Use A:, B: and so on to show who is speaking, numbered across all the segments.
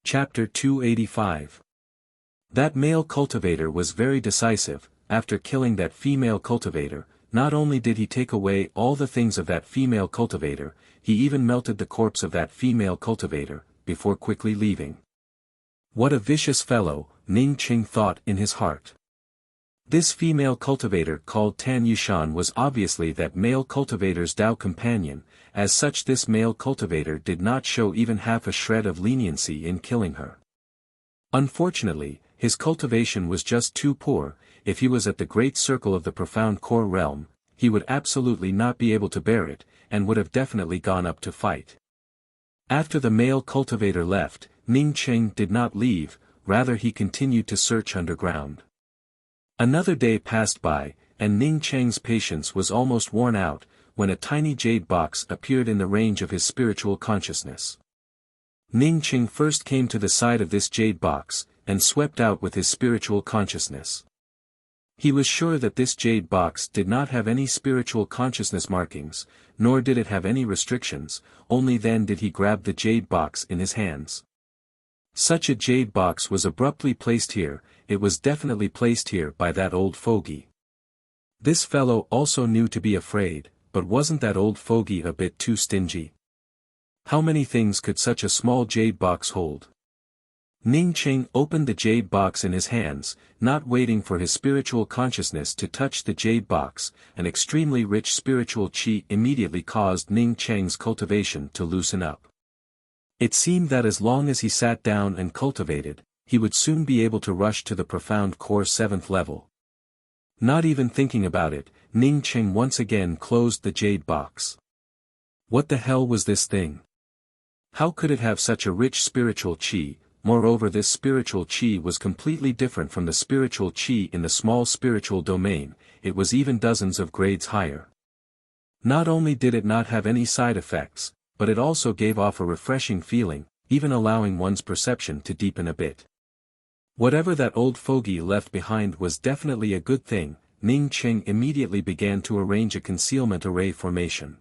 A: Chapter 285. That male cultivator was very decisive. After killing that female cultivator, not only did he take away all the things of that female cultivator, he even melted the corpse of that female cultivator, before quickly leaving. What a vicious fellow, Ning Qing thought in his heart. This female cultivator called Tan Yushan was obviously that male cultivator's Dao companion. As such, this male cultivator did not show even half a shred of leniency in killing her. Unfortunately, his cultivation was just too poor. If he was at the great circle of the profound core realm, he would absolutely not be able to bear it, and would have definitely gone up to fight. After the male cultivator left, Ning Qing did not leave, rather he continued to search underground. Another day passed by, and Ning Qing's patience was almost worn out, when a tiny jade box appeared in the range of his spiritual consciousness. Ning Qing first came to the side of this jade box, and swept out with his spiritual consciousness. He was sure that this jade box did not have any spiritual consciousness markings, nor did it have any restrictions. Only then did he grab the jade box in his hands. Such a jade box was abruptly placed here. It was definitely placed here by that old fogey. This fellow also knew to be afraid, but wasn't that old fogey a bit too stingy? How many things could such a small jade box hold? Ning Qing opened the jade box in his hands, not waiting for his spiritual consciousness to touch the jade box. An extremely rich spiritual qi immediately caused Ning Qing's cultivation to loosen up. It seemed that as long as he sat down and cultivated, he would soon be able to rush to the profound core 7th level. Not even thinking about it, Ning Qing once again closed the jade box. What the hell was this thing? How could it have such a rich spiritual qi? Moreover, this spiritual qi was completely different from the spiritual qi in the small spiritual domain. It was even dozens of grades higher. Not only did it not have any side effects, but it also gave off a refreshing feeling, even allowing one's perception to deepen a bit. Whatever that old fogey left behind was definitely a good thing. Ning Qing immediately began to arrange a concealment array formation.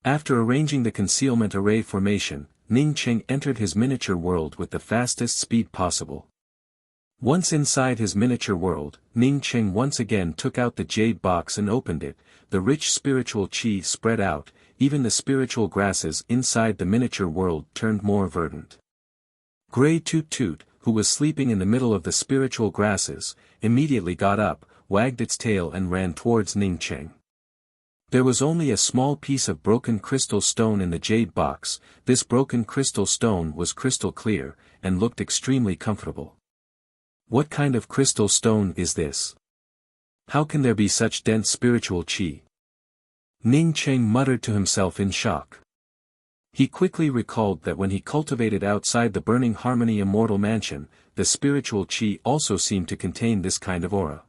A: After arranging the concealment array formation, Ning Qing entered his miniature world with the fastest speed possible. Once inside his miniature world, Ning Qing once again took out the jade box and opened it. The rich spiritual qi spread out, even the spiritual grasses inside the miniature world turned more verdant. Grey Toot Toot, who was sleeping in the middle of the spiritual grasses, immediately got up, wagged its tail and ran towards Ning Qing. There was only a small piece of broken crystal stone in the jade box. This broken crystal stone was crystal clear, and looked extremely comfortable. What kind of crystal stone is this? How can there be such dense spiritual qi? Ning Qing muttered to himself in shock. He quickly recalled that when he cultivated outside the burning harmony immortal mansion, the spiritual qi also seemed to contain this kind of aura.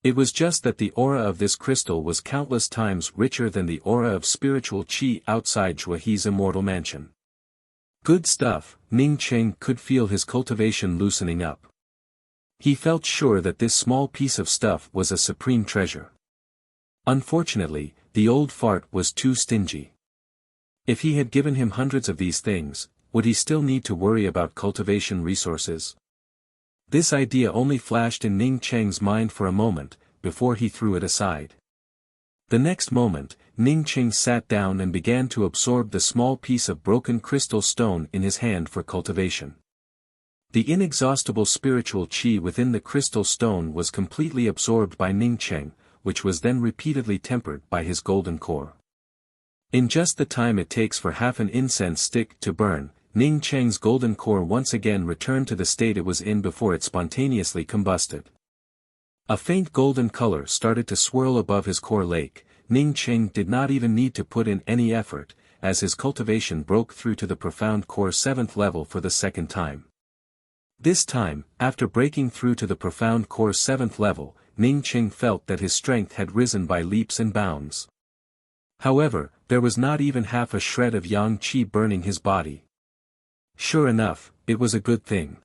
A: It was just that the aura of this crystal was countless times richer than the aura of spiritual qi outside Zhuohe's immortal mansion. Good stuff. Ning Qing could feel his cultivation loosening up. He felt sure that this small piece of stuff was a supreme treasure. Unfortunately, the old fart was too stingy. If he had given him hundreds of these things, would he still need to worry about cultivation resources? This idea only flashed in Ning Qing's mind for a moment, before he threw it aside. The next moment, Ning Qing sat down and began to absorb the small piece of broken crystal stone in his hand for cultivation. The inexhaustible spiritual qi within the crystal stone was completely absorbed by Ning Qing, which was then repeatedly tempered by his golden core. In just the time it takes for half an incense stick to burn, Ning Qing's golden core once again returned to the state it was in before it spontaneously combusted. A faint golden color started to swirl above his core lake. Ning Qing did not even need to put in any effort, as his cultivation broke through to the profound core 7th level for the second time. This time, after breaking through to the profound core 7th level, Ning Qing felt that his strength had risen by leaps and bounds. However, there was not even half a shred of yang qi burning his body. Sure enough, it was a good thing.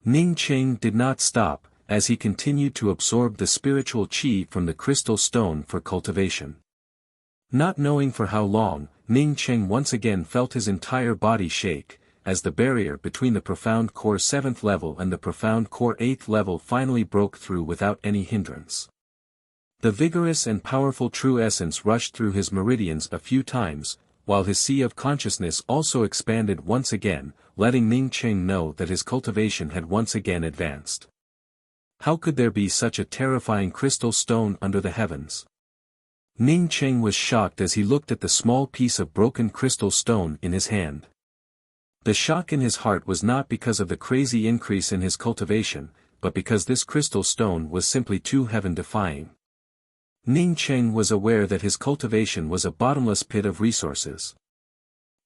A: Ning Qing did not stop, as he continued to absorb the spiritual qi from the crystal stone for cultivation. Not knowing for how long, Ning Qing once again felt his entire body shake. as the barrier between the profound core 7th level and the profound core 8th level finally broke through without any hindrance. The vigorous and powerful true essence rushed through his meridians a few times, while his sea of consciousness also expanded once again, letting Ning Cheng know that his cultivation had once again advanced. How could there be such a terrifying crystal stone under the heavens? Ning Cheng was shocked as he looked at the small piece of broken crystal stone in his hand. The shock in his heart was not because of the crazy increase in his cultivation, but because this crystal stone was simply too heaven-defying. Ning Cheng was aware that his cultivation was a bottomless pit of resources.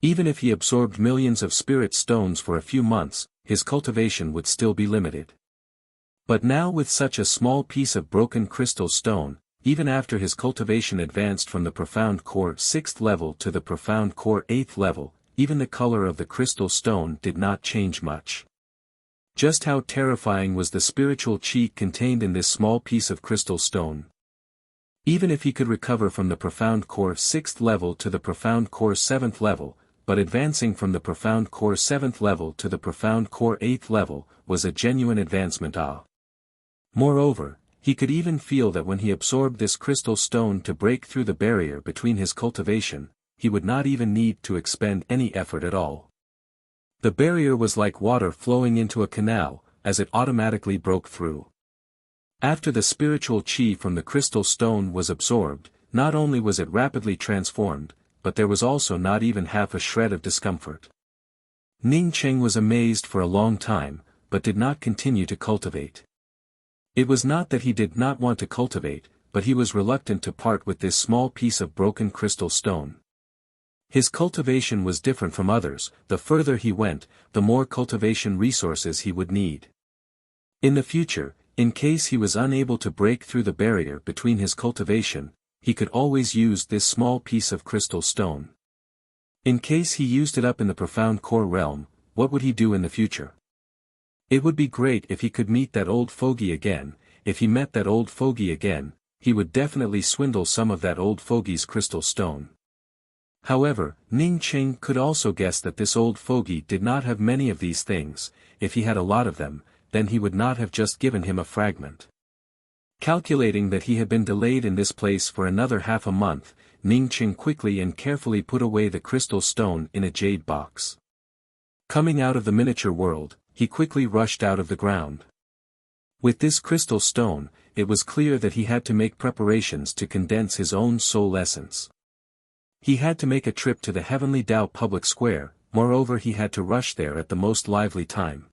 A: Even if he absorbed millions of spirit stones for a few months, his cultivation would still be limited. But now with such a small piece of broken crystal stone, even after his cultivation advanced from the profound core 6th level to the profound core 8th level, even the color of the crystal stone did not change much. Just how terrifying was the spiritual chi contained in this small piece of crystal stone? Even if he could recover from the profound core 6th level to the profound core 7th level, but advancing from the profound core 7th level to the profound core 8th level, was a genuine advancement. Moreover, he could even feel that when he absorbed this crystal stone to break through the barrier between his cultivation, he would not even need to expend any effort at all. The barrier was like water flowing into a canal, as it automatically broke through. After the spiritual chi from the crystal stone was absorbed, not only was it rapidly transformed, but there was also not even half a shred of discomfort. Ning Cheng was amazed for a long time, but did not continue to cultivate. It was not that he did not want to cultivate, but he was reluctant to part with this small piece of broken crystal stone. His cultivation was different from others. The further he went, the more cultivation resources he would need. In the future, in case he was unable to break through the barrier between his cultivation, he could always use this small piece of crystal stone. In case he used it up in the profound core realm, what would he do in the future? It would be great if he could meet that old fogey again. If he met that old fogey again, he would definitely swindle some of that old fogey's crystal stone. However, Ning Cheng could also guess that this old fogey did not have many of these things. If he had a lot of them, then he would not have just given him a fragment. Calculating that he had been delayed in this place for another half a month, Ning Cheng quickly and carefully put away the crystal stone in a jade box. Coming out of the miniature world, he quickly rushed out of the ground. With this crystal stone, it was clear that he had to make preparations to condense his own soul essence. He had to make a trip to the Heavenly Tao public square, moreover he had to rush there at the most lively time.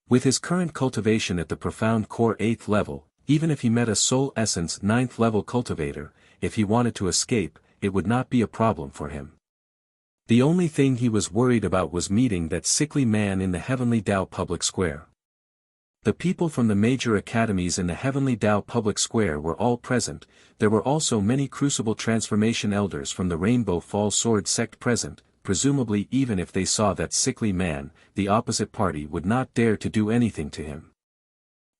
A: With his current cultivation at the profound core 8th level, even if he met a soul essence 9th level cultivator, if he wanted to escape, it would not be a problem for him. The only thing he was worried about was meeting that sickly man in the Heavenly Tao public square. The people from the major academies in the Heavenly Tao public square were all present. There were also many Crucible Transformation elders from the Rainbow Fall Sword sect present. Presumably even if they saw that sickly man, the opposite party would not dare to do anything to him.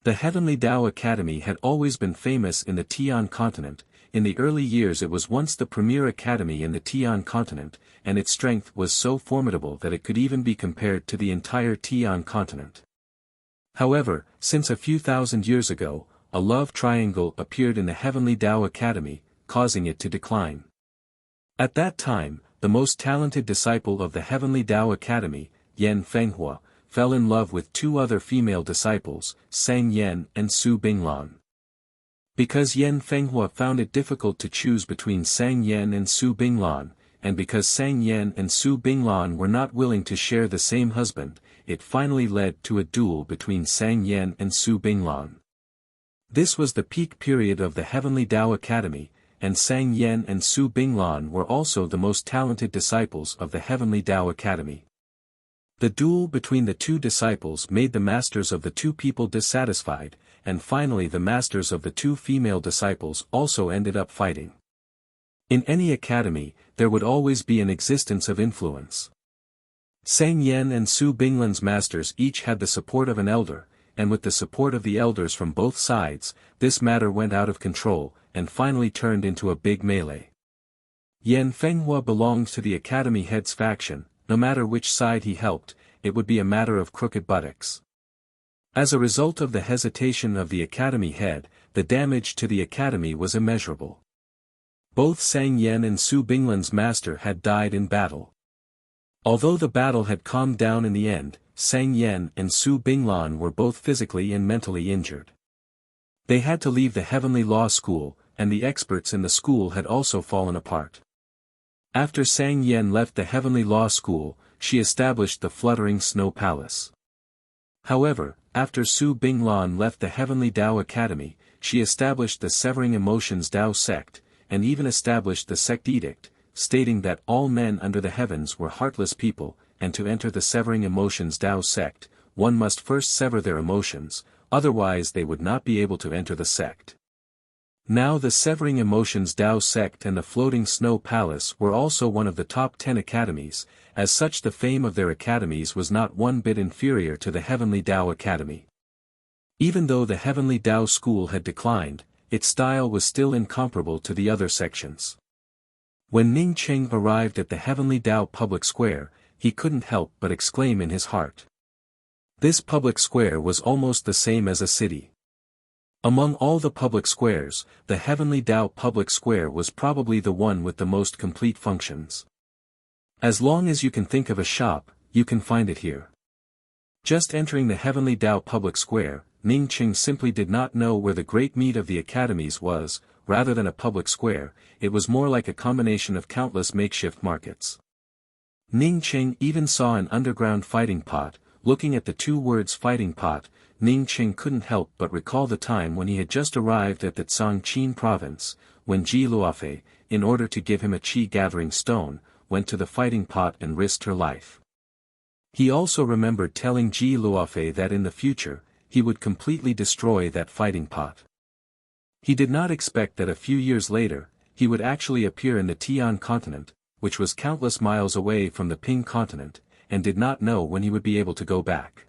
A: The Heavenly Tao Academy had always been famous in the Tian continent. In the early years it was once the premier academy in the Tian continent, and its strength was so formidable that it could even be compared to the entire Tian continent. However, since a few thousand years ago, a love triangle appeared in the Heavenly Tao Academy, causing it to decline. At that time, the most talented disciple of the Heavenly Tao Academy, Yan Fenghua, fell in love with two other female disciples, Sang Yen and Su Binglan. Because Yan Fenghua found it difficult to choose between Sang Yen and Su Binglan, and because Sang Yen and Su Binglan were not willing to share the same husband, it finally led to a duel between Sang Yen and Su Binglan. This was the peak period of the Heavenly Tao Academy, and Sang Yen and Su Binglan were also the most talented disciples of the Heavenly Tao Academy. The duel between the two disciples made the masters of the two people dissatisfied, and finally the masters of the two female disciples also ended up fighting. In any academy, there would always be an existence of influence. Sang Yen and Su Binglan's masters each had the support of an elder, and with the support of the elders from both sides, this matter went out of control, and finally turned into a big melee. Yan Fenghua belonged to the academy head's faction, no matter which side he helped, it would be a matter of crooked buttocks. As a result of the hesitation of the academy head, the damage to the academy was immeasurable. Both Sang Yen and Su Binglan's master had died in battle. Although the battle had calmed down in the end, Sang Yen and Su Binglan were both physically and mentally injured. They had to leave the Heavenly Law School, and the experts in the school had also fallen apart. After Sang Yen left the Heavenly Law School, she established the Fluttering Snow Palace. However, after Su Binglan left the Heavenly Tao Academy, she established the Severing Emotions Tao sect, and even established the sect edict, stating that all men under the heavens were heartless people, and to enter the Severing Emotions Tao sect, one must first sever their emotions, otherwise they would not be able to enter the sect. Now the Severing Emotions Tao sect and the Floating Snow Palace were also one of the top 10 academies, as such the fame of their academies was not one bit inferior to the Heavenly Tao Academy. Even though the Heavenly Tao School had declined, its style was still incomparable to the other sections. When Ning Cheng arrived at the Heavenly Tao public square, he couldn't help but exclaim in his heart. This public square was almost the same as a city. Among all the public squares, the Heavenly Tao public square was probably the one with the most complete functions. As long as you can think of a shop, you can find it here. Just entering the Heavenly Tao public square, Ning Cheng simply did not know where the great meat of the academies was. Rather than a public square, it was more like a combination of countless makeshift markets. Ning Cheng even saw an underground fighting pot. Looking at the two words fighting pot, Ning Cheng couldn't help but recall the time when he had just arrived at the Chongqing province, when Ji Luofei, in order to give him a qi-gathering stone, went to the fighting pot and risked her life. He also remembered telling Ji Luofei that in the future, he would completely destroy that fighting pot. He did not expect that a few years later, he would actually appear in the Tian continent, which was countless miles away from the Ping continent, and did not know when he would be able to go back.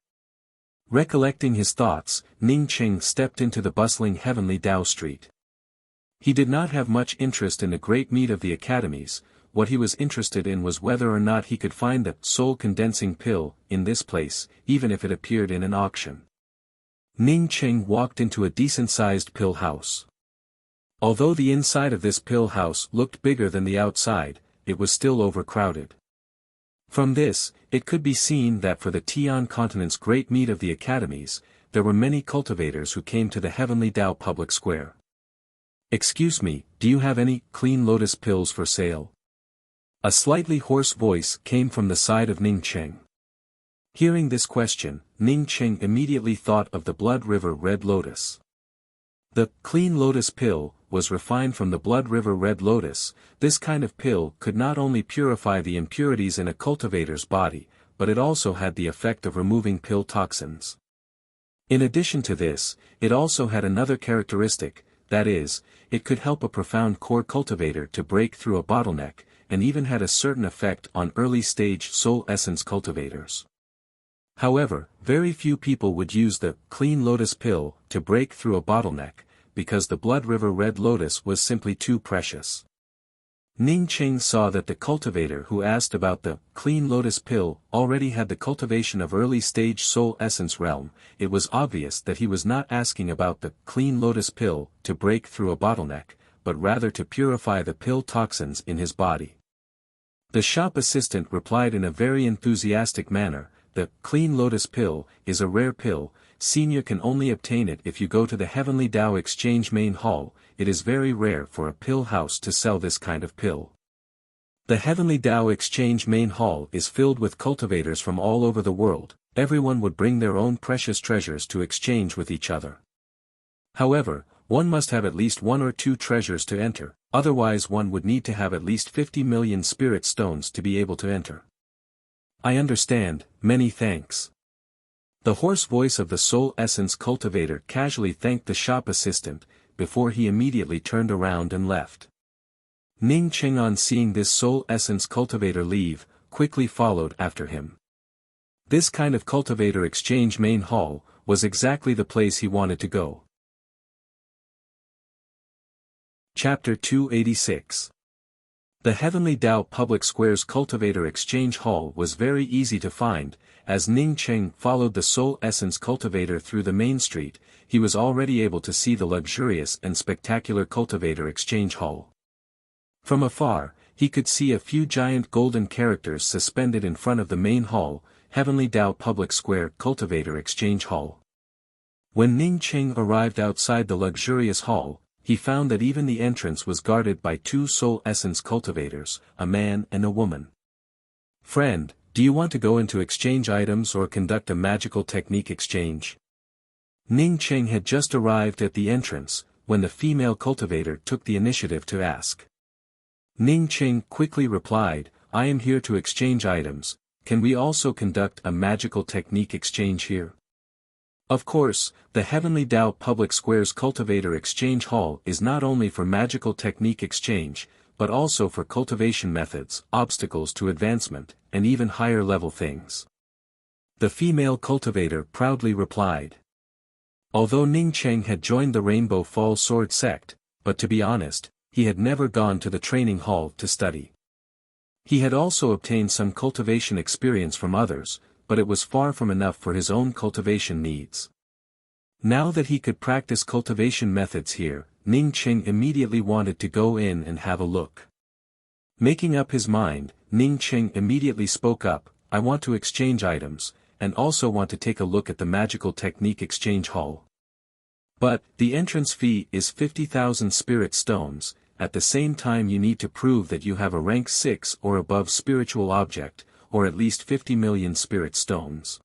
A: Recollecting his thoughts, Ning Cheng stepped into the bustling Heavenly Tao Street. He did not have much interest in the great meat of the academies. What he was interested in was whether or not he could find the soul-condensing pill in this place, even if it appeared in an auction. Ning Cheng walked into a decent-sized pill house. Although the inside of this pill house looked bigger than the outside, it was still overcrowded. From this, it could be seen that for the Tian continent's great meat of the academies, there were many cultivators who came to the Heavenly Tao public square. "Excuse me, do you have any clean lotus pills for sale?" A slightly hoarse voice came from the side of Ning Cheng. Hearing this question, Ning Cheng immediately thought of the Blood River Red Lotus. The clean lotus pill was refined from the Blood River Red Lotus. This kind of pill could not only purify the impurities in a cultivator's body, but it also had the effect of removing pill toxins. In addition to this, it also had another characteristic, that is, it could help a profound core cultivator to break through a bottleneck, and even had a certain effect on early-stage soul essence cultivators. However, very few people would use the clean lotus pill to break through a bottleneck, because the Blood River Red Lotus was simply too precious. Ning Cheng saw that the cultivator who asked about the clean lotus pill already had the cultivation of early-stage soul essence realm. It was obvious that he was not asking about the clean lotus pill to break through a bottleneck, but rather to purify the pill toxins in his body. The shop assistant replied in a very enthusiastic manner, "The clean lotus pill is a rare pill. Senior can only obtain it if you go to the Heavenly Tao Exchange main hall. It is very rare for a pill house to sell this kind of pill." The Heavenly Tao Exchange main hall is filled with cultivators from all over the world. Everyone would bring their own precious treasures to exchange with each other. However, one must have at least one or two treasures to enter, otherwise one would need to have at least 50 million spirit stones to be able to enter. "I understand, many thanks." The hoarse voice of the soul essence cultivator casually thanked the shop assistant, before he immediately turned around and left. Ning Cheng, on seeing this soul essence cultivator leave, quickly followed after him. This kind of cultivator exchange main hall was exactly the place he wanted to go. Chapter 286. The Heavenly Tao Public Square's Cultivator Exchange Hall was very easy to find. As Ning Cheng followed the Soul Essence Cultivator through the main street, he was already able to see the luxurious and spectacular Cultivator Exchange Hall. From afar, he could see a few giant golden characters suspended in front of the main hall, Heavenly Tao Public Square Cultivator Exchange Hall. When Ning Cheng arrived outside the luxurious hall, he found that even the entrance was guarded by two Soul Essence cultivators, a man and a woman. "Friend, do you want to go into exchange items or conduct a magical technique exchange?" Ning Cheng had just arrived at the entrance, when the female cultivator took the initiative to ask. Ning Cheng quickly replied, "I am here to exchange items. Can we also conduct a magical technique exchange here?" Of course, the Heavenly Tao Public Square's Cultivator Exchange Hall is not only for magical technique exchange, but also for cultivation methods, obstacles to advancement, and even higher level things. The female cultivator proudly replied. Although Ning Cheng had joined the Rainbow Fall Sword sect, but to be honest, he had never gone to the training hall to study. He had also obtained some cultivation experience from others, but it was far from enough for his own cultivation needs. Now that he could practice cultivation methods here, Ning Cheng immediately wanted to go in and have a look. Making up his mind, Ning Cheng immediately spoke up, "I want to exchange items, and also want to take a look at the magical technique exchange hall. But, the entrance fee is 50,000 spirit stones, at the same time you need to prove that you have a rank 6 or above spiritual object, or at least 50 million spirit stones."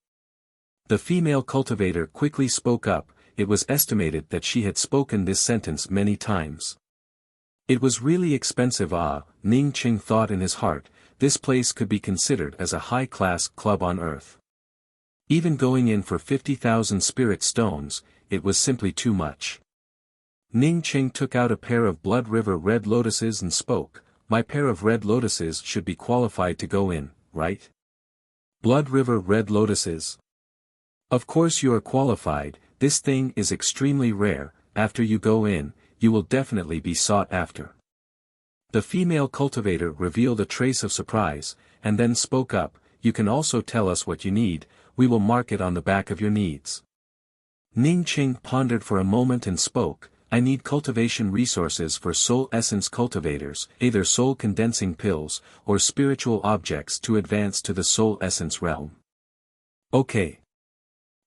A: The female cultivator quickly spoke up. It was estimated that she had spoken this sentence many times. It was really expensive. Ning Cheng thought in his heart, this place could be considered as a high-class club on earth. Even going in for 50,000 spirit stones, it was simply too much. Ning Cheng took out a pair of Blood River red lotuses and spoke, "My pair of red lotuses should be qualified to go in, right? Blood River red lotuses? Of course you are qualified. This thing is extremely rare. After you go in, you will definitely be sought after." The female cultivator revealed a trace of surprise, and then spoke up, "You can also tell us what you need, we will mark it on the back of your needs." Ning Cheng pondered for a moment and spoke, "I need cultivation resources for soul essence cultivators, either soul condensing pills, or spiritual objects to advance to the soul essence realm." "Okay."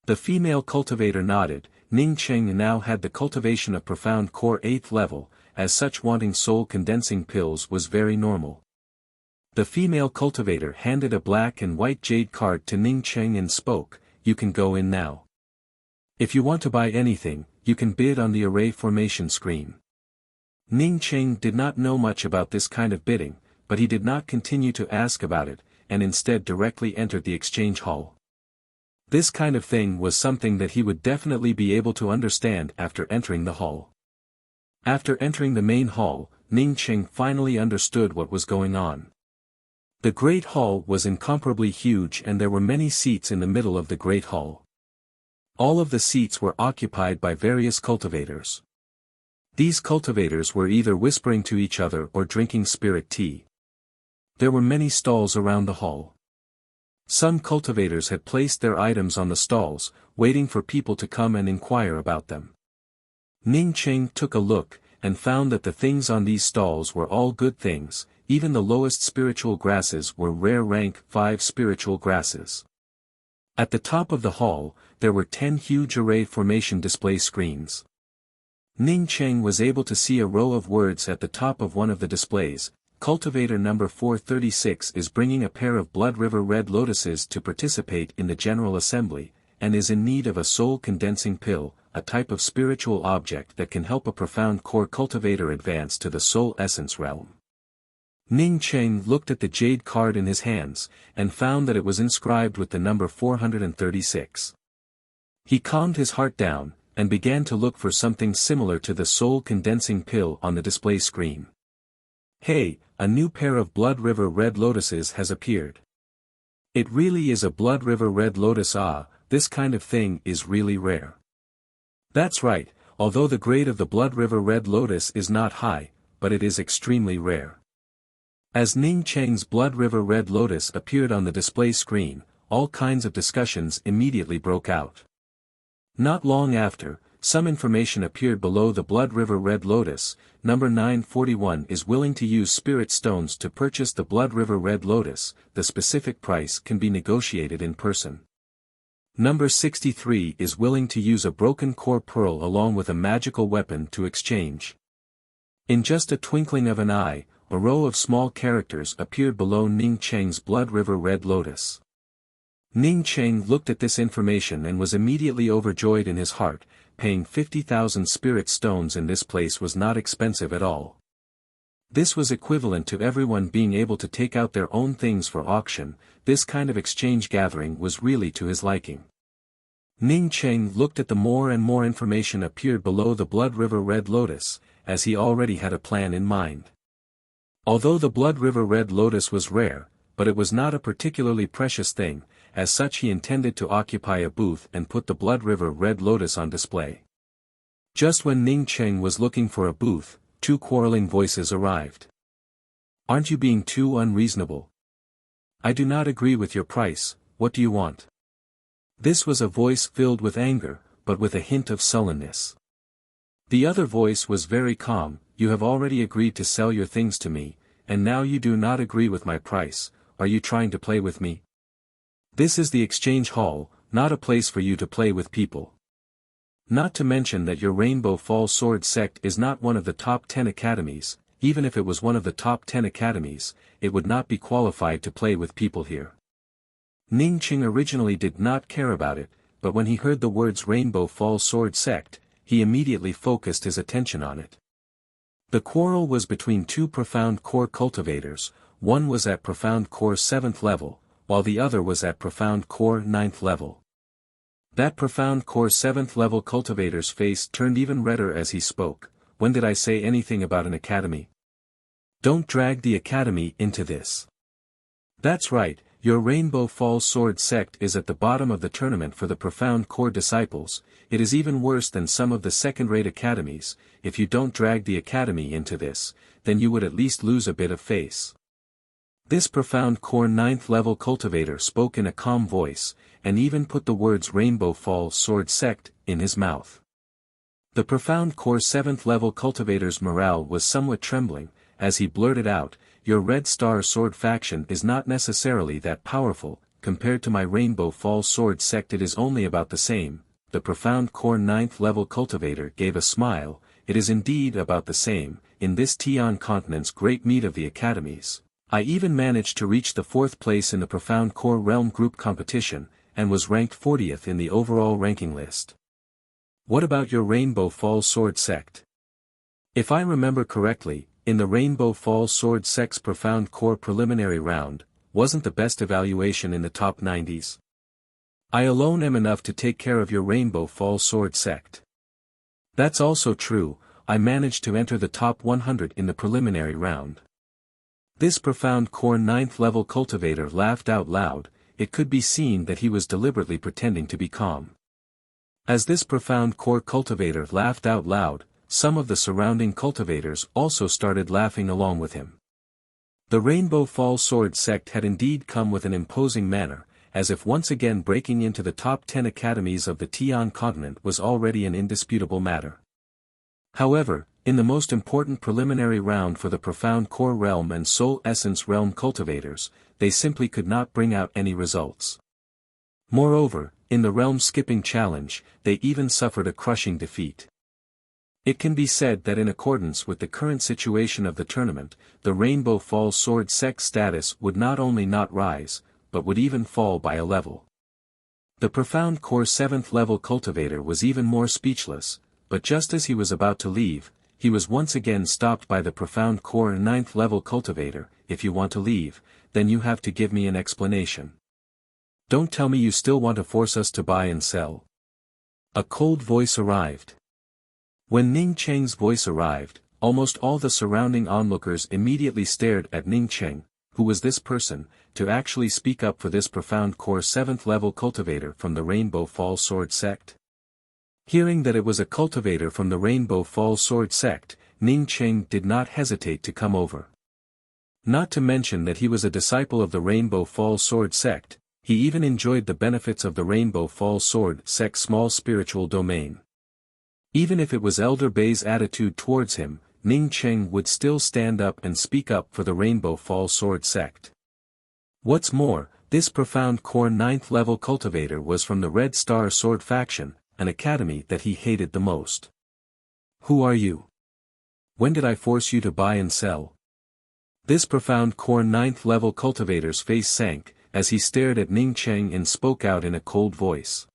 A: The female cultivator nodded. Ning Cheng now had the cultivation of profound core 8th level, as such wanting soul condensing pills was very normal. The female cultivator handed a black and white jade card to Ning Cheng and spoke, "You can go in now. If you want to buy anything, you can bid on the array formation screen." Ning Cheng did not know much about this kind of bidding, but he did not continue to ask about it, and instead directly entered the exchange hall. This kind of thing was something that he would definitely be able to understand after entering the hall. After entering the main hall, Ning Cheng finally understood what was going on. The Great Hall was incomparably huge and there were many seats in the middle of the Great Hall. All of the seats were occupied by various cultivators. These cultivators were either whispering to each other or drinking spirit tea. There were many stalls around the hall. Some cultivators had placed their items on the stalls, waiting for people to come and inquire about them. Ning Cheng took a look, and found that the things on these stalls were all good things. Even the lowest spiritual grasses were rare rank 5 spiritual grasses. At the top of the hall, there were 10 huge array formation display screens. Ning Cheng was able to see a row of words at the top of one of the displays. Cultivator number 436 is bringing a pair of Blood River red lotuses to participate in the General Assembly, and is in need of a soul condensing pill, a type of spiritual object that can help a profound core cultivator advance to the soul essence realm. Ning Cheng looked at the jade card in his hands, and found that it was inscribed with the number 436. He calmed his heart down, and began to look for something similar to the soul condensing pill on the display screen. Hey, a new pair of Blood River red lotuses has appeared. It really is a Blood River red lotus. This kind of thing is really rare. That's right, although the grade of the Blood River red lotus is not high, but it is extremely rare. As Ning Cheng's Blood River Red Lotus appeared on the display screen, all kinds of discussions immediately broke out. Not long after, some information appeared below the Blood River Red Lotus. Number 941 is willing to use spirit stones to purchase the Blood River Red Lotus. The specific price can be negotiated in person. Number 63 is willing to use a broken core pearl along with a magical weapon to exchange. In just a twinkling of an eye, a row of small characters appeared below Ning Cheng's Blood River Red Lotus. Ning Cheng looked at this information and was immediately overjoyed in his heart. Paying 50,000 spirit stones in this place was not expensive at all. This was equivalent to everyone being able to take out their own things for auction. This kind of exchange gathering was really to his liking. Ning Cheng looked at the more and more information appeared below the Blood River Red Lotus, as he already had a plan in mind. Although the Blood River Red Lotus was rare, but it was not a particularly precious thing. As such he intended to occupy a booth and put the Blood River Red Lotus on display. Just when Ning Cheng was looking for a booth, two quarreling voices arrived. "Aren't you being too unreasonable? I do not agree with your price, what do you want?" This was a voice filled with anger, but with a hint of sullenness. The other voice was very calm. "You have already agreed to sell your things to me, and now you do not agree with my price. Are you trying to play with me? This is the exchange hall, not a place for you to play with people. Not to mention that your Rainbow Falls Sword sect is not one of the top 10 academies. Even if it was one of the top 10 academies, it would not be qualified to play with people here." Ning Cheng originally did not care about it, but when he heard the words Rainbow Falls Sword sect, he immediately focused his attention on it. The quarrel was between two profound core cultivators. One was at profound core 7th level, while the other was at profound core 9th level. That profound core 7th level cultivator's face turned even redder as he spoke. "When did I say anything about an academy? Don't drag the academy into this. That's right, your Rainbow Falls Sword sect is at the bottom of the tournament for the profound core disciples. It is even worse than some of the second-rate academies. If you don't drag the academy into this, then you would at least lose a bit of face." This profound core 9th level cultivator spoke in a calm voice, and even put the words Rainbow Falls Sword sect in his mouth. The profound core 7th level cultivator's morale was somewhat trembling, as he blurted out, "Your Red Star Sword faction is not necessarily that powerful. Compared to my Rainbow Falls Sword sect it is only about the same." The profound core 9th level cultivator gave a smile. "It is indeed about the same. In this Tian continent's great meet of the academies, I even managed to reach the 4th place in the Profound Core Realm Group competition, and was ranked 40th in the overall ranking list. What about your Rainbow Falls Sword sect? If I remember correctly, in the Rainbow Falls Sword sect's Profound Core preliminary round, wasn't the best evaluation in the top 90s? I alone am enough to take care of your Rainbow Falls Sword sect." "That's also true, I managed to enter the top 100 in the preliminary round." This profound core 9th level cultivator laughed out loud. It could be seen that he was deliberately pretending to be calm. As this profound core cultivator laughed out loud, some of the surrounding cultivators also started laughing along with him. The Rainbow Falls Sword sect had indeed come with an imposing manner, as if once again breaking into the top 10 academies of the Tian continent was already an indisputable matter. However, in the most important preliminary round for the Profound Core Realm and Soul Essence Realm cultivators, they simply could not bring out any results. Moreover, in the Realm Skipping Challenge, they even suffered a crushing defeat. It can be said that in accordance with the current situation of the tournament, the Rainbow Falls Sword sect status would not only not rise, but would even fall by a level. The Profound Core 7th level cultivator was even more speechless, but just as he was about to leave, he was once again stopped by the Profound Core 9th level cultivator. "If you want to leave, then you have to give me an explanation. Don't tell me you still want to force us to buy and sell." A cold voice arrived. When Ning Cheng's voice arrived, almost all the surrounding onlookers immediately stared at Ning Cheng. Who was this person, to actually speak up for this Profound Core 7th level cultivator from the Rainbow Falls Sword sect? Hearing that it was a cultivator from the Rainbow Falls Sword sect, Ning Cheng did not hesitate to come over. Not to mention that he was a disciple of the Rainbow Falls Sword sect, he even enjoyed the benefits of the Rainbow Falls Sword sect's small spiritual domain. Even if it was Elder Bei's attitude towards him, Ning Cheng would still stand up and speak up for the Rainbow Falls Sword sect. What's more, this profound core 9th level cultivator was from the Red Star Sword faction, an academy that he hated the most. Who are you? When did I force you to buy and sell? This profound core 9th level cultivator's face sank, as he stared at Ning Cheng and spoke out in a cold voice.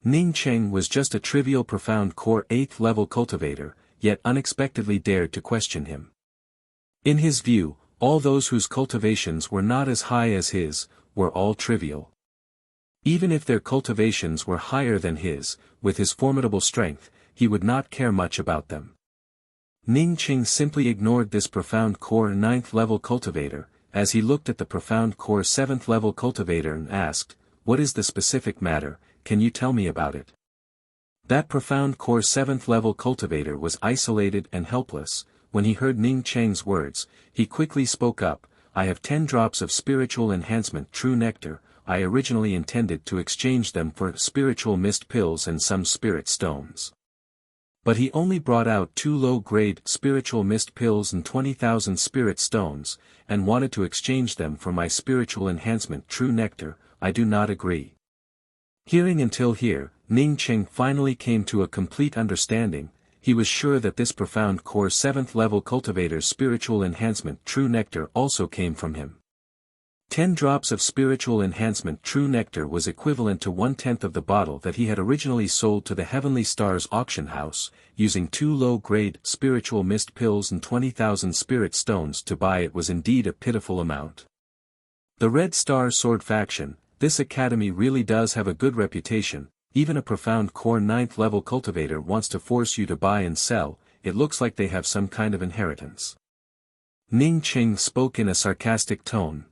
A: Ning Cheng was just a trivial profound core 8th level cultivator, yet unexpectedly dared to question him. In his view, all those whose cultivations were not as high as his, were all trivial. Even if their cultivations were higher than his, with his formidable strength, he would not care much about them. Ning Cheng simply ignored this profound core 9th level cultivator, as he looked at the profound core 7th level cultivator and asked, "What is the specific matter, can you tell me about it?" That profound core 7th level cultivator was isolated and helpless. When he heard Ning Cheng's words, he quickly spoke up, "I have 10 drops of spiritual enhancement true nectar. I originally intended to exchange them for spiritual mist pills and some spirit stones. But he only brought out 2 low-grade spiritual mist pills and 20,000 spirit stones, and wanted to exchange them for my spiritual enhancement true nectar. I do not agree." Hearing until here, Ning Cheng finally came to a complete understanding. He was sure that this profound core 7th level cultivator's spiritual enhancement true nectar also came from him. 10 drops of spiritual enhancement true nectar was equivalent to 1/10 of the bottle that he had originally sold to the Heavenly Stars auction house, using 2 low-grade spiritual mist pills and 20,000 spirit stones to buy it was indeed a pitiful amount. The Red Star Sword faction, this academy really does have a good reputation. Even a profound core 9th level cultivator wants to force you to buy and sell. It looks like they have some kind of inheritance. Ning Cheng spoke in a sarcastic tone.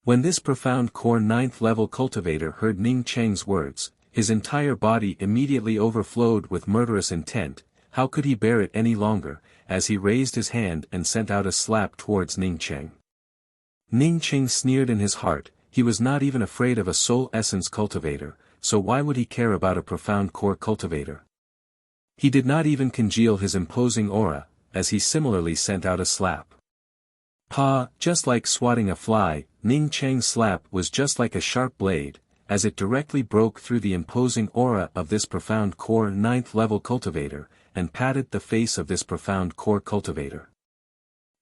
A: When this profound core 9th level cultivator heard Ning Cheng's words, his entire body immediately overflowed with murderous intent. How could he bear it any longer, as he raised his hand and sent out a slap towards Ning Cheng. Ning Cheng sneered in his heart. He was not even afraid of a soul essence cultivator, so why would he care about a profound core cultivator? He did not even congeal his imposing aura, as he similarly sent out a slap. Ha! Just like swatting a fly, Ning Cheng's slap was just like a sharp blade, as it directly broke through the imposing aura of this profound core 9th level cultivator, and patted the face of this profound core cultivator.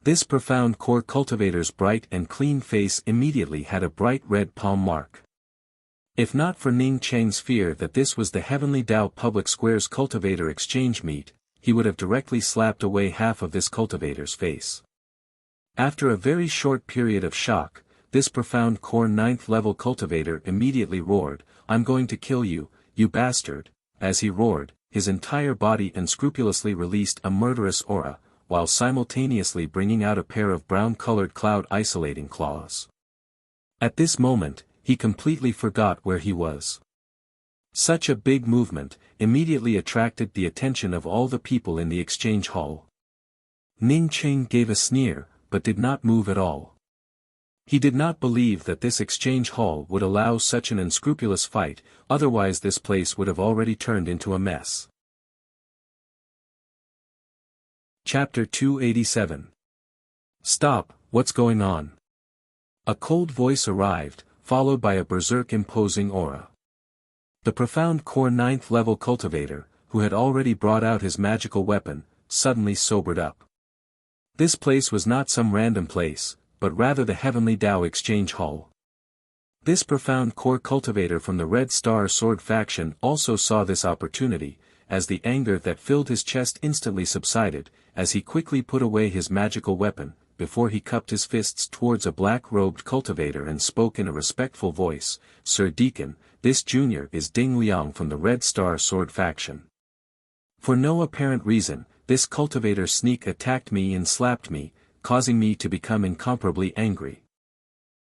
A: This profound core cultivator's bright and clean face immediately had a bright red palm mark. If not for Ning Cheng's fear that this was the Heavenly Tao Public Square's cultivator exchange meet, he would have directly slapped away half of this cultivator's face. After a very short period of shock, this profound core 9th level cultivator immediately roared, "I'm going to kill you, you bastard." As he roared, his entire body unscrupulously released a murderous aura, while simultaneously bringing out a pair of brown-colored cloud isolating claws. At this moment, he completely forgot where he was. Such a big movement immediately attracted the attention of all the people in the exchange hall. Ning Cheng gave a sneer, but did not move at all. He did not believe that this exchange hall would allow such an unscrupulous fight, otherwise this place would have already turned into a mess. Chapter 287. Stop, what's going on? A cold voice arrived, followed by a berserk imposing aura. The profound core 9th level cultivator, who had already brought out his magical weapon, suddenly sobered up. This place was not some random place, but rather the Heavenly Tao Exchange Hall. This profound core cultivator from the Red Star Sword faction also saw this opportunity, as the anger that filled his chest instantly subsided, as he quickly put away his magical weapon, before he cupped his fists towards a black-robed cultivator and spoke in a respectful voice, "Sir Deacon, this junior is Ding Liang from the Red Star Sword faction. For no apparent reason, this cultivator sneak attacked me and slapped me, causing me to become incomparably angry."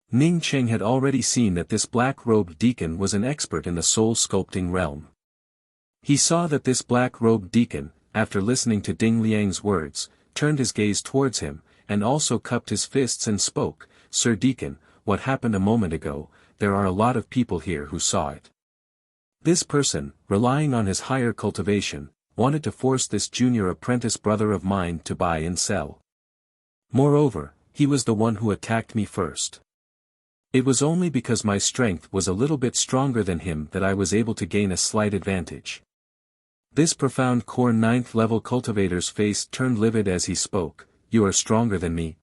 A: Ning Cheng had already seen that this black-robed deacon was an expert in the soul-sculpting realm. He saw that this black-robed deacon, after listening to Ding Liang's words, turned his gaze towards him, and also cupped his fists and spoke, "Sir Deacon, what happened a moment ago, there are a lot of people here who saw it." This person, relying on his higher cultivation, wanted to force this junior apprentice brother of mine to buy and sell. Moreover, he was the one who attacked me first. It was only because my strength was a little bit stronger than him that I was able to gain a slight advantage. This profound core 9th level cultivator's face turned livid as he spoke, "You are stronger than me."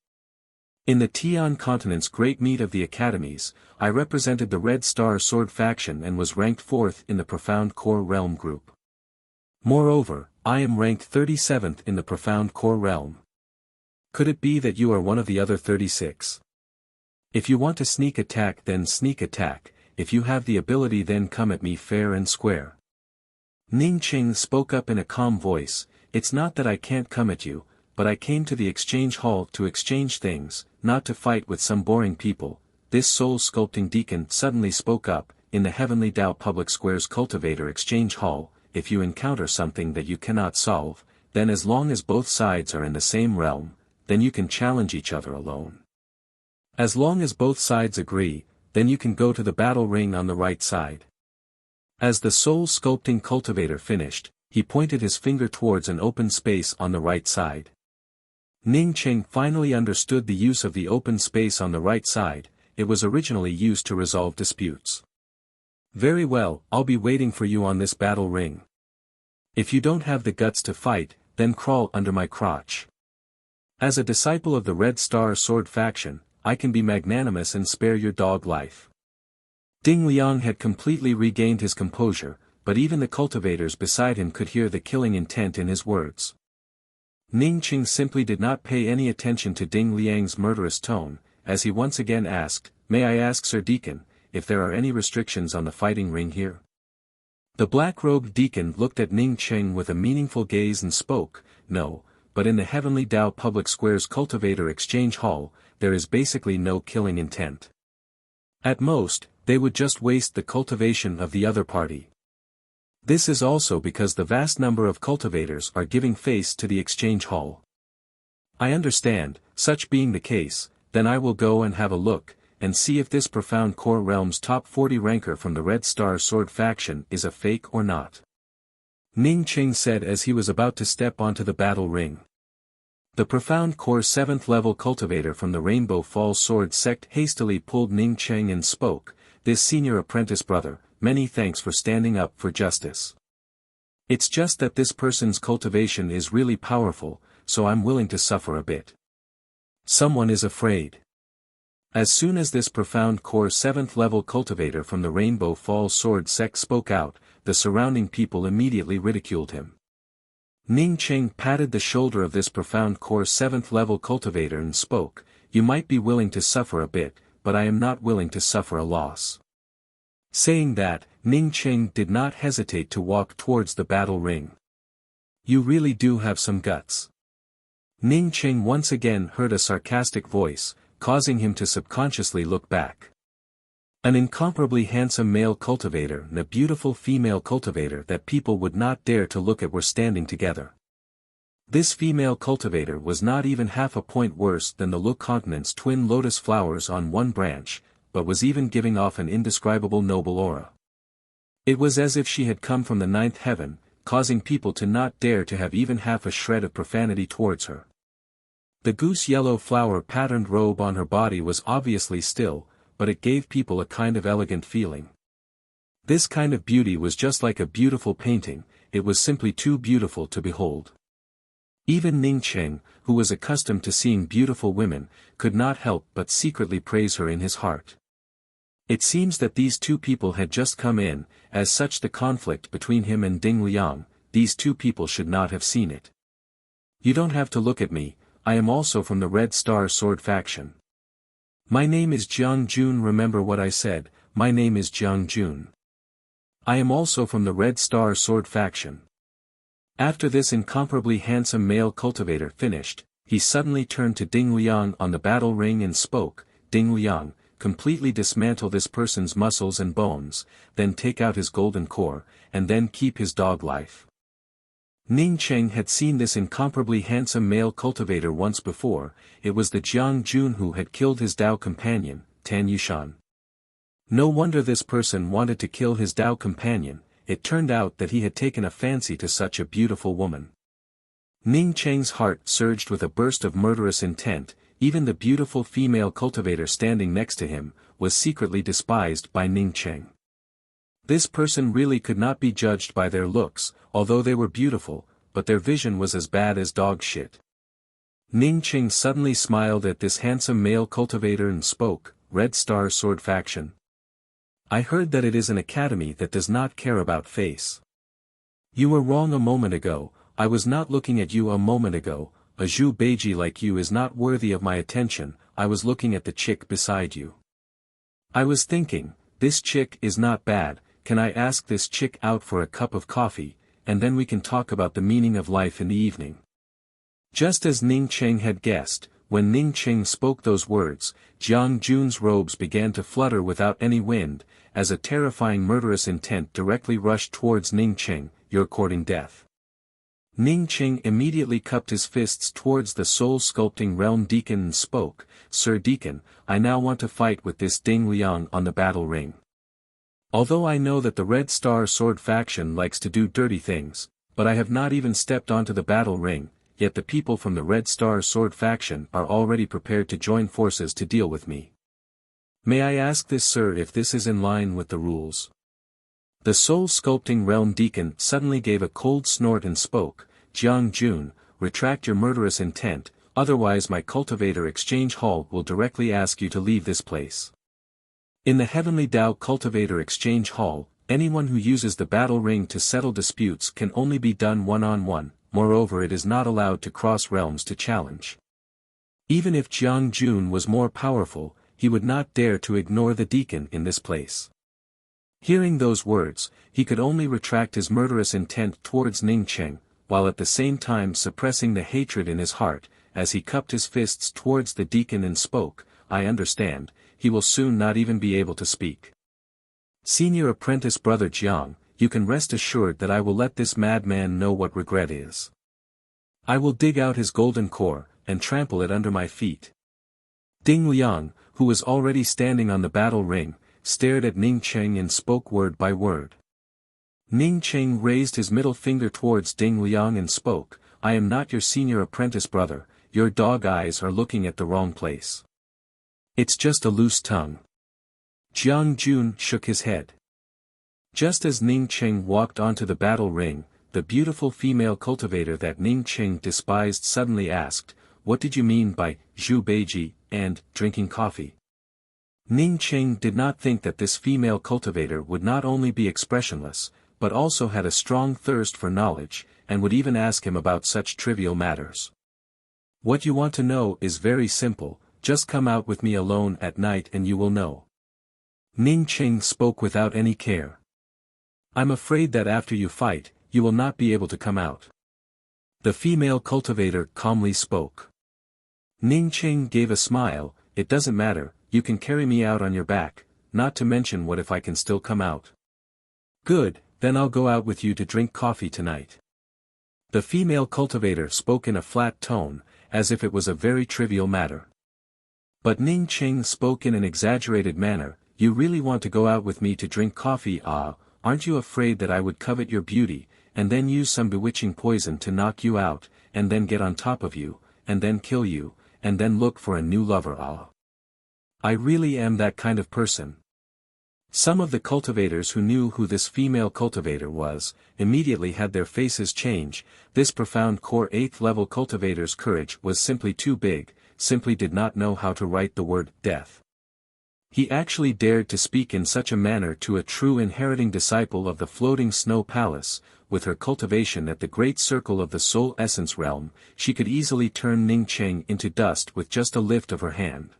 A: In the Tian continent's great meet of the academies, I represented the Red Star Sword faction and was ranked 4th in the Profound Core Realm group. Moreover, I am ranked 37th in the Profound Core Realm. Could it be that you are one of the other 36? If you want to sneak attack, then sneak attack. If you have the ability, then come at me fair and square. Ning Qing spoke up in a calm voice, "It's not that I can't come at you, but I came to the exchange hall to exchange things, not to fight with some boring people." This soul-sculpting deacon suddenly spoke up, "In the Heavenly Tao Public Square's Cultivator Exchange Hall, if you encounter something that you cannot solve, then as long as both sides are in the same realm, then you can challenge each other alone. As long as both sides agree, then you can go to the battle ring on the right side." As the soul-sculpting cultivator finished, he pointed his finger towards an open space on the right side. Ning Qing finally understood the use of the open space on the right side. It was originally used to resolve disputes. "Very well, I'll be waiting for you on this battle ring. If you don't have the guts to fight, then crawl under my crotch." As a disciple of the Red Star Sword faction, I can be magnanimous and spare your dog life. Ding Liang had completely regained his composure, but even the cultivators beside him could hear the killing intent in his words. Ning Qing simply did not pay any attention to Ding Liang's murderous tone, as he once again asked, "May I ask, Sir Deacon, if there are any restrictions on the fighting ring here?" The black-robed deacon looked at Ning Qing with a meaningful gaze and spoke, "No, but in the Heavenly Tao Public Square's Cultivator Exchange Hall, there is basically no killing intent. At most, they would just waste the cultivation of the other party. This is also because the vast number of cultivators are giving face to the exchange hall." "I understand. Such being the case, then I will go and have a look, and see if this Profound Core Realm's top 40 ranker from the Red Star Sword faction is a fake or not," Ning Qing said as he was about to step onto the battle ring. The Profound Core 7th level cultivator from the Rainbow Falls Sword sect hastily pulled Ning Qing and spoke, "This senior apprentice brother, many thanks for standing up for justice. It's just that this person's cultivation is really powerful, so I'm willing to suffer a bit. Someone is afraid." As soon as this Profound Core 7th level cultivator from the Rainbow Falls Sword sect spoke out, the surrounding people immediately ridiculed him. Ning Qing patted the shoulder of this Profound Core 7th level cultivator and spoke, "You might be willing to suffer a bit, but I am not willing to suffer a loss." Saying that, Ning Qing did not hesitate to walk towards the battle ring. "You really do have some guts." Ning Qing once again heard a sarcastic voice, causing him to subconsciously look back. An incomparably handsome male cultivator and a beautiful female cultivator that people would not dare to look at were standing together. This female cultivator was not even half a point worse than the Look continent's twin lotus flowers on one branch, but was even giving off an indescribable noble aura. It was as if she had come from the 9th heaven, causing people to not dare to have even half a shred of profanity towards her. The goose-yellow flower-patterned robe on her body was obviously still, but it gave people a kind of elegant feeling. This kind of beauty was just like a beautiful painting, it was simply too beautiful to behold. Even Ning Qing, who was accustomed to seeing beautiful women, could not help but secretly praise her in his heart. It seems that these two people had just come in, as such the conflict between him and Ding Liang, these two people should not have seen it. "You don't have to look at me, I am also from the Red Star Sword faction. My name is Jiang Jun, remember what I said, my name is Jiang Jun. I am also from the Red Star Sword faction." After this incomparably handsome male cultivator finished, he suddenly turned to Ding Liang on the battle ring and spoke, "Ding Liang, completely dismantle this person's muscles and bones, then take out his golden core, and then keep his dog life." Ning Cheng had seen this incomparably handsome male cultivator once before. It was the Jiang Jun who had killed his Dao companion, Tan Yushan. No wonder this person wanted to kill his Dao companion. It turned out that he had taken a fancy to such a beautiful woman. Ning Cheng's heart surged with a burst of murderous intent. Even the beautiful female cultivator standing next to him was secretly despised by Ning Cheng. This person really could not be judged by their looks, although they were beautiful, but their vision was as bad as dog shit. Ning Cheng suddenly smiled at this handsome male cultivator and spoke, "Red Star Sword Faction. I heard that it is an academy that does not care about face. You were wrong a moment ago. I was not looking at you a moment ago. A Zhu Beiji like you is not worthy of my attention. I was looking at the chick beside you. I was thinking, this chick is not bad. Can I ask this chick out for a cup of coffee, and then we can talk about the meaning of life in the evening?" Just as Ning Cheng had guessed, when Ning Cheng spoke those words, Jiang Jun's robes began to flutter without any wind, as a terrifying murderous intent directly rushed towards Ning Cheng. "You're courting death." Ning Cheng immediately cupped his fists towards the soul-sculpting realm deacon and spoke, "Sir Deacon, I now want to fight with this Ding Liang on the battle ring. Although I know that the Red Star Sword faction likes to do dirty things, but I have not even stepped onto the battle ring, yet the people from the Red Star Sword faction are already prepared to join forces to deal with me. May I ask this, sir, if this is in line with the rules?" The soul-sculpting realm deacon suddenly gave a cold snort and spoke, "Jiang Jun, retract your murderous intent, otherwise my cultivator exchange hall will directly ask you to leave this place. In the Heavenly Dao Cultivator Exchange Hall, anyone who uses the battle ring to settle disputes can only be done one-on-one, moreover it is not allowed to cross realms to challenge. Even if Jiang Jun was more powerful, he would not dare to ignore the deacon in this place." Hearing those words, he could only retract his murderous intent towards Ning Cheng, while at the same time suppressing the hatred in his heart, as he cupped his fists towards the deacon and spoke, "I understand, he will soon not even be able to speak. Senior apprentice brother Jiang, you can rest assured that I will let this madman know what regret is. I will dig out his golden core, and trample it under my feet." Ding Liang, who was already standing on the battle ring, stared at Ning Cheng and spoke word by word. Ning Cheng raised his middle finger towards Ding Liang and spoke, "I am not your senior apprentice brother, your dog eyes are looking at the wrong place. It's just a loose tongue." Jiang Jun shook his head. Just as Ning Cheng walked onto the battle ring, the beautiful female cultivator that Ning Cheng despised suddenly asked, "What did you mean by Zhu Beiji and drinking coffee?" Ning Cheng did not think that this female cultivator would not only be expressionless, but also had a strong thirst for knowledge, and would even ask him about such trivial matters. "What you want to know is very simple, just come out with me alone at night and you will know." Ning Cheng spoke without any care. "I'm afraid that after you fight, you will not be able to come out." The female cultivator calmly spoke. Ning Cheng gave a smile, "It doesn't matter, you can carry me out on your back, not to mention what if I can still come out." "Good, then I'll go out with you to drink coffee tonight." The female cultivator spoke in a flat tone, as if it was a very trivial matter. But Ning Cheng spoke in an exaggerated manner, "You really want to go out with me to drink coffee? Aren't you afraid that I would covet your beauty, and then use some bewitching poison to knock you out, and then get on top of you, and then kill you, and then look for a new lover? I really am that kind of person." Some of the cultivators who knew who this female cultivator was, immediately had their faces change. This profound core 8th level cultivator's courage was simply too big, simply did not know how to write the word death. He actually dared to speak in such a manner to a true inheriting disciple of the floating snow palace. With her cultivation at the great circle of the soul essence realm, she could easily turn Ning Cheng into dust with just a lift of her hand.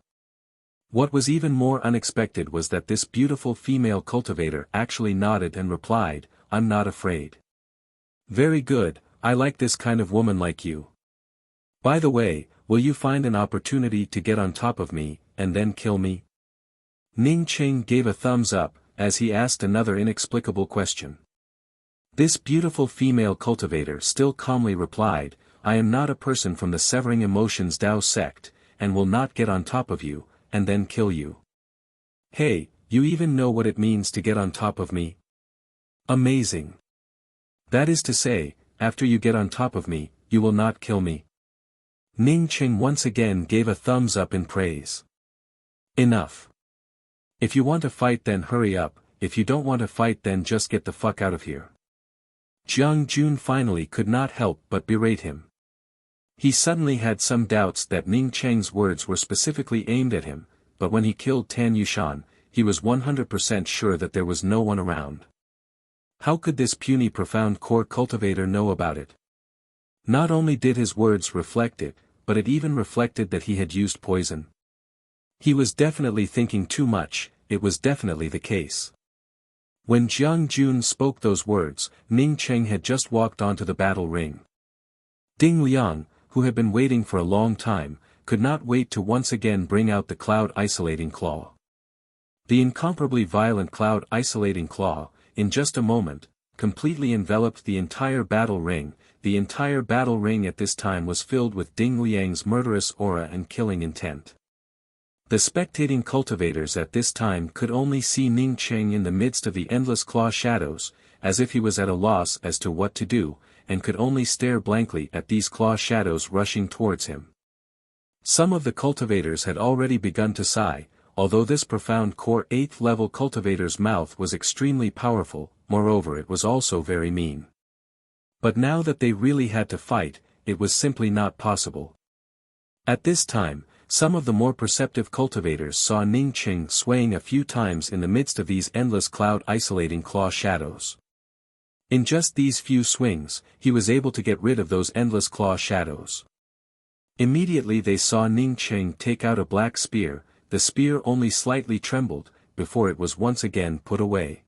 A: What was even more unexpected was that this beautiful female cultivator actually nodded and replied, "I'm not afraid." "Very good, I like this kind of woman like you. By the way, will you find an opportunity to get on top of me, and then kill me?" Ning Cheng gave a thumbs up, as he asked another inexplicable question. This beautiful female cultivator still calmly replied, I am not a person from the Severing Emotions Tao sect, and will not get on top of you, and then kill you. Hey, you even know what it means to get on top of me? Amazing. That is to say, after you get on top of me, you will not kill me. Ning Qing once again gave a thumbs up in praise. Enough. If you want to fight then hurry up, if you don't want to fight then just get the fuck out of here. Jiang Jun finally could not help but berate him. He suddenly had some doubts that Ning Cheng's words were specifically aimed at him, but when he killed Tan Yushan, he was 100% sure that there was no one around. How could this puny profound core cultivator know about it? Not only did his words reflect it, but it even reflected that he had used poison. He was definitely thinking too much, it was definitely the case. When Jiang Jun spoke those words, Ning Cheng had just walked onto the battle ring. Ding Liang, who had been waiting for a long time, could not wait to once again bring out the Cloud Isolating Claw. The incomparably violent Cloud Isolating Claw, in just a moment, completely enveloped the entire battle ring. The entire battle ring at this time was filled with Ding Liang's murderous aura and killing intent. The spectating cultivators at this time could only see Ning Cheng in the midst of the endless claw shadows, as if he was at a loss as to what to do, and could only stare blankly at these claw shadows rushing towards him. Some of the cultivators had already begun to sigh, although this profound core 8th level cultivator's mouth was extremely powerful, moreover it was also very mean. But now that they really had to fight, it was simply not possible. At this time, some of the more perceptive cultivators saw Ning Cheng swaying a few times in the midst of these endless cloud isolating claw shadows. In just these few swings, he was able to get rid of those endless claw shadows. Immediately they saw Ning Cheng take out a black spear, the spear only slightly trembled, before it was once again put away.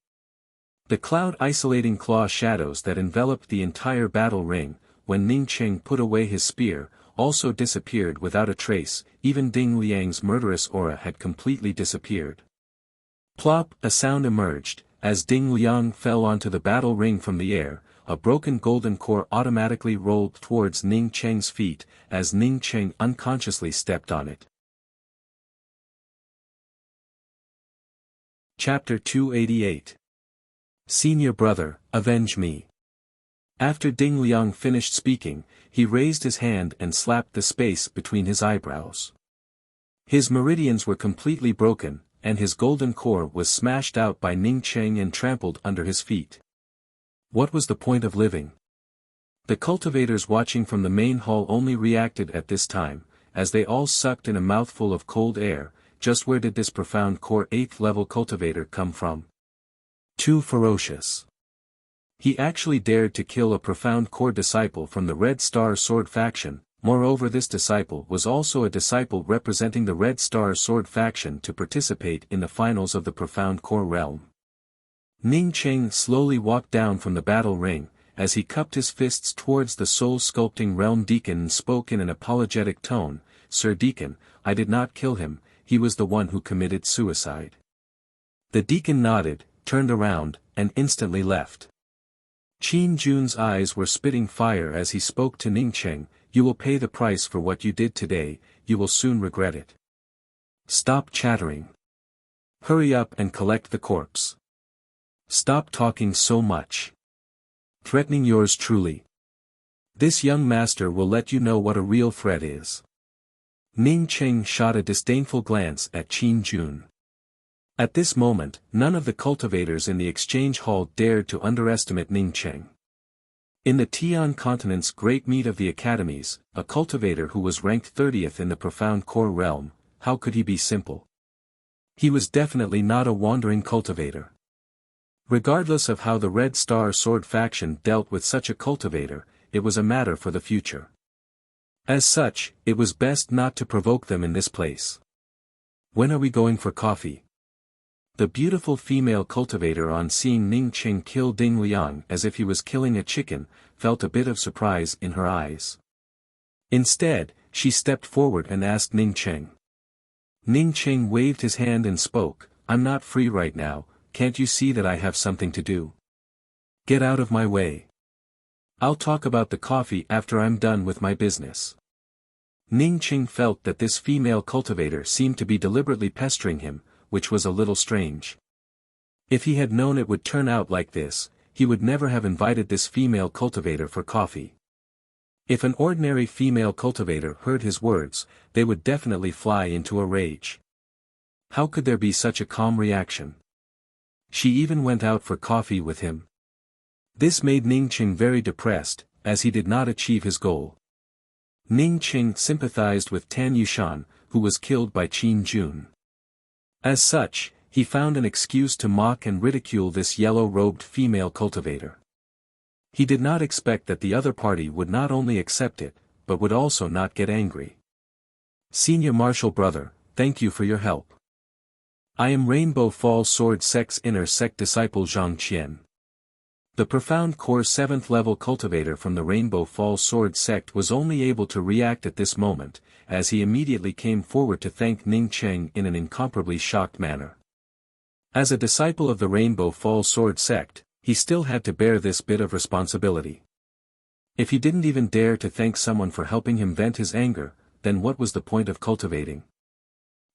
A: The cloud isolating claw shadows that enveloped the entire battle ring, when Ning Cheng put away his spear, also disappeared without a trace, even Ding Liang's murderous aura had completely disappeared. Plop, a sound emerged, as Ding Liang fell onto the battle ring from the air, a broken golden core automatically rolled towards Ning Cheng's feet, as Ning Cheng unconsciously stepped on it. Chapter 288. Senior brother, avenge me. After Ding Liang finished speaking, he raised his hand and slapped the space between his eyebrows. His meridians were completely broken, and his golden core was smashed out by Ning Cheng and trampled under his feet. What was the point of living? The cultivators watching from the main hall only reacted at this time, as they all sucked in a mouthful of cold air. Just where did this profound core 8th level cultivator come from? Too ferocious. He actually dared to kill a profound core disciple from the Red Star Sword faction. Moreover, this disciple was also a disciple representing the Red Star Sword faction to participate in the finals of the profound core realm. Ning Cheng slowly walked down from the battle ring, as he cupped his fists towards the soul-sculpting realm deacon and spoke in an apologetic tone, Sir Deacon, I did not kill him, he was the one who committed suicide. The deacon nodded, turned around, and instantly left. Qin Jun's eyes were spitting fire as he spoke to Ning Cheng, you will pay the price for what you did today, you will soon regret it. Stop chattering. Hurry up and collect the corpse. Stop talking so much. Threatening yours truly. This young master will let you know what a real threat is. Ning Cheng shot a disdainful glance at Qin Jun. At this moment, none of the cultivators in the exchange hall dared to underestimate Ning Cheng. In the Tian continent's great meet of the academies, a cultivator who was ranked 30th in the profound core realm, how could he be simple? He was definitely not a wandering cultivator. Regardless of how the Red Star Sword faction dealt with such a cultivator, it was a matter for the future. As such, it was best not to provoke them in this place. When are we going for coffee? The beautiful female cultivator, on seeing Ning Cheng kill Ding Liang as if he was killing a chicken, felt a bit of surprise in her eyes. Instead, she stepped forward and asked Ning Cheng. Ning Cheng waved his hand and spoke, I'm not free right now, can't you see that I have something to do? Get out of my way. I'll talk about the coffee after I'm done with my business. Ning Qing felt that this female cultivator seemed to be deliberately pestering him, which was a little strange. If he had known it would turn out like this, he would never have invited this female cultivator for coffee. If an ordinary female cultivator heard his words, they would definitely fly into a rage. How could there be such a calm reaction? She even went out for coffee with him. This made Ning Qing very depressed, as he did not achieve his goal. Ning Qing sympathized with Tan Yushan, who was killed by Qin Jun. As such, he found an excuse to mock and ridicule this yellow-robed female cultivator. He did not expect that the other party would not only accept it, but would also not get angry. Senior Marshal Brother, thank you for your help. I am Rainbow Fall Sword Sect's inner sect disciple Zhang Qian. The profound core 7th level cultivator from the Rainbow Fall Sword sect was only able to react at this moment, as he immediately came forward to thank Ning Qing in an incomparably shocked manner. As a disciple of the Rainbow Fall Sword sect, he still had to bear this bit of responsibility. If he didn't even dare to thank someone for helping him vent his anger, then what was the point of cultivating?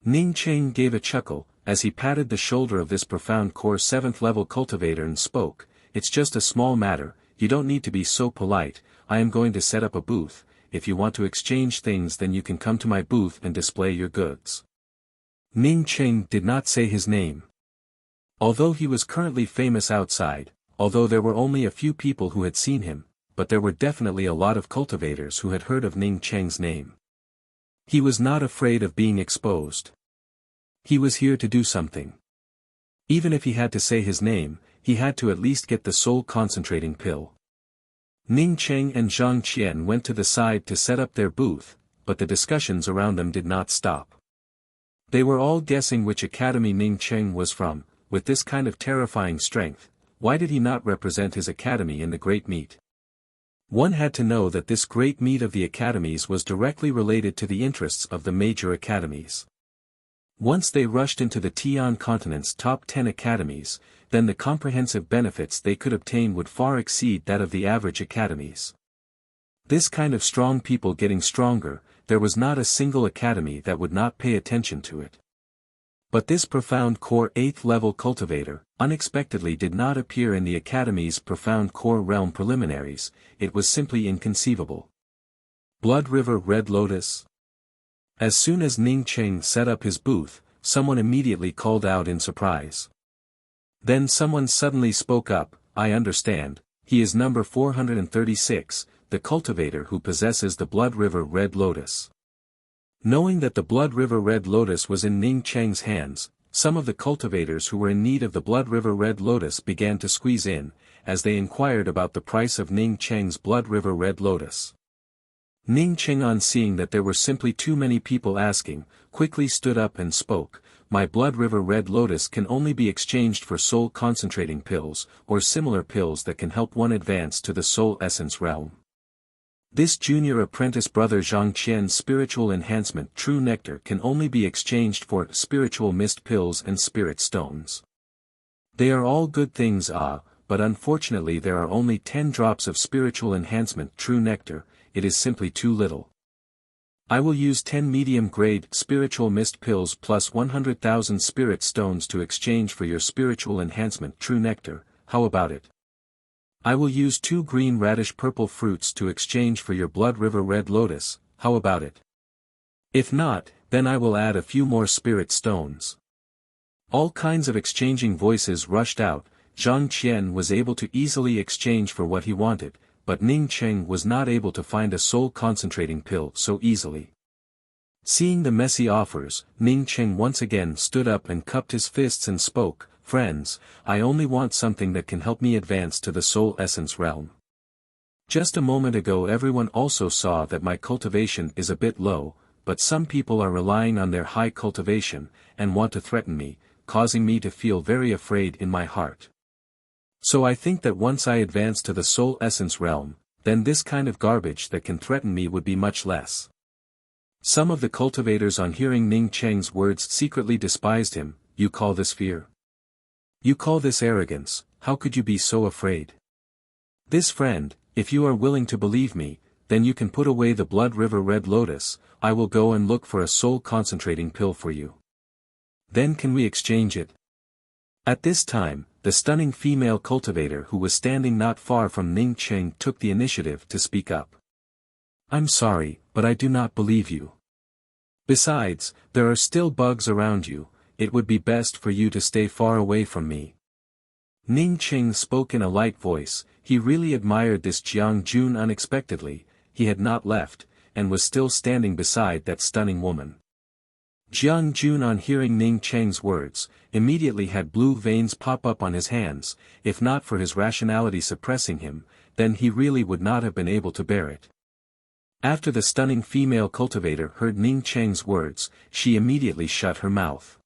A: Ning Qing gave a chuckle, as he patted the shoulder of this profound core 7th level cultivator and spoke, "It's just a small matter, you don't need to be so polite, I am going to set up a booth, if you want to exchange things then you can come to my booth and display your goods." Ning Qing did not say his name. Although he was currently famous outside, although there were only a few people who had seen him, but there were definitely a lot of cultivators who had heard of Ning Qing's name. He was not afraid of being exposed. He was here to do something. Even if he had to say his name, he had to at least get the soul concentrating pill. Ning Qing and Zhang Qian went to the side to set up their booth, but the discussions around them did not stop. They were all guessing which academy Ning Qing was from. With this kind of terrifying strength, why did he not represent his academy in the Great Meet? One had to know that this Great Meet of the academies was directly related to the interests of the major academies. Once they rushed into the Tian continent's top 10 academies, then the comprehensive benefits they could obtain would far exceed that of the average academies. This kind of strong people getting stronger, there was not a single academy that would not pay attention to it. But this profound core 8th level cultivator, unexpectedly did not appear in the academy's profound core realm preliminaries, it was simply inconceivable. Blood River Red Lotus. As soon as Ning Qing set up his booth, someone immediately called out in surprise. Then someone suddenly spoke up, "I understand, he is number 436, the cultivator who possesses the Blood River Red Lotus." Knowing that the Blood River Red Lotus was in Ning Qing's hands, some of the cultivators who were in need of the Blood River Red Lotus began to squeeze in, as they inquired about the price of Ning Qing's Blood River Red Lotus. Ning Qing, on seeing that there were simply too many people asking, quickly stood up and spoke, "My Blood River Red Lotus can only be exchanged for soul concentrating pills, or similar pills that can help one advance to the soul essence realm. This junior apprentice brother Zhang Qian's spiritual enhancement true nectar can only be exchanged for spiritual mist pills and spirit stones. They are all good things but unfortunately there are only 10 drops of spiritual enhancement true nectar, it is simply too little. I will use 10 medium-grade spiritual mist pills plus 100,000 spirit stones to exchange for your spiritual enhancement true nectar, how about it? I will use 2 green radish purple fruits to exchange for your Blood River Red Lotus, how about it? If not, then I will add a few more spirit stones." All kinds of exchanging voices rushed out. Zhang Qian was able to easily exchange for what he wanted, but Ning Qing was not able to find a soul concentrating pill so easily. Seeing the messy offers, Ning Qing once again stood up and cupped his fists and spoke, "Friends, I only want something that can help me advance to the soul essence realm. Just a moment ago everyone also saw that my cultivation is a bit low, but some people are relying on their high cultivation, and want to threaten me, causing me to feel very afraid in my heart. So I think that once I advance to the soul essence realm, then this kind of garbage that can threaten me would be much less." Some of the cultivators on hearing Ning Qing's words secretly despised him. "You call this fear? You call this arrogance, how could you be so afraid? This friend, if you are willing to believe me, then you can put away the Blood River Red Lotus, I will go and look for a soul concentrating pill for you. Then can we exchange it? At this time, the stunning female cultivator who was standing not far from Ning Cheng took the initiative to speak up. I'm sorry, but I do not believe you. Besides, there are still bugs around you, it would be best for you to stay far away from me. Ning Cheng spoke in a light voice. He really admired this Jiang Jun unexpectedly. He had not left, and was still standing beside that stunning woman. Jiang Jun, on hearing Ning Cheng's words, immediately had blue veins pop up on his hands. If not for his rationality suppressing him, then he really would not have been able to bear it. After the stunning female cultivator heard Ning Cheng's words, she immediately shut her mouth.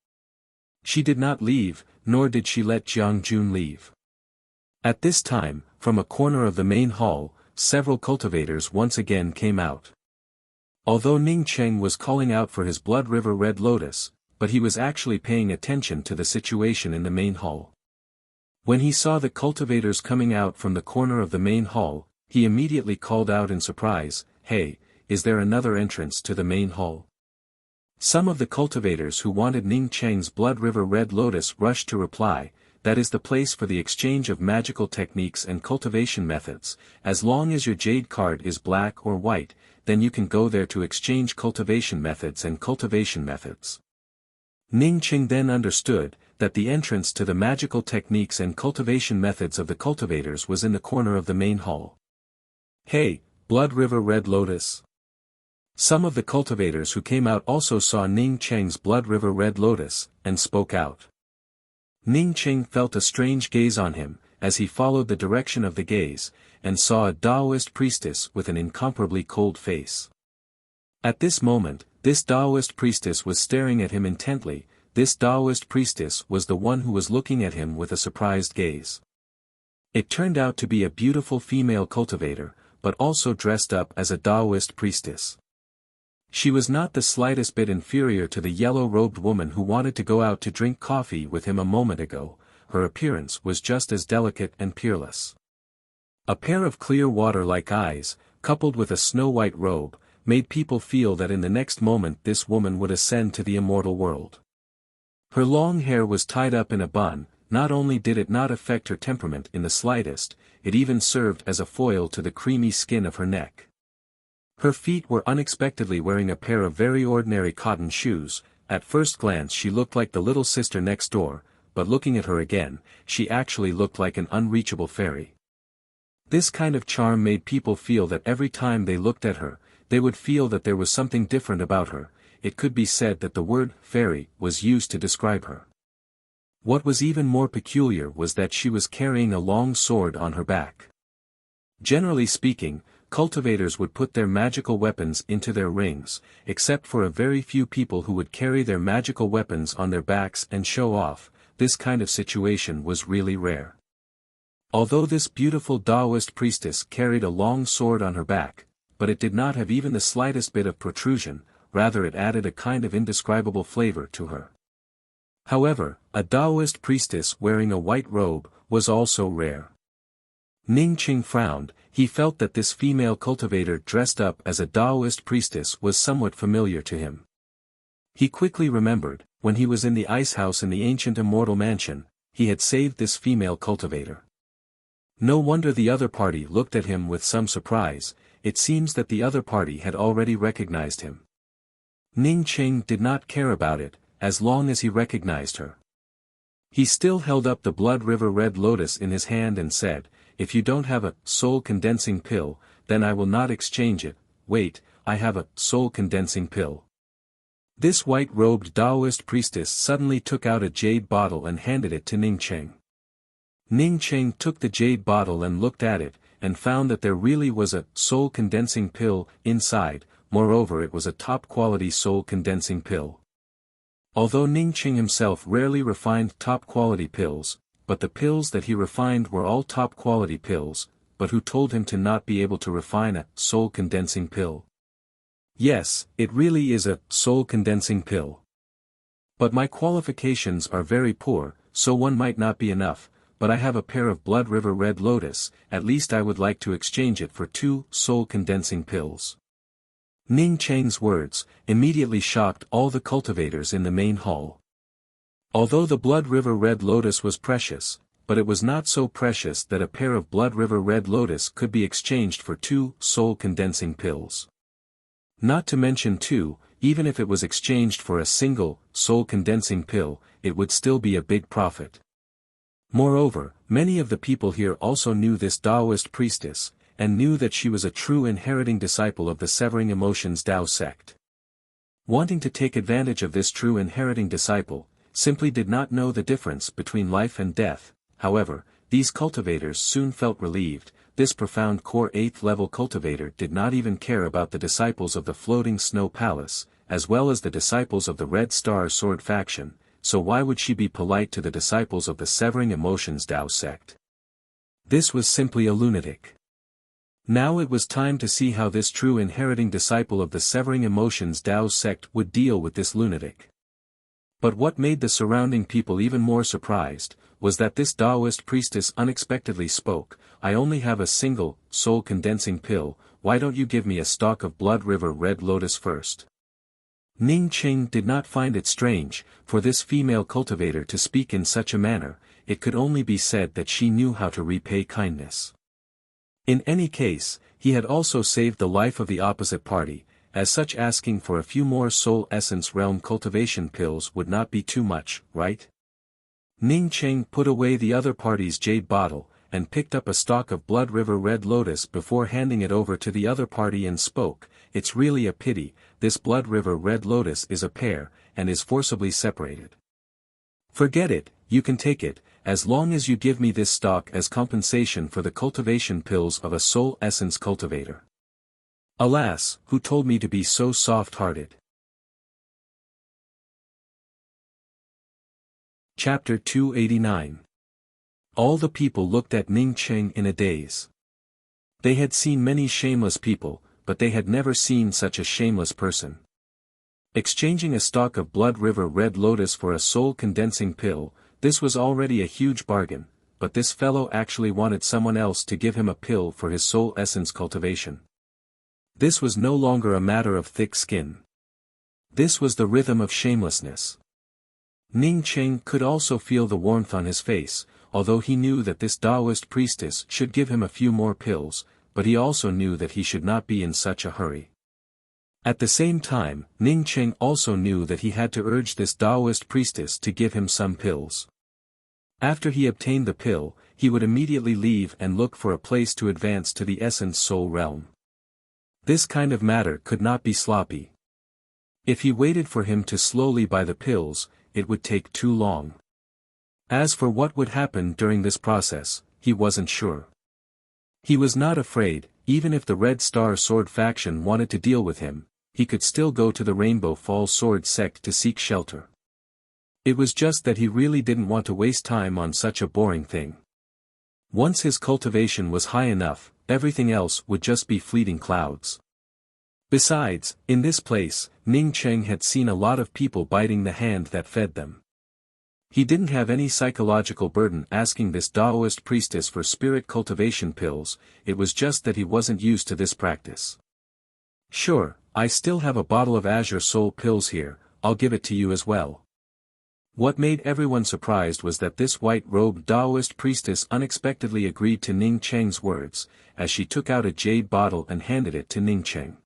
A: She did not leave, nor did she let Jiang Jun leave. At this time, from a corner of the main hall, several cultivators once again came out. Although Ning Cheng was calling out for his Blood River Red Lotus, but he was actually paying attention to the situation in the main hall. When he saw the cultivators coming out from the corner of the main hall, he immediately called out in surprise, "Hey, is there another entrance to the main hall?" Some of the cultivators who wanted Ning Cheng's Blood River Red Lotus rushed to reply, "That is the place for the exchange of magical techniques and cultivation methods. As long as your jade card is black or white, then you can go there to exchange cultivation methods and cultivation methods." Ning Cheng then understood that the entrance to the magical techniques and cultivation methods of the cultivators was in the corner of the main hall. "Hey, Blood River Red Lotus." Some of the cultivators who came out also saw Ning Cheng's Blood River Red Lotus, and spoke out. Ning Cheng felt a strange gaze on him, as he followed the direction of the gaze, and saw a Taoist priestess with an incomparably cold face. At this moment, this Taoist priestess was staring at him intently. This Taoist priestess was the one who was looking at him with a surprised gaze. It turned out to be a beautiful female cultivator, but also dressed up as a Taoist priestess. She was not the slightest bit inferior to the yellow-robed woman who wanted to go out to drink coffee with him a moment ago. Her appearance was just as delicate and peerless. A pair of clear water-like eyes, coupled with a snow-white robe, made people feel that in the next moment this woman would ascend to the immortal world. Her long hair was tied up in a bun. Not only did it not affect her temperament in the slightest, it even served as a foil to the creamy skin of her neck. Her feet were unexpectedly wearing a pair of very ordinary cotton shoes. At first glance she looked like the little sister next door, but looking at her again, she actually looked like an unreachable fairy. This kind of charm made people feel that every time they looked at her, they would feel that there was something different about her. It could be said that the word fairy was used to describe her. What was even more peculiar was that she was carrying a long sword on her back. Generally speaking, cultivators would put their magical weapons into their rings, except for a very few people who would carry their magical weapons on their backs and show off. This kind of situation was really rare. Although this beautiful Taoist priestess carried a long sword on her back, but it did not have even the slightest bit of protrusion, rather it added a kind of indescribable flavor to her. However, a Taoist priestess wearing a white robe was also rare. Ning Cheng frowned. He felt that this female cultivator dressed up as a Taoist priestess was somewhat familiar to him. He quickly remembered, when he was in the ice house in the ancient immortal mansion, he had saved this female cultivator. No wonder the other party looked at him with some surprise. It seems that the other party had already recognized him. Ning Cheng did not care about it, as long as he recognized her. He still held up the Blood River Red Lotus in his hand and said, "If you don't have a soul-condensing pill, then I will not exchange it. Wait, I have a soul-condensing pill." This white-robed Taoist priestess suddenly took out a jade bottle and handed it to Ning Cheng. Ning Cheng took the jade bottle and looked at it, and found that there really was a soul-condensing pill inside. Moreover, it was a top-quality soul-condensing pill. Although Ning Cheng himself rarely refined top-quality pills, but the pills that he refined were all top-quality pills, but who told him to not be able to refine a soul-condensing pill? Yes, it really is a soul-condensing pill. But my qualifications are very poor, so one might not be enough, but I have a pair of Blood River Red Lotus, at least I would like to exchange it for 2 soul-condensing pills. Ning Cheng's words immediately shocked all the cultivators in the main hall. Although the Blood River Red Lotus was precious, but it was not so precious that a pair of Blood River Red Lotus could be exchanged for 2 soul-condensing pills. Not to mention even if it was exchanged for a single soul-condensing pill, it would still be a big profit. Moreover, many of the people here also knew this Taoist priestess, and knew that she was a true inheriting disciple of the Severing Emotions Tao sect. Wanting to take advantage of this true inheriting disciple, simply did not know the difference between life and death. However, these cultivators soon felt relieved. This profound core 8th level cultivator did not even care about the disciples of the Floating Snow Palace, as well as the disciples of the Red Star Sword faction, so why would she be polite to the disciples of the Severing Emotions Tao sect? This was simply a lunatic. Now it was time to see how this true inheriting disciple of the Severing Emotions Tao sect would deal with this lunatic. But what made the surrounding people even more surprised, was that this Taoist priestess unexpectedly spoke. I only have a single, soul-condensing pill, why don't you give me a stalk of Blood River Red Lotus first? Ning Cheng did not find it strange, for this female cultivator to speak in such a manner. It could only be said that she knew how to repay kindness. In any case, he had also saved the life of the opposite party, as such asking for a few more Soul Essence Realm cultivation pills would not be too much, right? Ning Cheng put away the other party's jade bottle, and picked up a stalk of Blood River Red Lotus before handing it over to the other party and spoke. It's really a pity, this Blood River Red Lotus is a pair, and is forcibly separated. Forget it, you can take it, as long as you give me this stalk as compensation for the cultivation pills of a soul essence cultivator. Alas, who told me to be so soft-hearted? Chapter 289. All the people looked at Ning Cheng in a daze. They had seen many shameless people, but they had never seen such a shameless person. Exchanging a stalk of Blood River Red Lotus for a soul-condensing pill, this was already a huge bargain, but this fellow actually wanted someone else to give him a pill for his soul essence cultivation. This was no longer a matter of thick skin. This was the rhythm of shamelessness. Ning Cheng could also feel the warmth on his face, although he knew that this Taoist priestess should give him a few more pills, but he also knew that he should not be in such a hurry. At the same time, Ning Cheng also knew that he had to urge this Taoist priestess to give him some pills. After he obtained the pill, he would immediately leave and look for a place to advance to the Essence Soul realm. This kind of matter could not be sloppy. If he waited for him to slowly buy the pills, it would take too long. As for what would happen during this process, he wasn't sure. He was not afraid, even if the Red Star Sword faction wanted to deal with him, he could still go to the Rainbow Falls Sword sect to seek shelter. It was just that he really didn't want to waste time on such a boring thing. Once his cultivation was high enough, everything else would just be fleeting clouds. Besides, in this place, Ning Cheng had seen a lot of people biting the hand that fed them. He didn't have any psychological burden asking this Taoist priestess for spirit cultivation pills, it was just that he wasn't used to this practice. Sure, I still have a bottle of Azure Soul pills here, I'll give it to you as well. What made everyone surprised was that this white-robed Taoist priestess unexpectedly agreed to Ning Cheng's words, as she took out a jade bottle and handed it to Ning Cheng.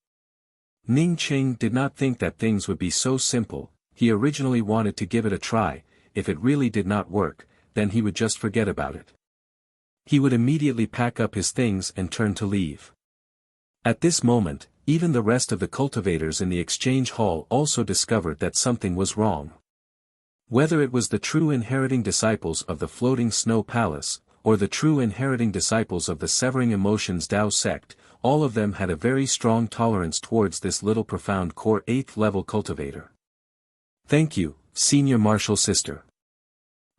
A: Ning Cheng did not think that things would be so simple, he originally wanted to give it a try. If it really did not work, then he would just forget about it. He would immediately pack up his things and turn to leave. At this moment, even the rest of the cultivators in the exchange hall also discovered that something was wrong. Whether it was the true inheriting disciples of the Floating Snow Palace, or the true inheriting disciples of the Severing Emotions Tao sect, all of them had a very strong tolerance towards this little profound core 8th level cultivator. Thank you, Senior Martial Sister.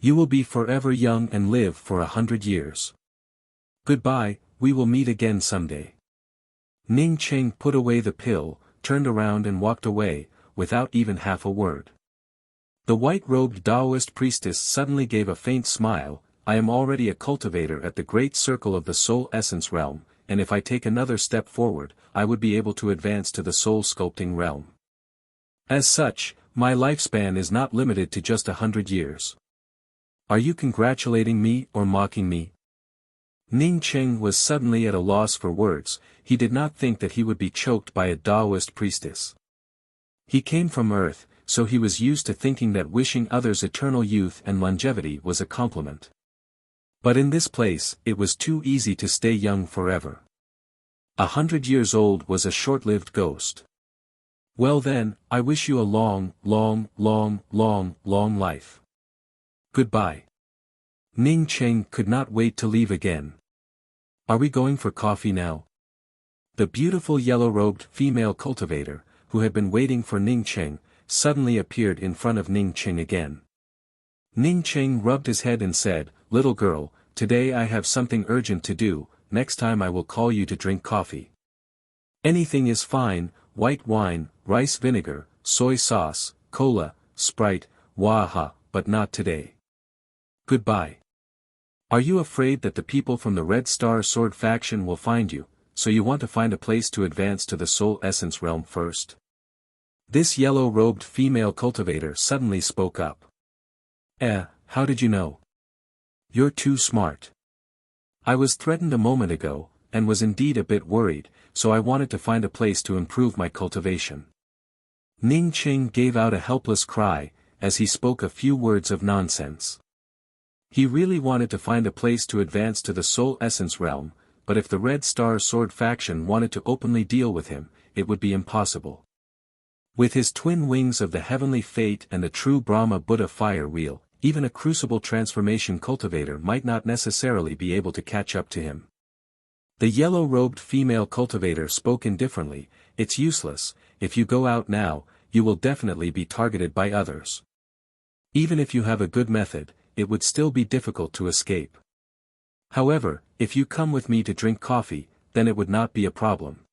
A: You will be forever young and live for 100 years. Goodbye, we will meet again someday. Ning Cheng put away the pill, turned around and walked away, without even half a word. The white-robed Taoist priestess suddenly gave a faint smile, I am already a cultivator at the great circle of the soul essence realm, and if I take another step forward, I would be able to advance to the soul sculpting realm. As such, my lifespan is not limited to just 100 years. Are you congratulating me or mocking me? Ning Cheng was suddenly at a loss for words. He did not think that he would be choked by a Taoist priestess. He came from Earth, so he was used to thinking that wishing others eternal youth and longevity was a compliment. But in this place, it was too easy to stay young forever. 100 years old was a short-lived ghost. Well then, I wish you a long, long, long, long, long life. Goodbye. Ning Cheng could not wait to leave again. Are we going for coffee now? The beautiful yellow-robed female cultivator, who had been waiting for Ning Cheng, suddenly appeared in front of Ning Cheng again. Ning Cheng rubbed his head and said, "Little girl, today I have something urgent to do, next time I will call you to drink coffee. Anything is fine, white wine, rice vinegar, soy sauce, cola, Sprite, waha, but not today. Goodbye. Are you afraid that the people from the Red Star Sword faction will find you, so you want to find a place to advance to the soul essence realm first?" This yellow-robed female cultivator suddenly spoke up. How did you know? You're too smart. I was threatened a moment ago, and was indeed a bit worried, so I wanted to find a place to improve my cultivation. Ning Cheng gave out a helpless cry, as he spoke a few words of nonsense. He really wanted to find a place to advance to the soul essence realm, but if the Red Star Sword faction wanted to openly deal with him, it would be impossible. With his twin wings of the heavenly fate and the true Brahma Buddha fire wheel, even a crucible transformation cultivator might not necessarily be able to catch up to him. The yellow-robed female cultivator spoke indifferently, "It's useless, if you go out now, you will definitely be targeted by others. Even if you have a good method, it would still be difficult to escape. However, if you come with me to drink coffee, then it would not be a problem."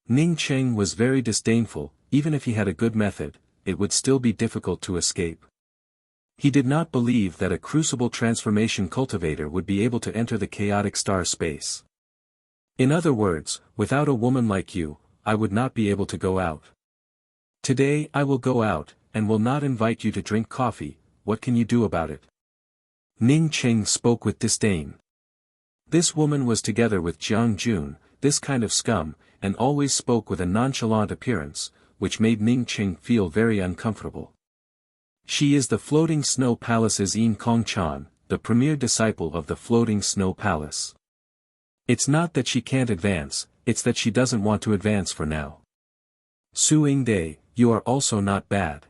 A: Ning Cheng was very disdainful. Even if he had a good method, it would still be difficult to escape. He did not believe that a crucible transformation cultivator would be able to enter the chaotic star space. In other words, without a woman like you, I would not be able to go out. Today I will go out, and will not invite you to drink coffee. What can you do about it? Ning Cheng spoke with disdain. This woman was together with Jiang Jun, this kind of scum, and always spoke with a nonchalant appearance, which made Ning Cheng feel very uncomfortable. She is the Floating Snow Palace's Yin Kong Chan, the premier disciple of the Floating Snow Palace. It's not that she can't advance, it's that she doesn't want to advance for now. Su Yingde, you are also not bad.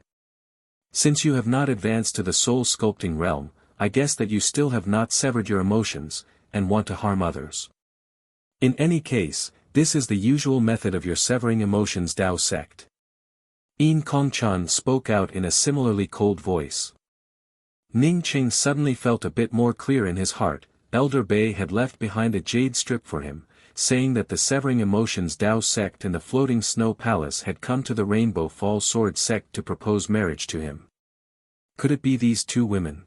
A: Since you have not advanced to the soul sculpting realm, I guess that you still have not severed your emotions, and want to harm others. In any case, this is the usual method of your severing emotions Dao sect. Yin Kongchan spoke out in a similarly cold voice. Ning Cheng suddenly felt a bit more clear in his heart. Elder Bei had left behind a jade strip for him, saying that the Severing Emotions Dao sect and the Floating Snow Palace had come to the Rainbow Fall Sword sect to propose marriage to him. Could it be these two women?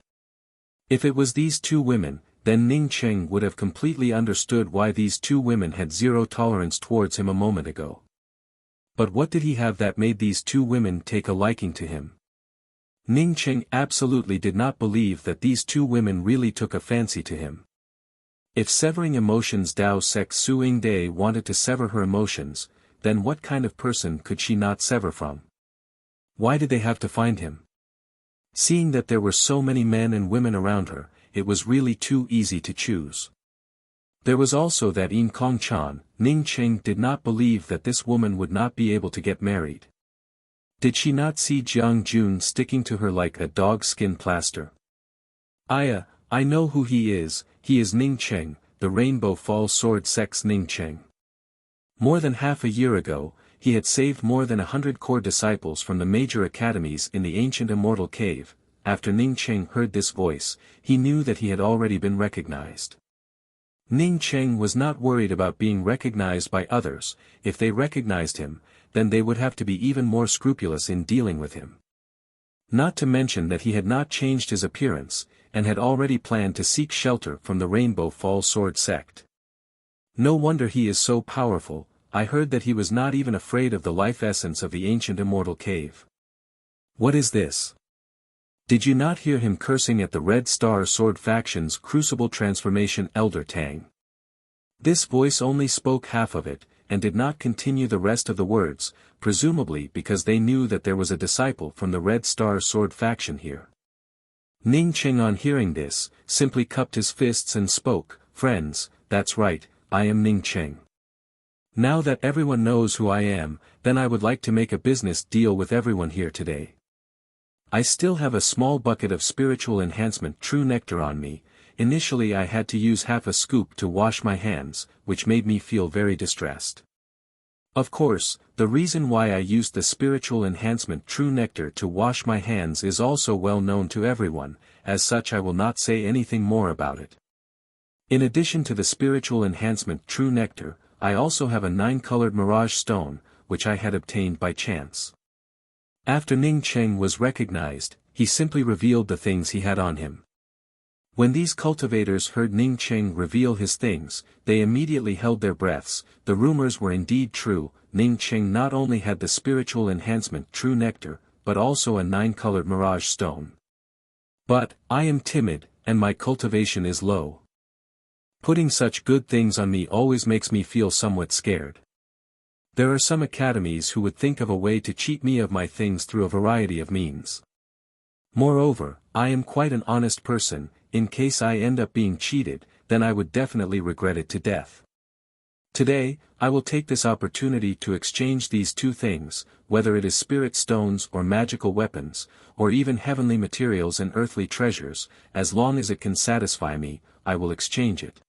A: If it was these two women, then Ning Cheng would have completely understood why these two women had zero tolerance towards him a moment ago. But what did he have that made these two women take a liking to him? Ning Cheng absolutely did not believe that these two women really took a fancy to him. If Severing Emotions Dao sect Su Yingde wanted to sever her emotions, then what kind of person could she not sever from? Why did they have to find him? Seeing that there were so many men and women around her, it was really too easy to choose. There was also that Yin Kongchan. Ning Cheng did not believe that this woman would not be able to get married. Did she not see Jiang Jun sticking to her like a dog skin plaster? I know who he is Ning Cheng, the Rainbow Fall Sword sect's Ning Cheng. More than half a year ago, he had saved more than 100 core disciples from the major academies in the ancient immortal cave. After Ning Cheng heard this voice, he knew that he had already been recognized. Ning Cheng was not worried about being recognized by others. If they recognized him, then they would have to be even more scrupulous in dealing with him. Not to mention that he had not changed his appearance. and had already planned to seek shelter from the Rainbow Fall Sword sect. No wonder he is so powerful. I heard that he was not even afraid of the life essence of the ancient immortal cave. What is this? Did you not hear him cursing at the Red Star Sword faction's crucible transformation, Elder Tang? This voice only spoke half of it, and did not continue the rest of the words, presumably because they knew that there was a disciple from the Red Star Sword faction here. Ning Qing, on hearing this, simply cupped his fists and spoke, "Friends, that's right, I am Ning Qing. Now that everyone knows who I am, then I would like to make a business deal with everyone here today. I still have a small bucket of spiritual enhancement true nectar on me. Initially I had to use half a scoop to wash my hands, which made me feel very distressed. Of course, the reason why I used the spiritual enhancement true nectar to wash my hands is also well known to everyone, as such I will not say anything more about it. In addition to the spiritual enhancement true nectar, I also have a 9-colored mirage stone, which I had obtained by chance." After Ning Qing was recognized, he simply revealed the things he had on him. When these cultivators heard Ning Qing reveal his things, they immediately held their breaths. The rumors were indeed true. Ning Qing not only had the spiritual enhancement true nectar, but also a 9-colored mirage stone. "But, I am timid, and my cultivation is low. Putting such good things on me always makes me feel somewhat scared. There are some academies who would think of a way to cheat me of my things through a variety of means. Moreover, I am quite an honest person. In case I end up being cheated, then I would definitely regret it to death. Today, I will take this opportunity to exchange these two things, whether it is spirit stones or magical weapons, or even heavenly materials and earthly treasures, as long as it can satisfy me, I will exchange it."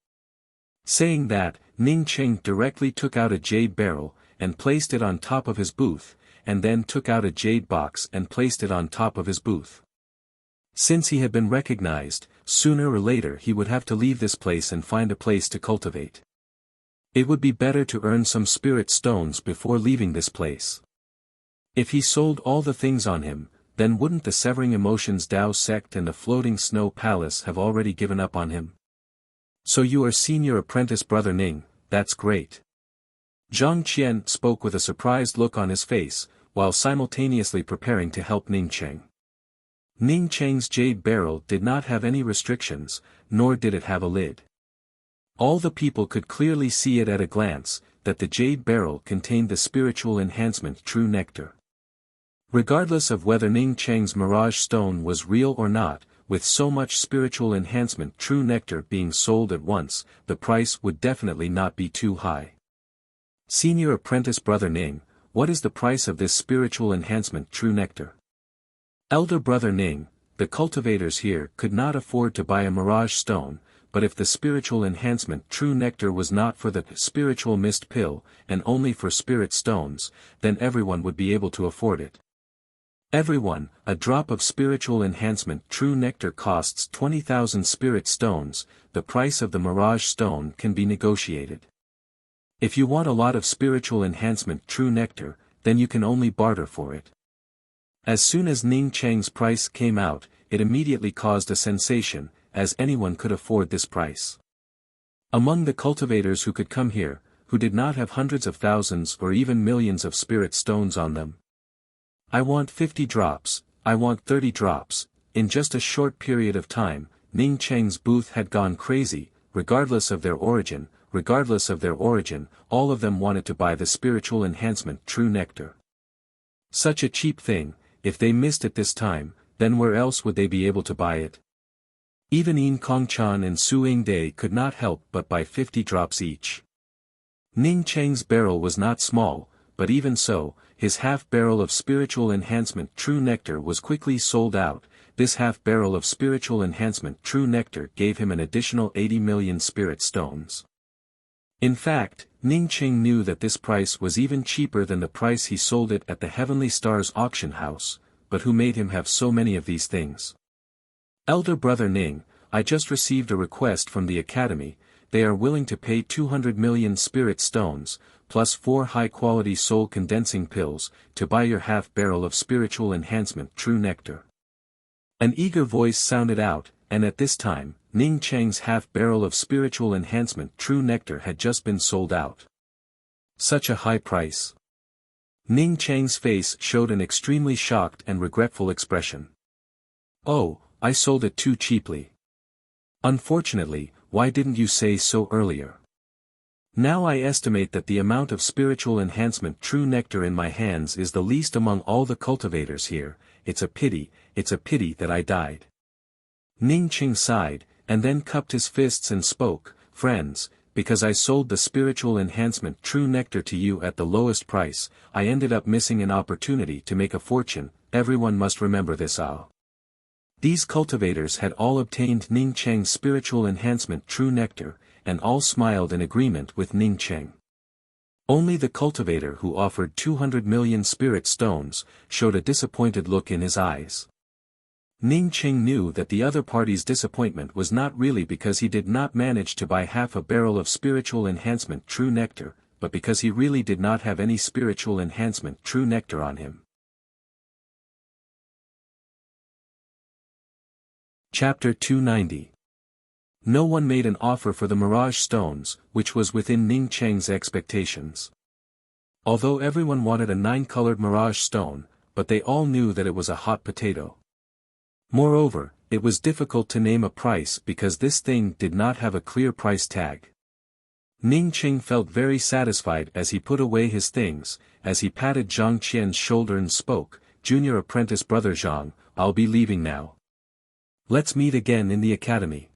A: Saying that, Ning Qing directly took out a jade barrel, and placed it on top of his booth, and then took out a jade box and placed it on top of his booth. Since he had been recognized, sooner or later he would have to leave this place and find a place to cultivate. It would be better to earn some spirit stones before leaving this place. If he sold all the things on him, then wouldn't the Severing Emotions Tao sect and the Floating Snow Palace have already given up on him? "So you are senior apprentice Brother Ning, that's great." Zhang Qian spoke with a surprised look on his face, while simultaneously preparing to help Ning Qing. Ning Qing's jade barrel did not have any restrictions, nor did it have a lid. All the people could clearly see it at a glance, that the jade barrel contained the spiritual enhancement true nectar. Regardless of whether Ning Qing's mirage stone was real or not, with so much spiritual enhancement true nectar being sold at once, the price would definitely not be too high. "Senior apprentice Brother Ning, what is the price of this spiritual enhancement true nectar?" "Elder Brother Ning, the cultivators here could not afford to buy a mirage stone, but if the spiritual enhancement true nectar was not for the spiritual mist pill, and only for spirit stones, then everyone would be able to afford it. Everyone, a drop of spiritual enhancement true nectar costs 20,000 spirit stones, the price of the mirage stone can be negotiated. If you want a lot of spiritual enhancement true nectar, then you can only barter for it." As soon as Ning Qing's price came out, it immediately caused a sensation, as anyone could afford this price. Among the cultivators who could come here, who did not have hundreds of thousands or even millions of spirit stones on them. "I want 50 drops, I want 30 drops, in just a short period of time, Ning Qing's booth had gone crazy, regardless of their origin, all of them wanted to buy the spiritual enhancement true nectar. Such a cheap thing, if they missed it this time, then where else would they be able to buy it? Even Yin Kongchan and Su Yingde could not help but buy 50 drops each. Ning Cheng's barrel was not small, but even so, his half-barrel of spiritual enhancement true nectar was quickly sold out. This half-barrel of spiritual enhancement true nectar gave him an additional 80 million spirit stones. In fact, Ning Qing knew that this price was even cheaper than the price he sold it at the Heavenly Stars auction house, but who made him have so many of these things? "Elder Brother Ning, I just received a request from the Academy. They are willing to pay 200 million spirit stones, plus 4 high-quality soul condensing pills, to buy your half-barrel of spiritual enhancement true nectar." An eager voice sounded out, and at this time, Ning Cheng's half-barrel of spiritual enhancement true nectar had just been sold out. Such a high price. Ning Cheng's face showed an extremely shocked and regretful expression. Oh, I sold it too cheaply. Unfortunately, why didn't you say so earlier? Now I estimate that the amount of spiritual enhancement true nectar in my hands is the least among all the cultivators here. It's a pity that I died. Ning Cheng sighed, and then cupped his fists and spoke, friends, because I sold the spiritual enhancement true nectar to you at the lowest price, I ended up missing an opportunity to make a fortune. Everyone must remember this. These cultivators had all obtained Ning Cheng's spiritual enhancement true nectar, and all smiled in agreement with Ning Cheng. Only the cultivator who offered 200 million spirit stones showed a disappointed look in his eyes. Ning Cheng knew that the other party's disappointment was not really because he did not manage to buy half a barrel of spiritual enhancement true nectar, but because he really did not have any spiritual enhancement true nectar on him. Chapter 290. No one made an offer for the mirage stones, which was within Ning Cheng's expectations. Although everyone wanted a 9-colored mirage stone, but they all knew that it was a hot potato. Moreover, it was difficult to name a price because this thing did not have a clear price tag. Ning Cheng felt very satisfied as he put away his things, as he patted Zhang Qian's shoulder and spoke, "Junior apprentice brother Zhang, I'll be leaving now. Let's meet again in the academy."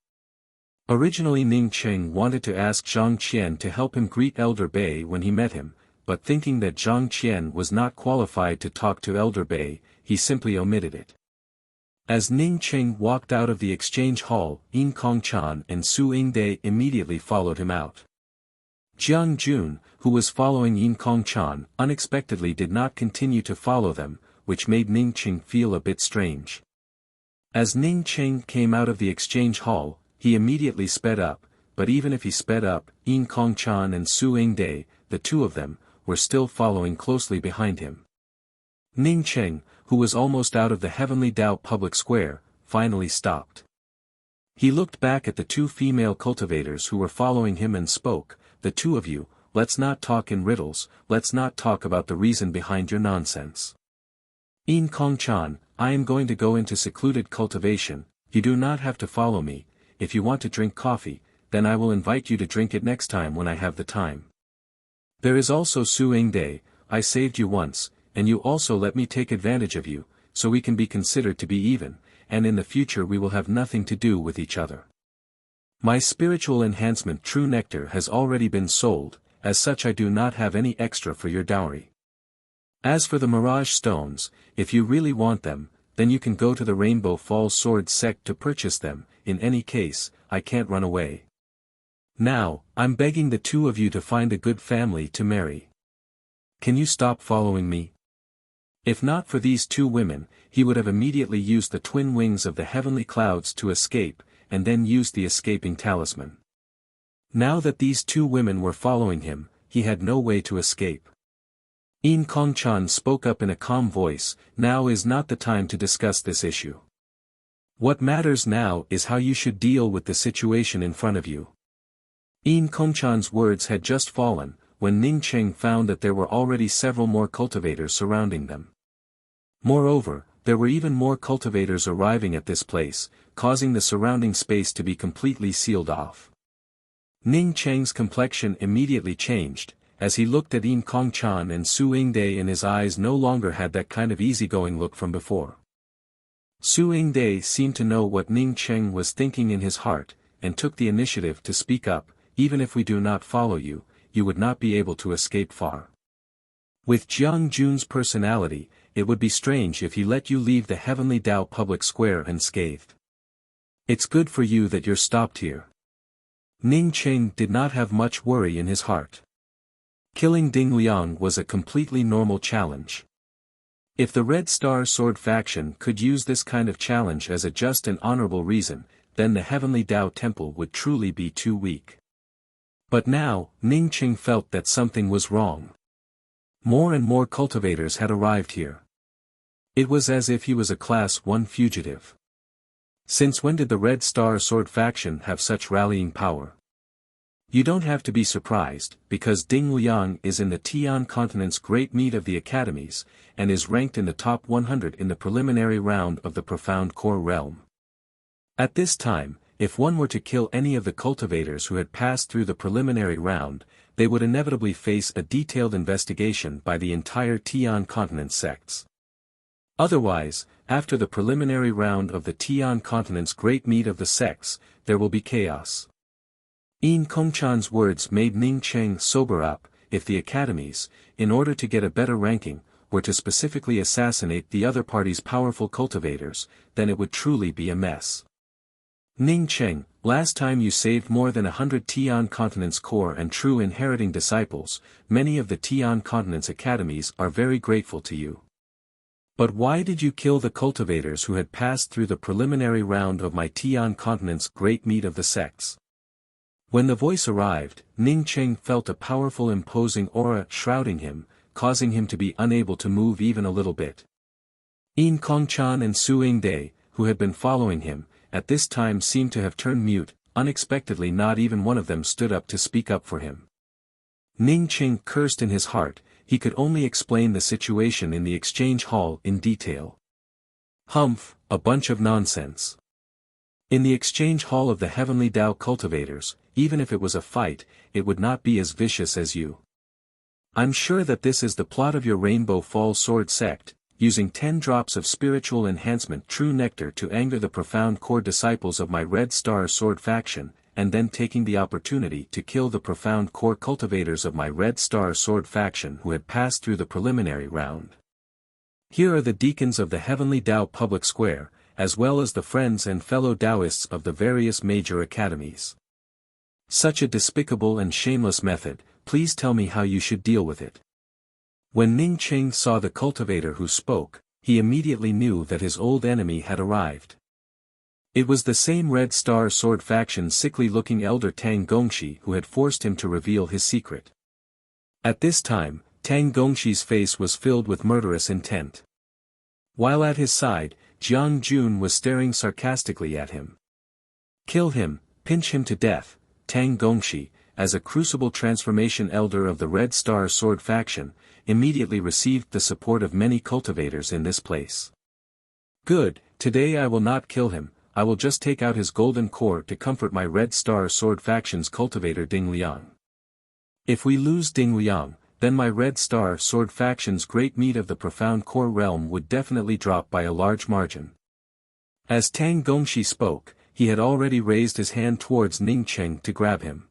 A: Originally Ning Cheng wanted to ask Zhang Qian to help him greet Elder Bei when he met him, but thinking that Zhang Qian was not qualified to talk to Elder Bei, he simply omitted it. As Ning Cheng walked out of the exchange hall, Yin Kongchan and Su Yingde immediately followed him out. Jiang Jun, who was following Yin Kongchan, unexpectedly did not continue to follow them, which made Ning Cheng feel a bit strange. As Ning Cheng came out of the exchange hall, he immediately sped up, but even if he sped up, Yin Kongchan and Su Yingde, the two of them, were still following closely behind him. Ning Cheng, who was almost out of the Heavenly Tao public square, finally stopped. He looked back at the two female cultivators who were following him and spoke, "The two of you, let's not talk in riddles, let's not talk about the reason behind your nonsense. Yin Kongchan, I am going to go into secluded cultivation, you do not have to follow me. If you want to drink coffee, then I will invite you to drink it next time when I have the time. There is also Su Yingde, I saved you once, and you also let me take advantage of you, so we can be considered to be even, and in the future we will have nothing to do with each other. My spiritual enhancement true nectar has already been sold, as such I do not have any extra for your dowry. As for the mirage stones, if you really want them, then you can go to the Rainbow Falls Sword sect to purchase them. In any case, I can't run away. Now, I'm begging the two of you to find a good family to marry. Can you stop following me?" If not for these two women, he would have immediately used the twin wings of the heavenly clouds to escape, and then used the escaping talisman. Now that these two women were following him, he had no way to escape. Yin Kongchan spoke up in a calm voice, "Now is not the time to discuss this issue. What matters now is how you should deal with the situation in front of you." Yin Kongchan's words had just fallen, when Ning Cheng found that there were already several more cultivators surrounding them. Moreover, there were even more cultivators arriving at this place, causing the surrounding space to be completely sealed off. Ning Cheng's complexion immediately changed, as he looked at Yin Kongchan and Su Yingde, and his eyes no longer had that kind of easygoing look from before. Su Yingde seemed to know what Ning Cheng was thinking in his heart, and took the initiative to speak up, "Even if we do not follow you, you would not be able to escape far. With Jiang Jun's personality, it would be strange if he let you leave the Heavenly Tao public square unscathed. It's good for you that you're stopped here." Ning Cheng did not have much worry in his heart. Killing Ding Liang was a completely normal challenge. If the Red Star Sword faction could use this kind of challenge as a just and honorable reason, then the Heavenly Tao Temple would truly be too weak. But now, Ning Cheng felt that something was wrong. More and more cultivators had arrived here. It was as if he was a Class 1 fugitive. Since when did the Red Star Sword faction have such rallying power? You don't have to be surprised, because Ding Liang is in the Tian continent's great meet of the academies, and is ranked in the top 100 in the preliminary round of the Profound Core realm. At this time, if one were to kill any of the cultivators who had passed through the preliminary round, they would inevitably face a detailed investigation by the entire Tian continent sects. Otherwise, after the preliminary round of the Tian continent's great meet of the sects, there will be chaos. Yin Kongchan's words made Ning Cheng sober up. If the academies, in order to get a better ranking, were to specifically assassinate the other party's powerful cultivators, then it would truly be a mess. Ning Cheng, last time you saved more than 100 Tian Continent's core and true inheriting disciples, many of the Tian Continent's academies are very grateful to you. But why did you kill the cultivators who had passed through the preliminary round of my Tian Continent's great meet of the sects? When the voice arrived, Ning Cheng felt a powerful imposing aura shrouding him, causing him to be unable to move even a little bit. Yin Kongchan and Su Yingde, who had been following him, at this time seemed to have turned mute. Unexpectedly not even one of them stood up to speak up for him. Ning Cheng cursed in his heart. He could only explain the situation in the exchange hall in detail. Humph, a bunch of nonsense. In the exchange hall of the Heavenly Tao cultivators, even if it was a fight, it would not be as vicious as you. I'm sure that this is the plot of your Rainbow Falls Sword sect, using 10 drops of spiritual enhancement true nectar to anger the profound core disciples of my Red Star Sword faction, and then taking the opportunity to kill the profound core cultivators of my Red Star Sword faction who had passed through the preliminary round. Here are the deacons of the Heavenly Tao Public Square, as well as the friends and fellow Taoists of the various major academies. Such a despicable and shameless method, please tell me how you should deal with it. When Ning Cheng saw the cultivator who spoke, he immediately knew that his old enemy had arrived. It was the same Red Star Sword faction's sickly-looking elder Tang Gongshi who had forced him to reveal his secret. At this time, Tang Gongshi's face was filled with murderous intent. While at his side, Jiang Jun was staring sarcastically at him. Kill him, pinch him to death. Tang Gongshi, as a crucible transformation elder of the Red Star Sword faction, immediately received the support of many cultivators in this place. Good, today I will not kill him, I will just take out his golden core to comfort my Red Star Sword faction's cultivator Ding Liang. If we lose Ding Liang, then my Red Star Sword faction's great meat of the profound core realm would definitely drop by a large margin. As Tang Gongshi spoke, he had already raised his hand towards Ning Cheng to grab him.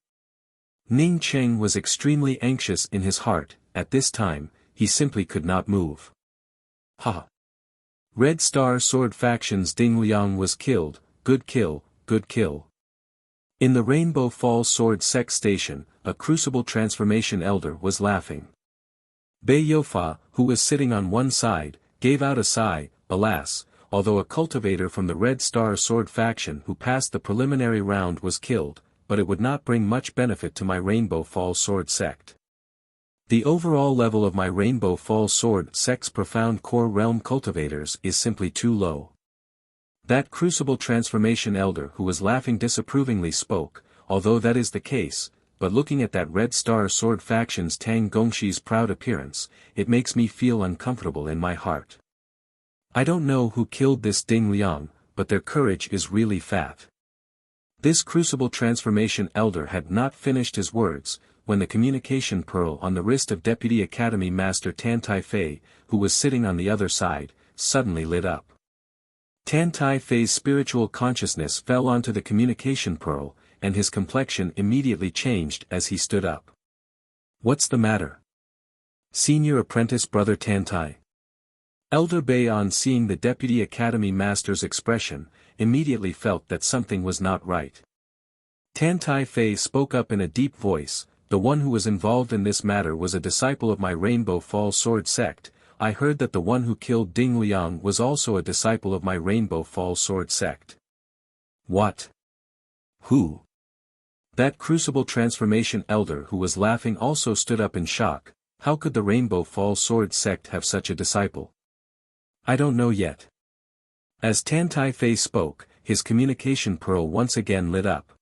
A: Ning Cheng was extremely anxious in his heart. At this time, he simply could not move. Ha! Red Star Sword faction's Ding Liang was killed. Good kill, good kill. In the Rainbow Falls Sword Sect Station, a crucible transformation elder was laughing. Bei Youfa, who was sitting on one side, gave out a sigh. Alas, although a cultivator from the Red Star Sword faction who passed the preliminary round was killed, but it would not bring much benefit to my Rainbow Falls Sword sect. The overall level of my Rainbow Falls Sword sect's profound core realm cultivators is simply too low. That crucible transformation elder who was laughing disapprovingly spoke, although that is the case, but looking at that Red Star Sword faction's Tang Gongshi's proud appearance, it makes me feel uncomfortable in my heart. I don't know who killed this Ding Liang, but their courage is really fat. This crucible transformation elder had not finished his words, when the communication pearl on the wrist of Deputy Academy Master Tan Tai Fei, who was sitting on the other side, suddenly lit up. Tan Tai Fei's spiritual consciousness fell onto the communication pearl, and his complexion immediately changed as he stood up. What's the matter? Senior apprentice brother Tan Tai. Elder Bei, on seeing the Deputy Academy Master's expression, immediately felt that something was not right. Tan Tai Fei spoke up in a deep voice. The one who was involved in this matter was a disciple of my Rainbow Falls Sword sect. I heard that the one who killed Ding Liang was also a disciple of my Rainbow Falls Sword sect. What? Who? That crucible transformation elder who was laughing also stood up in shock. How could the Rainbow Falls Sword sect have such a disciple? I don't know yet. As Tan Tai Fei spoke, his communication pearl once again lit up.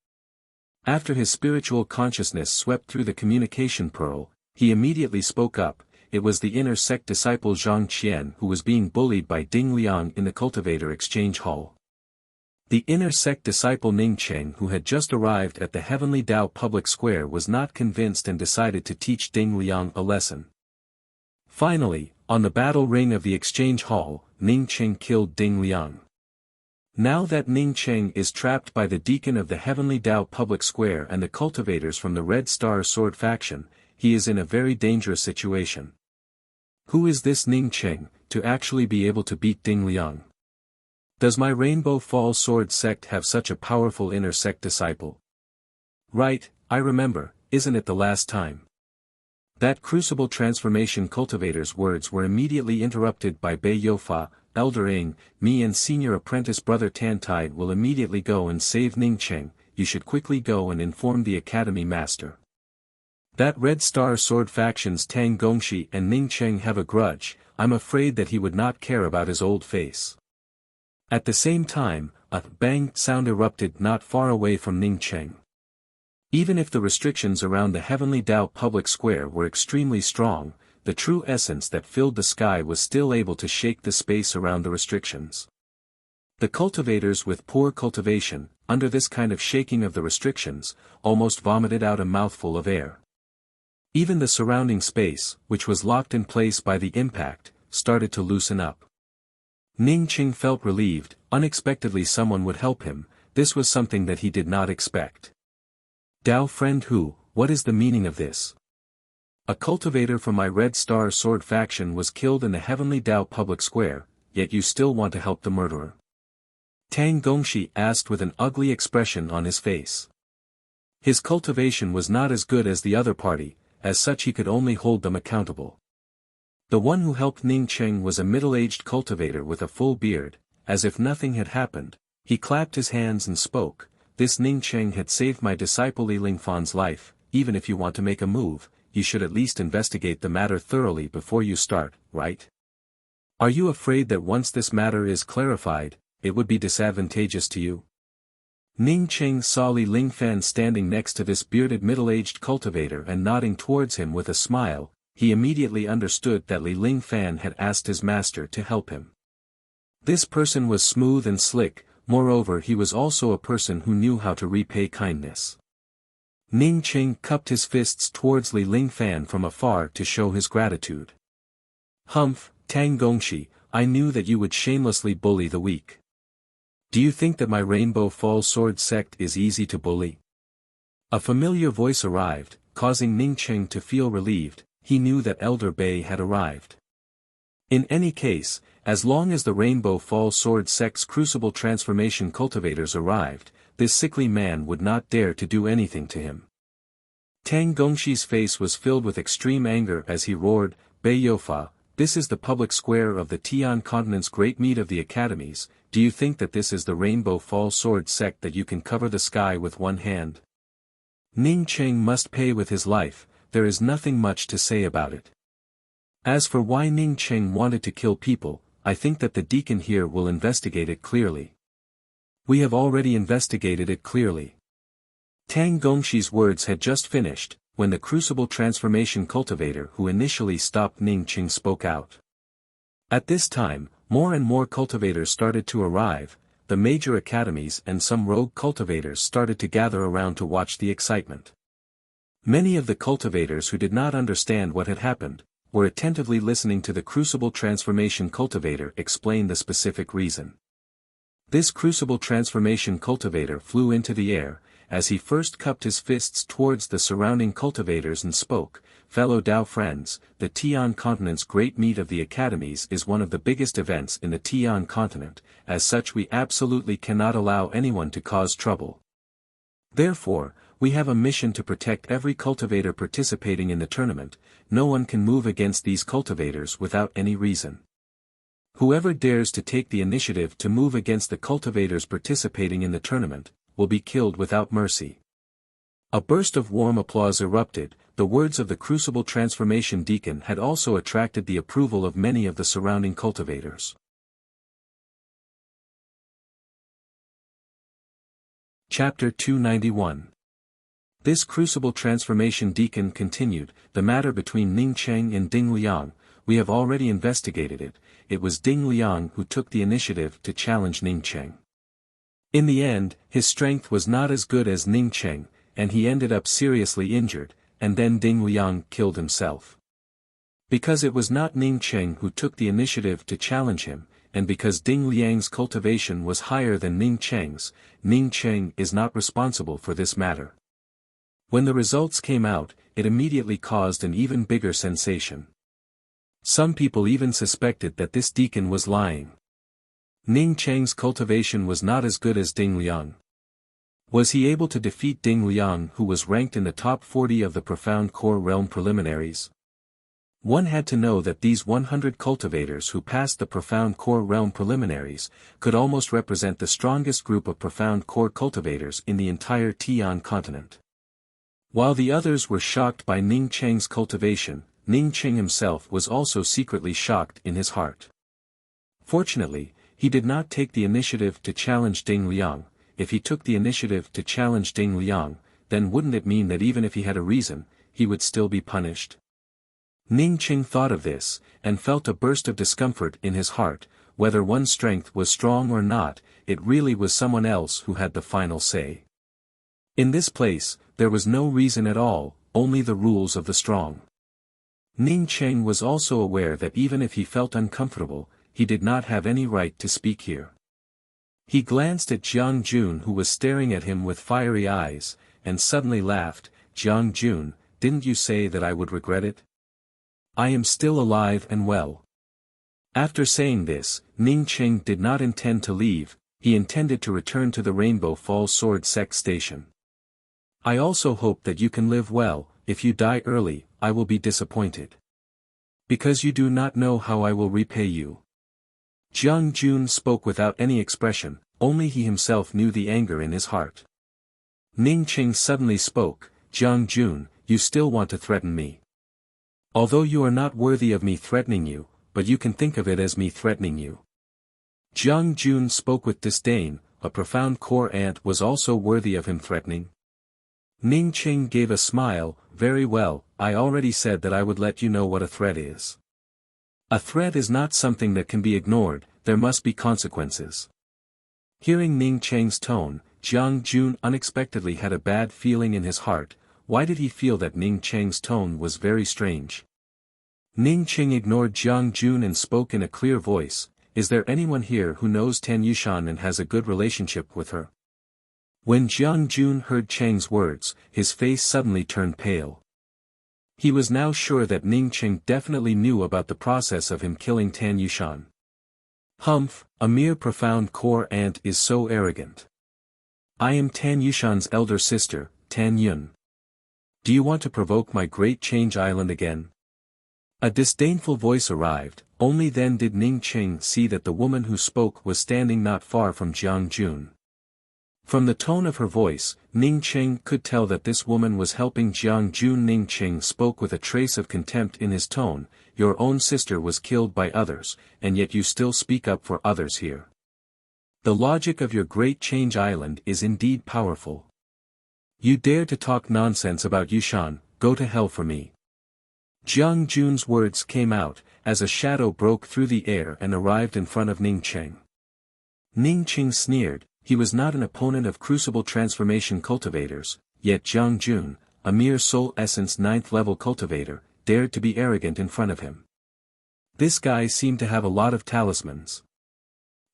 A: After his spiritual consciousness swept through the communication pearl, he immediately spoke up. It was the inner sect disciple Zhang Qian who was being bullied by Ding Liang in the cultivator exchange hall. The inner sect disciple Ning Cheng, who had just arrived at the Heavenly Dao public square, was not convinced and decided to teach Ding Liang a lesson. Finally, on the battle ring of the exchange hall, Ning Cheng killed Ding Liang. Now that Ning Cheng is trapped by the deacon of the Heavenly Dao public square and the cultivators from the Red Star Sword faction, he is in a very dangerous situation. Who is this Ning Cheng, to actually be able to beat Ding Liang? Does my Rainbow Fall Sword sect have such a powerful inner sect disciple? Right, I remember, isn't it the last time? That Crucible Transformation cultivator's words were immediately interrupted by Bei Youfa. Elder Ing, me and senior apprentice brother Tan Tide will immediately go and save Ning Cheng. You should quickly go and inform the academy master. That Red Star Sword faction's Tang Gongshi and Ning Cheng have a grudge. I'm afraid that he would not care about his old face. At the same time, a bang sound erupted not far away from Ning Cheng. Even if the restrictions around the Heavenly Dao public square were extremely strong, the true essence that filled the sky was still able to shake the space around the restrictions. The cultivators with poor cultivation, under this kind of shaking of the restrictions, almost vomited out a mouthful of air. Even the surrounding space, which was locked in place by the impact, started to loosen up. Ning Cheng felt relieved. Unexpectedly someone would help him. This was something that he did not expect. Dao friend who, what is the meaning of this? A cultivator from my Red Star Sword faction was killed in the Heavenly Dao public square, yet you still want to help the murderer? Tang Gongshi asked with an ugly expression on his face. His cultivation was not as good as the other party, as such he could only hold them accountable. The one who helped Ning Cheng was a middle-aged cultivator with a full beard. As if nothing had happened, he clapped his hands and spoke. This Ning Cheng had saved my disciple Li Lingfan's life. Even if you want to make a move, you should at least investigate the matter thoroughly before you start, right? Are you afraid that once this matter is clarified, it would be disadvantageous to you? Ning Cheng saw Li Lingfan standing next to this bearded middle-aged cultivator and nodding towards him with a smile. He immediately understood that Li Lingfan had asked his master to help him. This person was smooth and slick, moreover he was also a person who knew how to repay kindness. Ning Cheng cupped his fists towards Li Lingfan from afar to show his gratitude. Humph, Tang Gongshi, I knew that you would shamelessly bully the weak. Do you think that my Rainbow Fall Sword sect is easy to bully? A familiar voice arrived, causing Ning Cheng to feel relieved. He knew that Elder Bei had arrived. In any case, as long as the Rainbow Fall Sword sect's Crucible Transformation cultivators arrived, this sickly man would not dare to do anything to him. Tang Gongshi's face was filled with extreme anger as he roared, Bei Youfa, this is the public square of the Tian continent's great meet of the academies. Do you think that this is the Rainbow Fall Sword sect that you can cover the sky with one hand? Ning Cheng must pay with his life. There is nothing much to say about it. As for why Ning Cheng wanted to kill people, I think that the deacon here will investigate it clearly. We have already investigated it clearly. Tang Gongshi's words had just finished, when the Crucible Transformation cultivator who initially stopped Ning Cheng spoke out. At this time, more and more cultivators started to arrive. The major academies and some rogue cultivators started to gather around to watch the excitement. Many of the cultivators who did not understand what had happened, were attentively listening to the Crucible Transformation cultivator explain the specific reason. This Crucible Transformation cultivator flew into the air, as he first cupped his fists towards the surrounding cultivators and spoke, fellow Dao friends, the Tian continent's great meet of the academies is one of the biggest events in the Tian continent, as such we absolutely cannot allow anyone to cause trouble. Therefore, we have a mission to protect every cultivator participating in the tournament. No one can move against these cultivators without any reason. Whoever dares to take the initiative to move against the cultivators participating in the tournament, will be killed without mercy. A burst of warm applause erupted. The words of the Crucible Transformation deacon had also attracted the approval of many of the surrounding cultivators. Chapter 291. This crucible transformation deacon continued, the matter between Ning Cheng and Ding Liang, we have already investigated it. It was Ding Liang who took the initiative to challenge Ning Cheng. In the end, his strength was not as good as Ning Cheng, and he ended up seriously injured, and then Ding Liang killed himself. Because it was not Ning Cheng who took the initiative to challenge him, and because Ding Liang's cultivation was higher than Ning Cheng's, Ning Cheng is not responsible for this matter. When the results came out, it immediately caused an even bigger sensation. Some people even suspected that this deacon was lying. Ning Cheng's cultivation was not as good as Ding Liang. Was he able to defeat Ding Liang, who was ranked in the top 40 of the Profound Core Realm preliminaries? One had to know that these 100 cultivators who passed the Profound Core Realm preliminaries, could almost represent the strongest group of Profound Core cultivators in the entire Tian continent. While the others were shocked by Ning Cheng's cultivation, Ning Cheng himself was also secretly shocked in his heart. Fortunately, he did not take the initiative to challenge Ding Liang. If he took the initiative to challenge Ding Liang, then wouldn't it mean that even if he had a reason, he would still be punished? Ning Cheng thought of this, and felt a burst of discomfort in his heart. Whether one's strength was strong or not, it really was someone else who had the final say. In this place, there was no reason at all, only the rules of the strong. Ning Cheng was also aware that even if he felt uncomfortable, he did not have any right to speak here. He glanced at Jiang Jun, who was staring at him with fiery eyes, and suddenly laughed. Jiang Jun, didn't you say that I would regret it? I am still alive and well. After saying this, Ning Cheng did not intend to leave, he intended to return to the Rainbow Falls Sword Sect Station. I also hope that you can live well. If you die early, I will be disappointed. Because you do not know how I will repay you. Jiang Jun spoke without any expression, only he himself knew the anger in his heart. Ning Cheng suddenly spoke, Jiang Jun, you still want to threaten me. Although you are not worthy of me threatening you, but you can think of it as me threatening you. Jiang Jun spoke with disdain, a Profound Core ant was also worthy of him threatening. Ning Cheng gave a smile, very well, I already said that I would let you know what a threat is. A threat is not something that can be ignored, there must be consequences. Hearing Ning Cheng's tone, Jiang Jun unexpectedly had a bad feeling in his heart. Why did he feel that Ning Cheng's tone was very strange? Ning Cheng ignored Jiang Jun and spoke in a clear voice, is there anyone here who knows Tan Yushan and has a good relationship with her? When Jiang Jun heard Cheng's words, his face suddenly turned pale. He was now sure that Ning Cheng definitely knew about the process of him killing Tan Yushan. Humph, a mere Profound Core ant is so arrogant. I am Tan Yushan's elder sister, Tan Yun. Do you want to provoke my Great Change Island again? A disdainful voice arrived, only then did Ning Cheng see that the woman who spoke was standing not far from Jiang Jun. From the tone of her voice, Ning Cheng could tell that this woman was helping Jiang Jun. Ning Cheng spoke with a trace of contempt in his tone, your own sister was killed by others, and yet you still speak up for others here. The logic of your Great Change Island is indeed powerful. You dare to talk nonsense about Yushan, go to hell for me. Jiang Jun's words came out, as a shadow broke through the air and arrived in front of Ning Cheng. Ning Cheng sneered, he was not an opponent of crucible transformation cultivators, yet Jiang Jun, a mere soul essence 9th level cultivator, dared to be arrogant in front of him. This guy seemed to have a lot of talismans.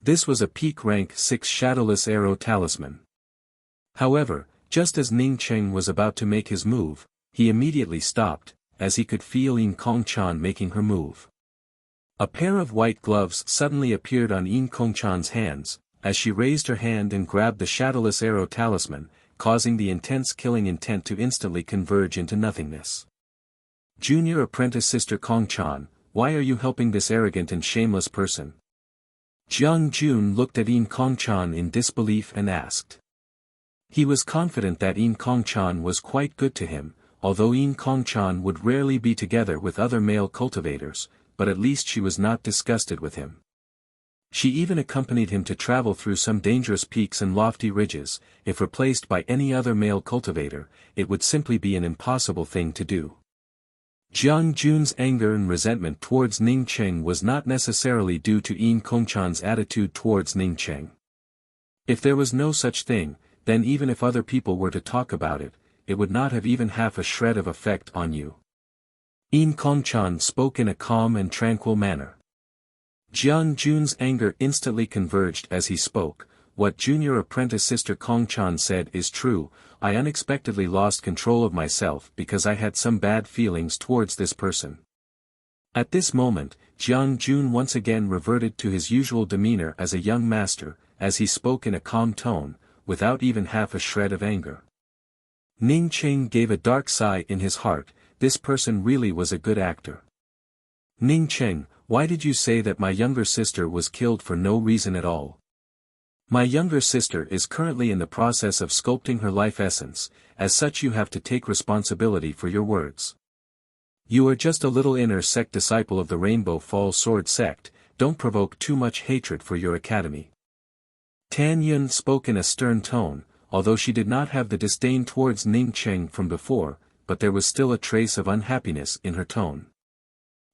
A: This was a peak rank 6 shadowless arrow talisman. However, just as Ning Cheng was about to make his move, he immediately stopped, as he could feel Yin Kongchan making her move. A pair of white gloves suddenly appeared on Yin Kongchan's hands, as she raised her hand and grabbed the shadowless arrow talisman, causing the intense killing intent to instantly converge into nothingness. Junior apprentice sister Kongchan, why are you helping this arrogant and shameless person? Jiang Jun looked at Yin Kongchan in disbelief and asked. He was confident that Yin Kongchan was quite good to him, although Yin Kongchan would rarely be together with other male cultivators, but at least she was not disgusted with him. She even accompanied him to travel through some dangerous peaks and lofty ridges. If replaced by any other male cultivator, it would simply be an impossible thing to do. Jiang Jun's anger and resentment towards Ning Cheng was not necessarily due to Yin Kongchan's attitude towards Ning Cheng. If there was no such thing, then even if other people were to talk about it, it would not have even half a shred of effect on you. Yin Kongchan spoke in a calm and tranquil manner. Jiang Jun's anger instantly converged as he spoke. What junior apprentice sister Kongchan said is true. I unexpectedly lost control of myself because I had some bad feelings towards this person. At this moment, Jiang Jun once again reverted to his usual demeanor as a young master, as he spoke in a calm tone, without even half a shred of anger. Ning Cheng gave a dark sigh in his heart. This person really was a good actor. Ning Cheng, why did you say that my younger sister was killed for no reason at all? My younger sister is currently in the process of sculpting her life essence, as such you have to take responsibility for your words. You are just a little inner sect disciple of the Rainbow Falls Sword sect, don't provoke too much hatred for your academy. Tan Yun spoke in a stern tone, although she did not have the disdain towards Ning Cheng from before, but there was still a trace of unhappiness in her tone.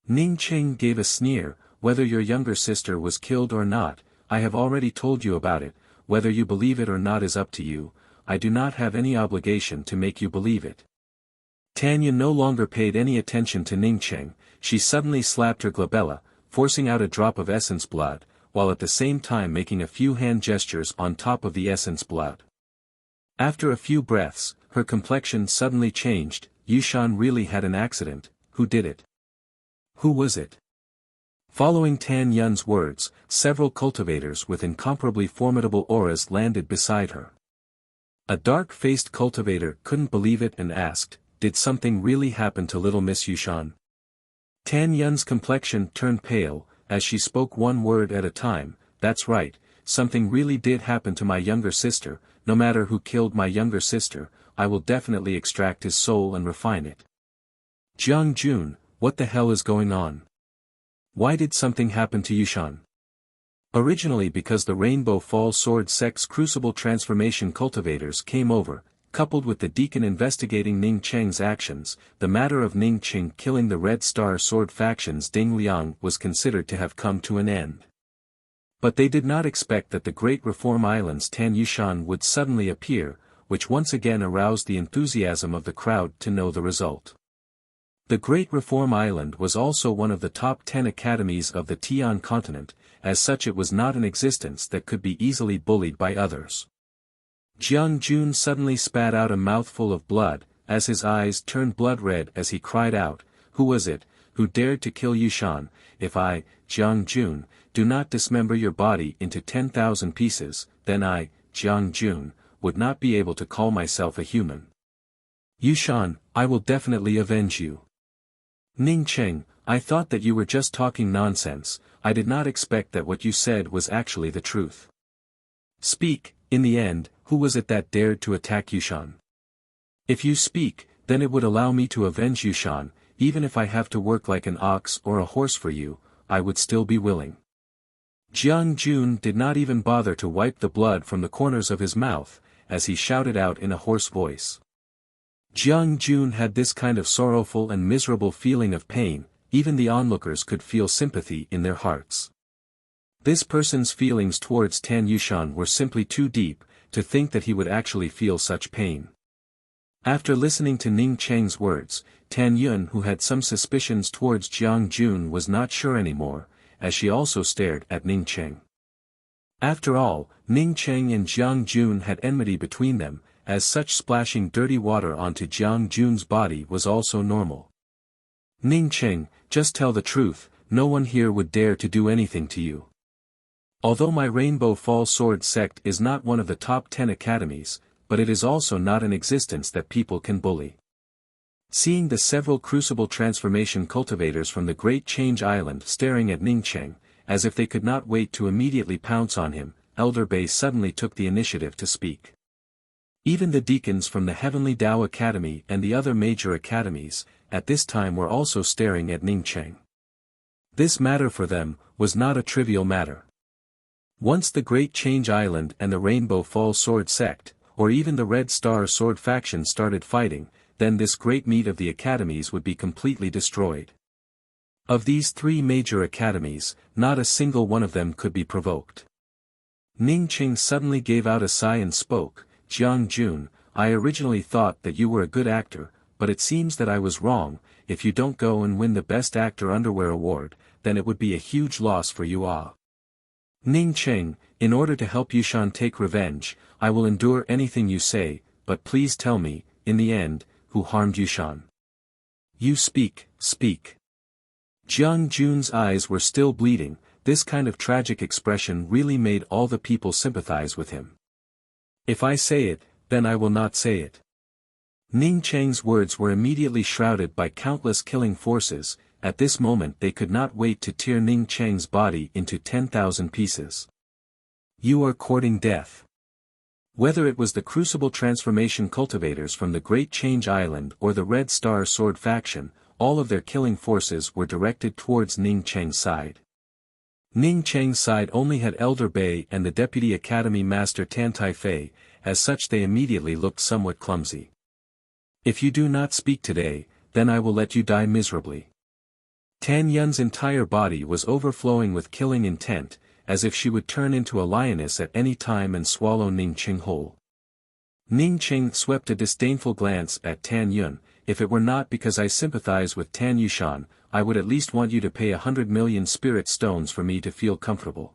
A: Ning Cheng gave a sneer. Whether your younger sister was killed or not, I have already told you about it. Whether you believe it or not is up to you. I do not have any obligation to make you believe it. Tanya no longer paid any attention to Ning Cheng. She suddenly slapped her glabella, forcing out a drop of essence blood, while at the same time making a few hand gestures on top of the essence blood. After a few breaths, her complexion suddenly changed. Yushan really had an accident. Who did it? Who was it? Following Tan Yun's words, several cultivators with incomparably formidable auras landed beside her. A dark-faced cultivator couldn't believe it and asked, did something really happen to little Miss Yushan? Tan Yun's complexion turned pale, as she spoke one word at a time. That's right, something really did happen to my younger sister. No matter who killed my younger sister, I will definitely extract his soul and refine it. Jiang Jun, what the hell is going on? Why did something happen to Yushan? Originally because the Rainbow Falls Sword sect's crucible transformation cultivators came over, coupled with the deacon investigating Ning Cheng's actions, the matter of Ning Cheng killing the Red Star Sword faction's Ding Liang was considered to have come to an end. But they did not expect that the Great Reform Island's Tan Yushan would suddenly appear, which once again aroused the enthusiasm of the crowd to know the result. The Great Reform Island was also one of the top 10 academies of the Tian continent, as such it was not an existence that could be easily bullied by others. Jiang Jun suddenly spat out a mouthful of blood, as his eyes turned blood red as he cried out, who was it, who dared to kill Yushan? If I, Jiang Jun, do not dismember your body into 10,000 pieces, then I, Jiang Jun, would not be able to call myself a human. Yushan, I will definitely avenge you. Ning Cheng, I thought that you were just talking nonsense. I did not expect that what you said was actually the truth. Speak, in the end, who was it that dared to attack Yushan? If you speak, then it would allow me to avenge Yushan. Even if I have to work like an ox or a horse for you, I would still be willing. Jiang Jun did not even bother to wipe the blood from the corners of his mouth, as he shouted out in a hoarse voice. Jiang Jun had this kind of sorrowful and miserable feeling of pain, even the onlookers could feel sympathy in their hearts. This person's feelings towards Tan Yushan were simply too deep, to think that he would actually feel such pain. After listening to Ning Cheng's words, Tan Yun, who had some suspicions towards Jiang Jun, was not sure anymore, as she also stared at Ning Cheng. After all, Ning Cheng and Jiang Jun had enmity between them, as such splashing dirty water onto Jiang Jun's body was also normal. Ning Cheng, just tell the truth, no one here would dare to do anything to you. Although my Rainbow Falls Sword sect is not one of the top 10 academies, but it is also not an existence that people can bully. Seeing the several crucible transformation cultivators from the Great Change Island staring at Ning Cheng, as if they could not wait to immediately pounce on him, Elder Bei suddenly took the initiative to speak. Even the deacons from the Heavenly Tao Academy and the other major academies, at this time were also staring at Ning Cheng. This matter for them was not a trivial matter. Once the Great Change Island and the Rainbow Falls Sword sect, or even the Red Star Sword faction started fighting, then this great meat of the academies would be completely destroyed. Of these three major academies, not a single one of them could be provoked. Ning Qing suddenly gave out a sigh and spoke, "Jiang Jun, I originally thought that you were a good actor, but it seems that I was wrong. If you don't go and win the Best Actor Underwear Award, then it would be a huge loss for you all. Ning Qing, in order to help Yushan take revenge, I will endure anything you say, but please tell me, in the end, who harmed Yushan? You speak, speak." Jiang Jun's eyes were still bleeding. This kind of tragic expression really made all the people sympathize with him. "If I say it, then I will not say it." Ning Cheng's words were immediately shrouded by countless killing forces. At this moment they could not wait to tear Ning Cheng's body into 10,000 pieces. "You are courting death." Whether it was the Crucible Transformation cultivators from the Great Change Island or the Red Star Sword faction, all of their killing forces were directed towards Ning Cheng's side. Ning Cheng's side only had Elder Bei and the Deputy Academy Master Tan Taifei, as such they immediately looked somewhat clumsy. "If you do not speak today, then I will let you die miserably." Tan Yun's entire body was overflowing with killing intent, as if she would turn into a lioness at any time and swallow Ning Qing whole. Ning Qing swept a disdainful glance at Tan Yun. "If it were not because I sympathize with Tan Yushan, I would at least want you to pay 100 million spirit stones for me to feel comfortable."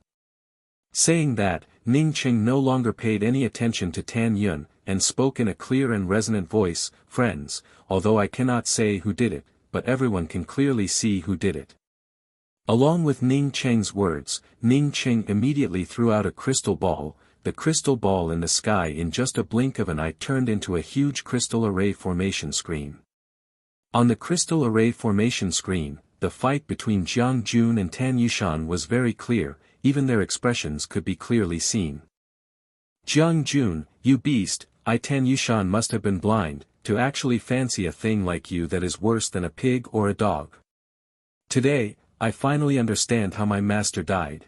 A: Saying that, Ning Qing no longer paid any attention to Tan Yun, and spoke in a clear and resonant voice, "Friends, although I cannot say who did it, but everyone can clearly see who did it." Along with Ning Cheng's words, Ning Qing immediately threw out a crystal ball. The crystal ball in the sky in just a blink of an eye turned into a huge crystal array formation screen. On the crystal array formation screen, the fight between Jiang Jun and Tan Yushan was very clear, even their expressions could be clearly seen. "Jiang Jun, you beast, Tan Yushan must have been blind, to actually fancy a thing like you that is worse than a pig or a dog. Today, I finally understand how my master died."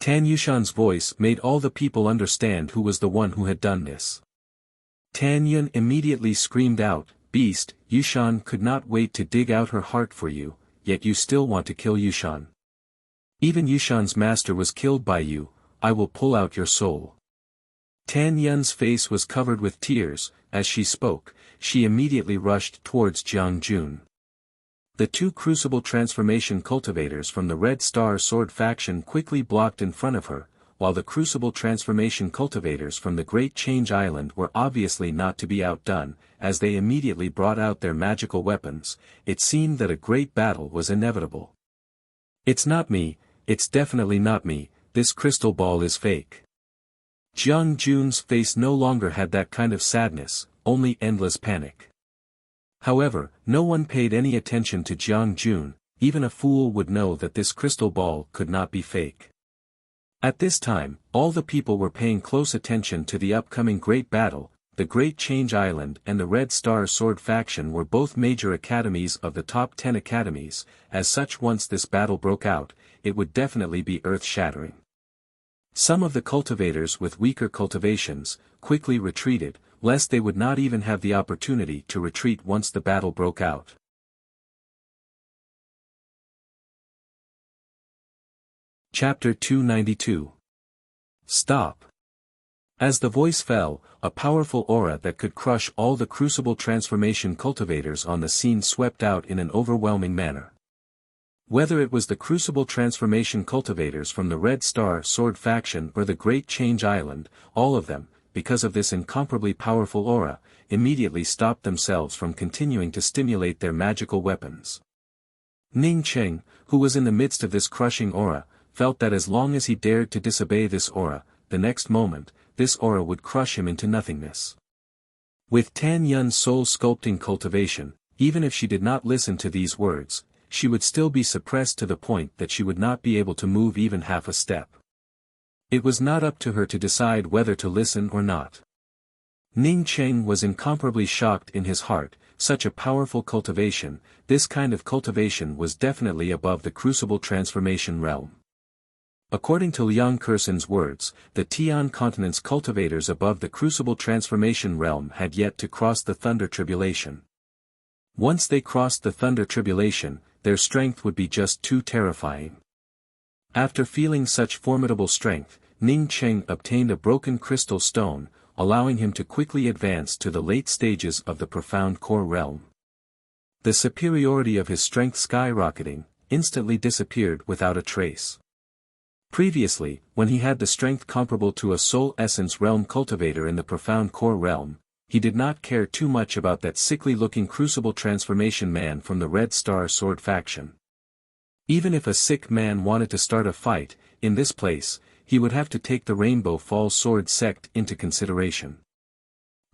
A: Tan Yushan's voice made all the people understand who was the one who had done this. Tan Yun immediately screamed out, "Beast, Yushan could not wait to dig out her heart for you, yet you still want to kill Yushan. Even Yushan's master was killed by you, I will pull out your soul." Tan Yun's face was covered with tears. As she spoke, she immediately rushed towards Jiang Jun. The two Crucible Transformation cultivators from the Red Star Sword faction quickly blocked in front of her, while the Crucible Transformation cultivators from the Great Change Island were obviously not to be outdone. As they immediately brought out their magical weapons, it seemed that a great battle was inevitable. "It's not me, it's definitely not me, this crystal ball is fake." Jiang Jun's face no longer had that kind of sadness, only endless panic. However, no one paid any attention to Jiang Jun. Even a fool would know that this crystal ball could not be fake. At this time, all the people were paying close attention to the upcoming great battle. The Great Change Island and the Red Star Sword faction were both major academies of the top 10 academies. As such, once this battle broke out, it would definitely be earth-shattering. Some of the cultivators with weaker cultivations quickly retreated, lest they would not even have the opportunity to retreat once the battle broke out. Chapter 292. Stop. As the voice fell, a powerful aura that could crush all the Crucible Transformation cultivators on the scene swept out in an overwhelming manner. Whether it was the Crucible Transformation cultivators from the Red Star Sword faction or the Great Change Island, all of them, because of this incomparably powerful aura, immediately stopped themselves from continuing to stimulate their magical weapons. Ning Qing, who was in the midst of this crushing aura, felt that as long as he dared to disobey this aura, the next moment, this aura would crush him into nothingness. With Tan Yun's soul-sculpting cultivation, even if she did not listen to these words, she would still be suppressed to the point that she would not be able to move even half a step. It was not up to her to decide whether to listen or not. Ning Qing was incomparably shocked in his heart. Such a powerful cultivation, this kind of cultivation was definitely above the Crucible Transformation realm. According to Liang Kerson's words, the Tian continent's cultivators above the crucible transformation realm had yet to cross the thunder tribulation. Once they crossed the thunder tribulation, their strength would be just too terrifying. After feeling such formidable strength, Ning Cheng obtained a broken crystal stone, allowing him to quickly advance to the late stages of the profound core realm. The superiority of his strength skyrocketing, instantly disappeared without a trace. Previously, when he had the strength comparable to a soul essence realm cultivator in the profound core realm, he did not care too much about that sickly-looking crucible transformation man from the Red Star Sword faction. Even if a sick man wanted to start a fight, in this place, he would have to take the Rainbow Falls Sword sect into consideration.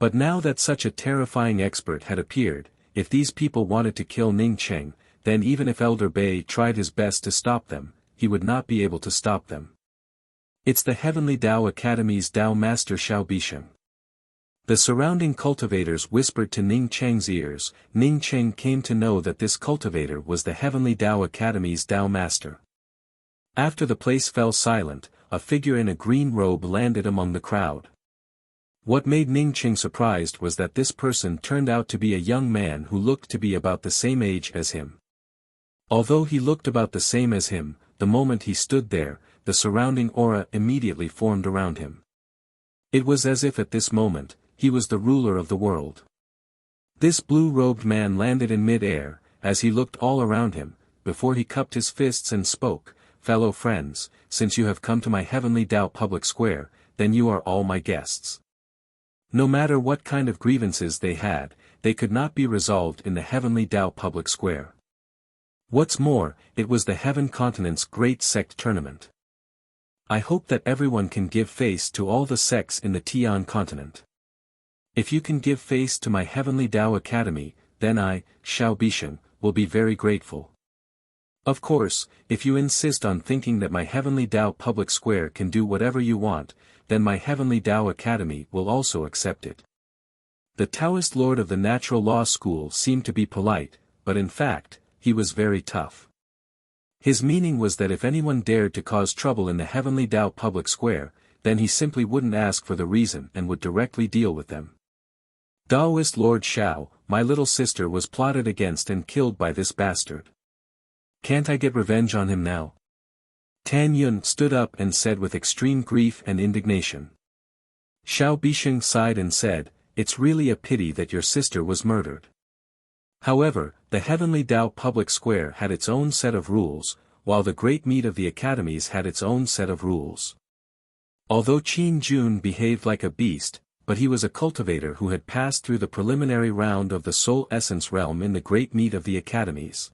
A: But now that such a terrifying expert had appeared, if these people wanted to kill Ning Cheng, then even if Elder Bei tried his best to stop them, he would not be able to stop them. It's the Heavenly Tao Academy's Tao Master Xiao Bisheng. The surrounding cultivators whispered to Ning Cheng's ears. Ning Cheng came to know that this cultivator was the Heavenly Tao Academy's Tao Master. After the place fell silent, a figure in a green robe landed among the crowd. What made Ning Cheng surprised was that this person turned out to be a young man who looked to be about the same age as him. Although he looked about the same as him, the moment he stood there, the surrounding aura immediately formed around him. It was as if at this moment, he was the ruler of the world. This blue-robed man landed in mid-air, as he looked all around him, before he cupped his fists and spoke, "Fellow friends, since you have come to my Heavenly Tao public square, then you are all my guests." No matter what kind of grievances they had, they could not be resolved in the Heavenly Tao public square. What's more, it was the Heaven Continent's great sect tournament. I hope that everyone can give face to all the sects in the Tian continent. If you can give face to my Heavenly Tao Academy, then I, Xiao Bisheng, will be very grateful. Of course, if you insist on thinking that my Heavenly Tao public square can do whatever you want, then my Heavenly Tao Academy will also accept it. The Taoist lord of the Natural Law School seemed to be polite, but in fact, he was very tough. His meaning was that if anyone dared to cause trouble in the Heavenly Tao public square, then he simply wouldn't ask for the reason and would directly deal with them. Taoist Lord Xiao, my little sister was plotted against and killed by this bastard. Can't I get revenge on him now? Tan Yun stood up and said with extreme grief and indignation. Xiao Bisheng sighed and said, "It's really a pity that your sister was murdered." However, the Heavenly Tao public square had its own set of rules, while the great meet of the academies had its own set of rules. Although Qin Jun behaved like a beast, but he was a cultivator who had passed through the preliminary round of the soul essence realm in the great meet of the academies.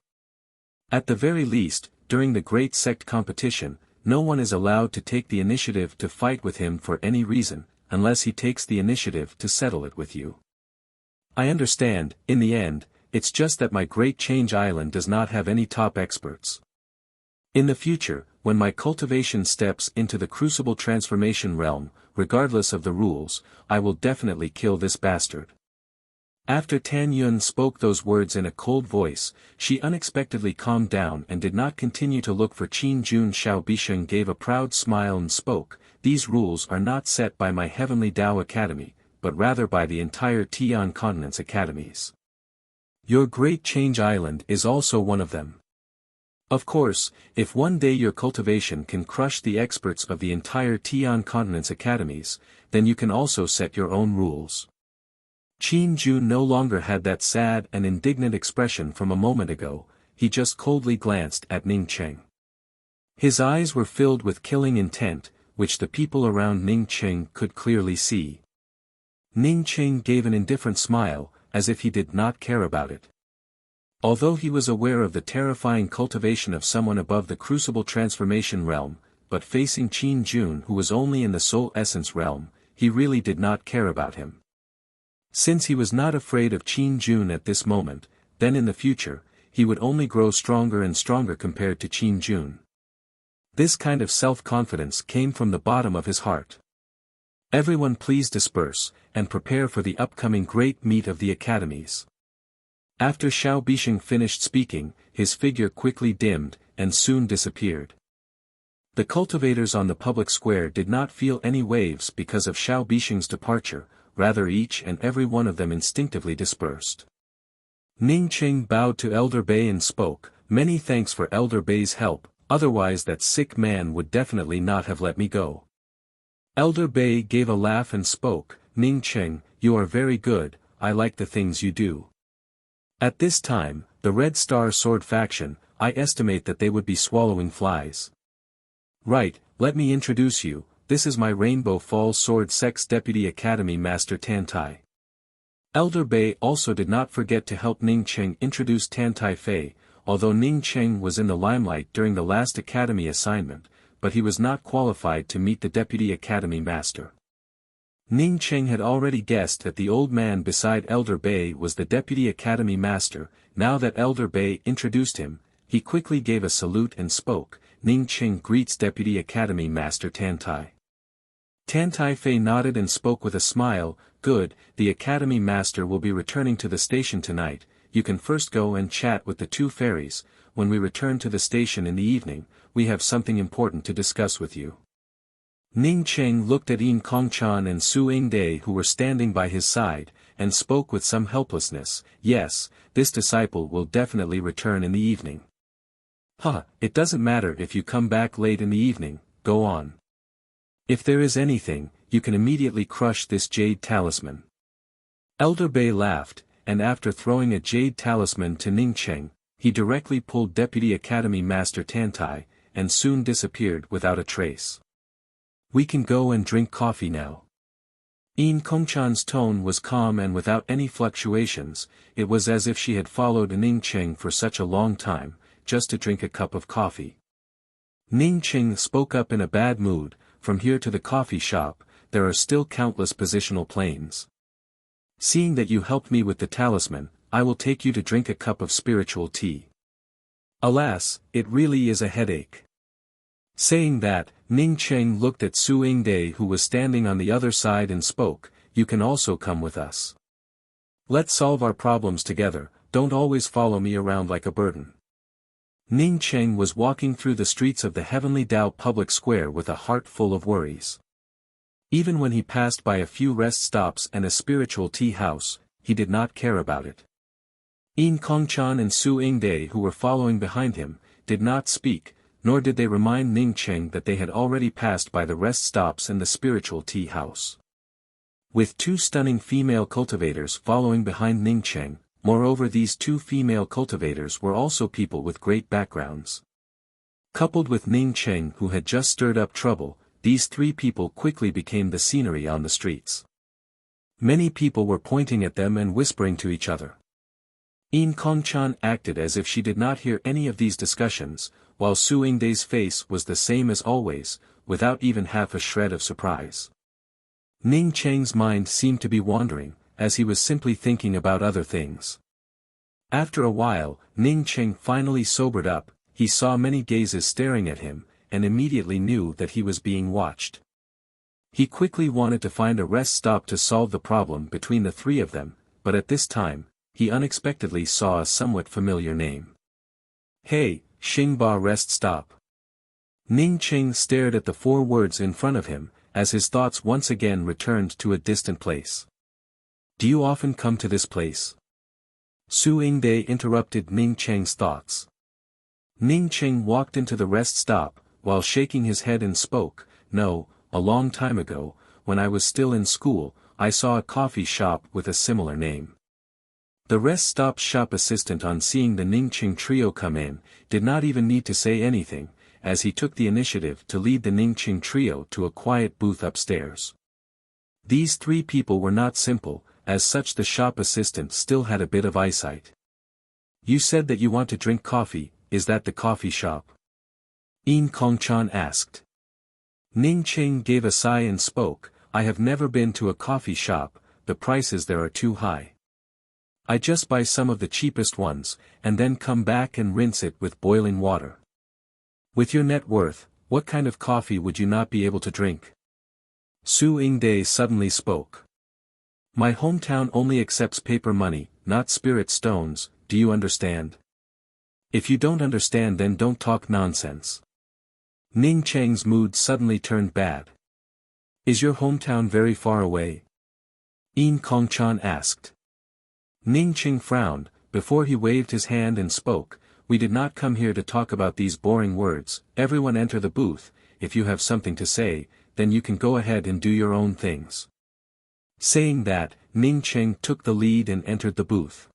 A: At the very least, during the great sect competition, no one is allowed to take the initiative to fight with him for any reason, unless he takes the initiative to settle it with you. I understand, in the end, it's just that my Great Change Island does not have any top experts. In the future, when my cultivation steps into the crucible transformation realm, regardless of the rules, I will definitely kill this bastard. After Tan Yun spoke those words in a cold voice, she unexpectedly calmed down and did not continue to look for Qin Jun. Xiao Bisheng gave a proud smile and spoke, "These rules are not set by my Heavenly Tao Academy, but rather by the entire Tian continent's academies. Your Great Change Island is also one of them. Of course, if one day your cultivation can crush the experts of the entire Tian continent's academies, then you can also set your own rules." Qin Jun no longer had that sad and indignant expression from a moment ago, he just coldly glanced at Ning Cheng. His eyes were filled with killing intent, which the people around Ning Cheng could clearly see. Ning Cheng gave an indifferent smile, as if he did not care about it. Although he was aware of the terrifying cultivation of someone above the crucible transformation realm, but facing Qin Jun who was only in the soul essence realm, he really did not care about him. Since he was not afraid of Qin Jun at this moment, then in the future, he would only grow stronger and stronger compared to Qin Jun. This kind of self-confidence came from the bottom of his heart. Everyone please disperse, and prepare for the upcoming great meet of the academies. After Xiao Bisheng finished speaking, his figure quickly dimmed, and soon disappeared. The cultivators on the public square did not feel any waves because of Xiao Bishing's departure, rather each and every one of them instinctively dispersed. Ning Qing bowed to Elder Bei and spoke, "Many thanks for Elder Bei's help, otherwise that sick man would definitely not have let me go." Elder Bei gave a laugh and spoke, "Ning Qing, you are very good, I like the things you do." At this time, the Red Star Sword faction, I estimate that they would be swallowing flies. "Right, let me introduce you, this is my Rainbow Falls Sword Sex Deputy Academy Master Tantai." Elder Bei also did not forget to help Ning Qing introduce Tantai Fei, although Ning Qing was in the limelight during the last academy assignment, but he was not qualified to meet the Deputy Academy Master. Ning Qing had already guessed that the old man beside Elder Bei was the Deputy Academy Master. Now that Elder Bei introduced him, he quickly gave a salute and spoke, "Ning Qing greets Deputy Academy Master Tantai." Tantai Fei nodded and spoke with a smile, "Good, the Academy Master will be returning to the station tonight, you can first go and chat with the two fairies, when we return to the station in the evening, we have something important to discuss with you." Ning Qing looked at Yin Kongchan and Su Yingde who were standing by his side, and spoke with some helplessness, "Yes, this disciple will definitely return in the evening." It doesn't matter if you come back late in the evening, go on. If there is anything, you can immediately crush this jade talisman." Elder Bei laughed, and after throwing a jade talisman to Ning Qing, he directly pulled Deputy Academy Master Tantai, and soon disappeared without a trace. "We can go and drink coffee now." Yin Kongchan's tone was calm and without any fluctuations, it was as if she had followed Ning Qing for such a long time, just to drink a cup of coffee. Ning Qing spoke up in a bad mood, "From here to the coffee shop, there are still countless positional planes. Seeing that you helped me with the talisman, I will take you to drink a cup of spiritual tea. Alas, it really is a headache." Saying that, Ning Qing looked at Su Yingde who was standing on the other side and spoke, "You can also come with us. Let's solve our problems together, don't always follow me around like a burden." Ning Qing was walking through the streets of the Heavenly Dao public square with a heart full of worries. Even when he passed by a few rest stops and a spiritual tea house, he did not care about it. Yin Kongchan and Su Yingde who were following behind him, did not speak, nor did they remind Ning Qing that they had already passed by the rest stops and the spiritual tea house. With two stunning female cultivators following behind Ning Qing, moreover these two female cultivators were also people with great backgrounds. Coupled with Ning Qing who had just stirred up trouble, these three people quickly became the scenery on the streets. Many people were pointing at them and whispering to each other. Yin Kongchan acted as if she did not hear any of these discussions, while Su Yingde's face was the same as always, without even half a shred of surprise. Ning Qing's mind seemed to be wandering, as he was simply thinking about other things. After a while, Ning Qing finally sobered up, he saw many gazes staring at him, and immediately knew that he was being watched. He quickly wanted to find a rest stop to solve the problem between the three of them, but at this time, he unexpectedly saw a somewhat familiar name. "Hey, Xingba Rest Stop." Ning Qing stared at the four words in front of him, as his thoughts once again returned to a distant place. "Do you often come to this place?" Su Yingde interrupted Ning Qing's thoughts. Ning Qing walked into the rest stop, while shaking his head and spoke, "No, a long time ago, when I was still in school, I saw a coffee shop with a similar name." The rest stop's shop assistant on seeing the Ning Qing trio come in, did not even need to say anything, as he took the initiative to lead the Ning Qing trio to a quiet booth upstairs. These three people were not simple, as such the shop assistant still had a bit of eyesight. "You said that you want to drink coffee, is that the coffee shop?" Yin Kongchan asked. Ning Qing gave a sigh and spoke, "I have never been to a coffee shop, the prices there are too high. I just buy some of the cheapest ones, and then come back and rinse it with boiling water. With your net worth, what kind of coffee would you not be able to drink?" Su Yingde suddenly spoke. "My hometown only accepts paper money, not spirit stones, do you understand? If you don't understand then don't talk nonsense." Ning Cheng's mood suddenly turned bad. Is your hometown very far away? Yin Kongchan asked. Ning Cheng frowned, before he waved his hand and spoke, we did not come here to talk about these boring words, everyone enter the booth, if you have something to say, then you can go ahead and do your own things. Saying that, Ning Cheng took the lead and entered the booth.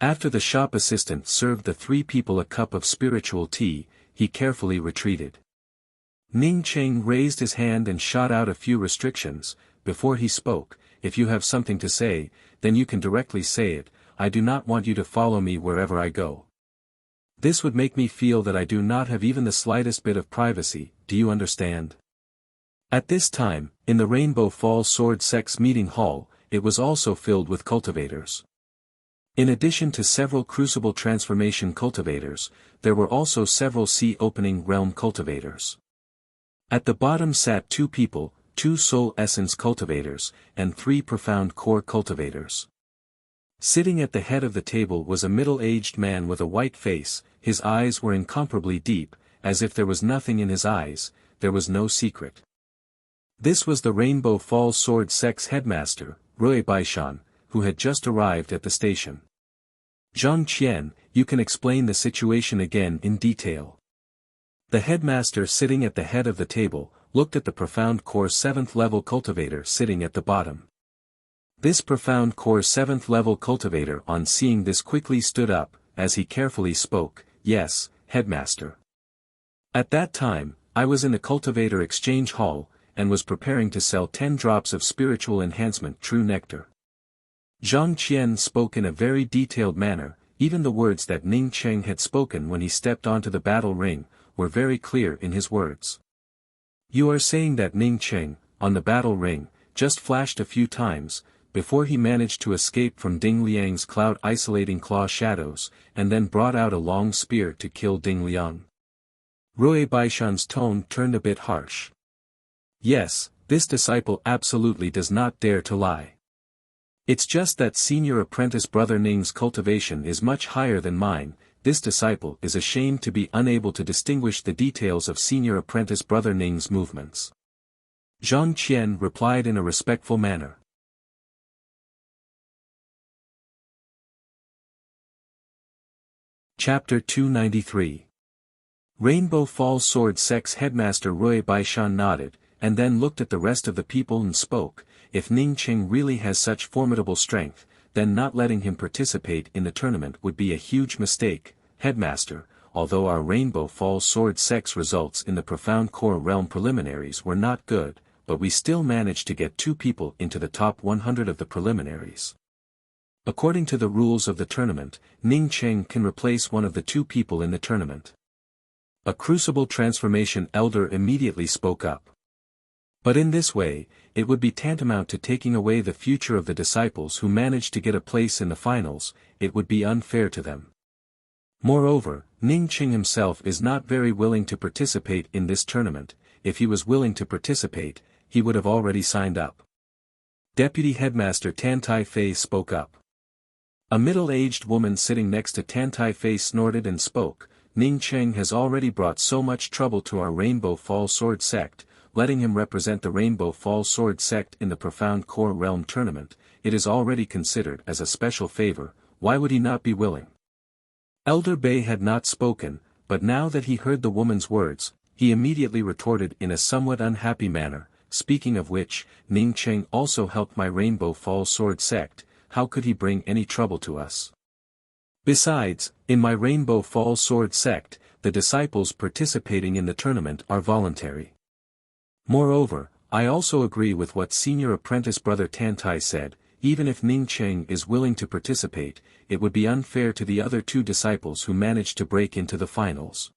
A: After the shop assistant served the three people a cup of spiritual tea, he carefully retreated. Ning Cheng raised his hand and shot out a few restrictions, before he spoke, if you have something to say, then you can directly say it, I do not want you to follow me wherever I go. This would make me feel that I do not have even the slightest bit of privacy, do you understand? At this time, in the Rainbow Falls Sword Sect's meeting hall, it was also filled with cultivators. In addition to several crucible transformation cultivators, there were also several sea-opening realm cultivators. At the bottom sat 2 people, 2 soul essence cultivators, and 3 profound core cultivators. Sitting at the head of the table was a middle-aged man with a white face, his eyes were incomparably deep, as if there was nothing in his eyes, there was no secret. This was the Rainbow Falls Sword Sect's headmaster, Rui Baishan, who had just arrived at the station. Zhang Qian, you can explain the situation again in detail. The headmaster sitting at the head of the table, looked at the profound core 7th level cultivator sitting at the bottom. This profound core 7th level cultivator on seeing this quickly stood up, as he carefully spoke, yes, headmaster. At that time, I was in the cultivator exchange hall, and was preparing to sell 10 drops of spiritual enhancement true nectar. Zhang Qian spoke in a very detailed manner, even the words that Ning Cheng had spoken when he stepped onto the battle ring, were very clear in his words. You are saying that Ning Cheng, on the battle ring, just flashed a few times, before he managed to escape from Ding Liang's cloud isolating claw shadows, and then brought out a long spear to kill Ding Liang. Rui Baishan's tone turned a bit harsh. Yes, this disciple absolutely does not dare to lie. It's just that senior apprentice brother Ning's cultivation is much higher than mine, this disciple is ashamed to be unable to distinguish the details of senior apprentice brother Ning's movements. Zhang Qian replied in a respectful manner. Chapter 293. Rainbow Falls Sword Sect's headmaster Rui Baishan nodded, and then looked at the rest of the people and spoke, if Ning Cheng really has such formidable strength, then not letting him participate in the tournament would be a huge mistake, headmaster, although our Rainbow Falls Sword Sect's results in the Profound Core Realm preliminaries were not good, but we still managed to get 2 people into the top 100 of the preliminaries. According to the rules of the tournament, Ning Cheng can replace one of the 2 people in the tournament. A crucible transformation elder immediately spoke up. But in this way, it would be tantamount to taking away the future of the disciples who managed to get a place in the finals, it would be unfair to them. Moreover, Ning Cheng himself is not very willing to participate in this tournament, if he was willing to participate, he would have already signed up. Deputy Headmaster Tan Tai Fei spoke up. A middle-aged woman sitting next to Tan Tai Fei snorted and spoke, Ning Cheng has already brought so much trouble to our Rainbow Falls Sword Sect, letting him represent the Rainbow Falls Sword Sect in the Profound Core Realm tournament, it is already considered as a special favor, why would he not be willing? Elder Bei had not spoken, but now that he heard the woman's words, he immediately retorted in a somewhat unhappy manner, speaking of which, Ning Cheng also helped my Rainbow Falls Sword Sect, how could he bring any trouble to us? Besides, in my Rainbow Falls Sword Sect, the disciples participating in the tournament are voluntary. Moreover, I also agree with what senior apprentice brother Tantai said, even if Ning Cheng is willing to participate, it would be unfair to the other 2 disciples who managed to break into the finals.